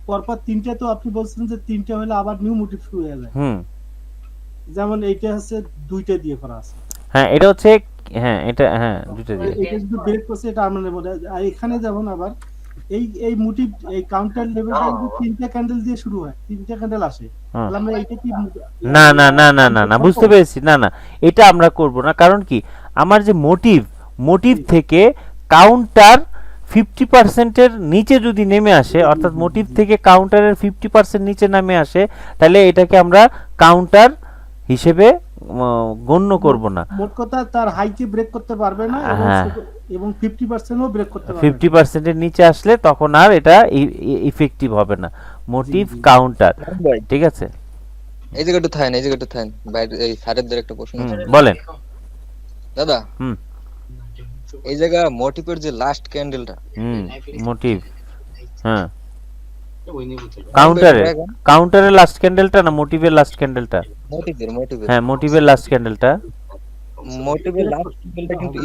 পরপর তিনটা, তো আপনি বলছেন যে তিনটা হলে আবার নিউ মোটিভ শুরু হয়ে যায়, যেমন এইটা হচ্ছে দুইটা দিয়ে করা আছে। হ্যাঁ এটা হচ্ছে, হ্যাঁ এটা, হ্যাঁ দুইটা দিয়ে এটা যদি ব্রেক করছে এটা আমরা বলে। আর এখানে যেমন আবার এই মোটিভ এই কাউন্টার লেভেলটা যদি তিনটা ক্যান্ডেল দিয়ে শুরু হয়, তিনটা ক্যান্ডেল আসে, তাহলে আমরা এটা কি না না না না না না বুঝতে পেরেছি, না না এটা আমরা করব না। কারণ কি আমার যে মোটিভ থেকে কাউন্টার 50% এর নিচে যদি নেমে আসে, অর্থাৎ মোটিভ থেকে কাউন্টারের 50% নিচে নামে আসে, তাহলে এটাকে আমরা কাউন্টার হিসেবে গণ্য করব না। মোট কথা তার হাইকে ব্রেক করতে পারবে না এবং 50% ও ব্রেক করতে পারবে না। 50% এর নিচে আসলে তখন আর এটা ইফেক্টিভ হবে না মোটিভ কাউন্টার, ঠিক আছে? এই জায়গাটা থাকেন, এই জায়গাটা থাকেন, বাইরে এই স্যারের একটা প্রশ্ন বলেন দাদা। এই জায়গা মোটিভের যে লাস্ট ক্যান্ডেলটা, মোটিভ, হ্যাঁ কাউন্টারের লাস্ট ক্যান্ডেলটা না মোটিভের লাস্ট ক্যান্ডেলটা? মোটিভের, হ্যাঁ মোটিভের লাস্ট ক্যান্ডেলটা, মোটিভের লাস্ট ক্যান্ডেলটা কিন্তু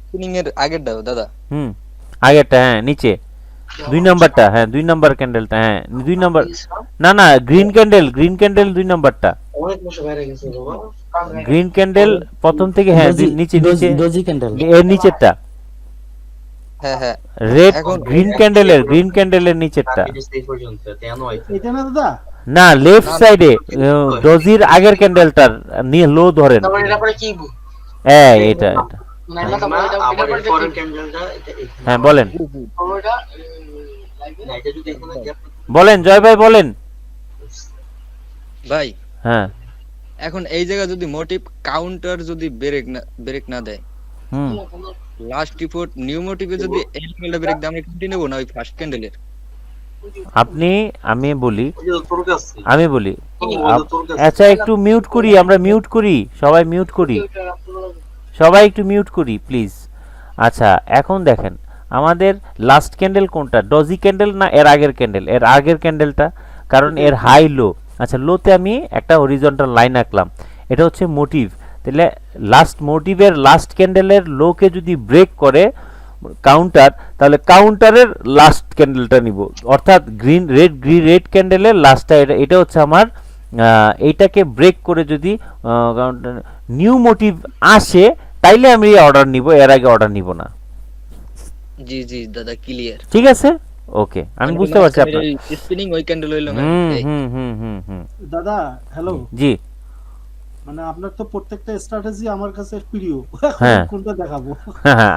স্পিনিং এর আগেরটা দাদা, আগেরটা, হ্যাঁ নিচে 2 নাম্বারটা, হ্যাঁ 2 নাম্বার ক্যান্ডেলটা, হ্যাঁ 2 নাম্বার, না না গ্রিন ক্যান্ডেল 2 নাম্বারটা, গ্রিন ক্যান্ডেল প্রথম থেকে, হ্যাঁ নিচে নিচে ডোজি ক্যান্ডেল এর নিচেরটা, হ্যাঁ হ্যাঁ রেড গ্রিন ক্যান্ডেলের নিচেরটা, এটা না দাদা, না লেফট সাইডে ডোজির আগের ক্যান্ডেলটার নিয়ে লো ধরেন, এটা হ্যাঁ বলেন বলেন জয় ভাই বলেন ভাই। হ্যাঁ এখন এই জায়গা যদি মোটিভ কাউন্টার যদি ব্রেক না দেয়, লাস্ট রিপোর্ট নিউ মোটিভে যদি এই লেভেলে ব্রেক দেয়, আমরা কন্টিনিউ নেব না ওই ফার্স্ট ক্যান্ডেলের? আমি বলি আচ্ছা একটু মিউট করি, আমরা মিউট করি, সবাই মিউট করি, সবাই একটু মিউট করি প্লিজ। আচ্ছা এখন দেখেন আমাদের লাস্ট ক্যান্ডেল কোনটা, ডজি ক্যান্ডেল না এর আগের ক্যান্ডেল? এর আগের ক্যান্ডেলটা, কারণ এর হাই লো। আচ্ছা লোতে আমি একটা হরিজন্টাল লাইন আঁকলাম, এটা হচ্ছে মোটিভ, তাহলে মোটিভের লাস্ট ক্যান্ডেলের লোকে যদি ব্রেক করে কাউন্টার, তাহলে কাউন্টারের লাস্ট ক্যান্ডেলটা নিব, অর্থাৎ রেড ক্যান্ডেলের লাস্টটা, এটা হচ্ছে আমার এইটাকে ব্রেক করে যদি নিউ মোটিভ আসে তাইলে আমি অর্ডার নিব, এর আগে অর্ডার নিব না। জি জি দাদা ক্লিয়ার, ঠিক আছে ওকে, আমি বুঝতে পারছি আপনার স্পিনিং ওই ক্যান্ডেল হইলো না। দাদা হ্যালো, জি মানে আপনার তো প্রত্যেকটা স্ট্র্যাটেজি আমার কাছে প্রিয়, কোনটা দেখাবো?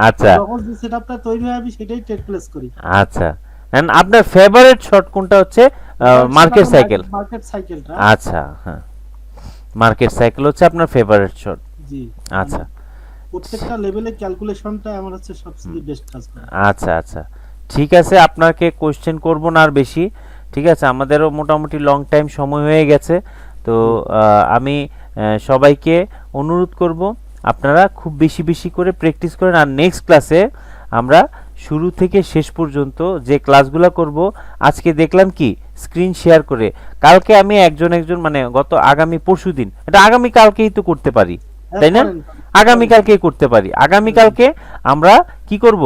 আচ্ছা যখন যে সেটআপটা তৈরি হয় আমি সেটাই টেক প্লেস করি। আচ্ছা এন্ড আপনার ফেভারিট শট কোনটা হচ্ছে? মার্কেট সাইকেলটা। আচ্ছা হ্যাঁ মার্কেট সাইকেল হচ্ছে আপনার ফেভারিট শট। জি আচ্ছা প্রত্যেকটা লেভেলে ক্যালকুলেশনটা আমার হচ্ছে সবচেয়ে বেস্ট কাজ করে। আচ্ছা আচ্ছা, ঠিক আছে, আপনাকে কোশ্চেন করব না আর বেশি, ঠিক আছে, আমাদেরও মোটামুটি লং টাইম সময় হয়ে গেছে। তো আমি সবাইকে অনুরোধ করব আপনারা খুব বেশি বেশি করে প্র্যাকটিস করেন। আর নেক্সট ক্লাসে আমরা শুরু থেকে শেষ পর্যন্ত যে ক্লাসগুলো করব, আজকে দেখলাম কি স্ক্রিন শেয়ার করে, কালকে আমি একজন মানে গত আগামী পরশুদিন, এটা আগামী কালকেই তো করতে পারি, তাই না? আগামী কালকেই করতে পারি। আগামী কালকে আমরা কি করব,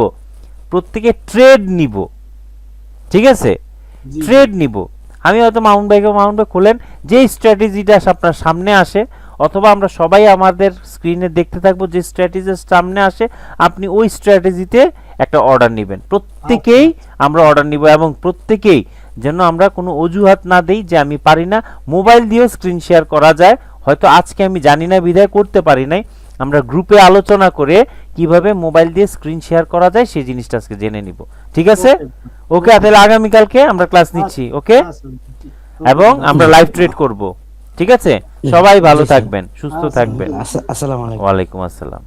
প্রত্যেকে ট্রেড নিব, ঠিক আছে, ট্রেড নিব। আমি হয়তো মামুন ভাই খোলেন, যে স্ট্র্যাটেজিটা আপনার সামনে আসে, অথবা আমরা সবাই আমাদের স্ক্রিনে দেখতে থাকবো, যে স্ট্র্যাটেজি সামনে আসে আপনি ওই স্ট্র্যাটেজিতে একটা অর্ডার নেবেন। প্রত্যেকেই আমরা অর্ডার নিব, এবং প্রত্যেকেই যেন আমরা কোনো অজুহাত না দেই যে আমি পারি না। মোবাইল দিয়েও স্ক্রিন শেয়ার করা যায়, হয়তো আজকে আমি জানি না বিধায় করতে পারি নাই। আমরা গ্রুপে আলোচনা করে কিভাবে মোবাইল দিয়ে স্ক্রিন শেয়ার করা যায় সেই জিনিসটা আজকে জেনে নিব, ঠিক আছে? ওকে, তাহলে আগামীকালকে আমরা ক্লাস নিচ্ছি, ওকে, এবং আমরা লাইভ ট্রেড করব, ঠিক আছে? সবাই ভালো থাকবেন, সুস্থ থাকবেন। আসসালামু আলাইকুম। ওয়ালাইকুম আসসালাম।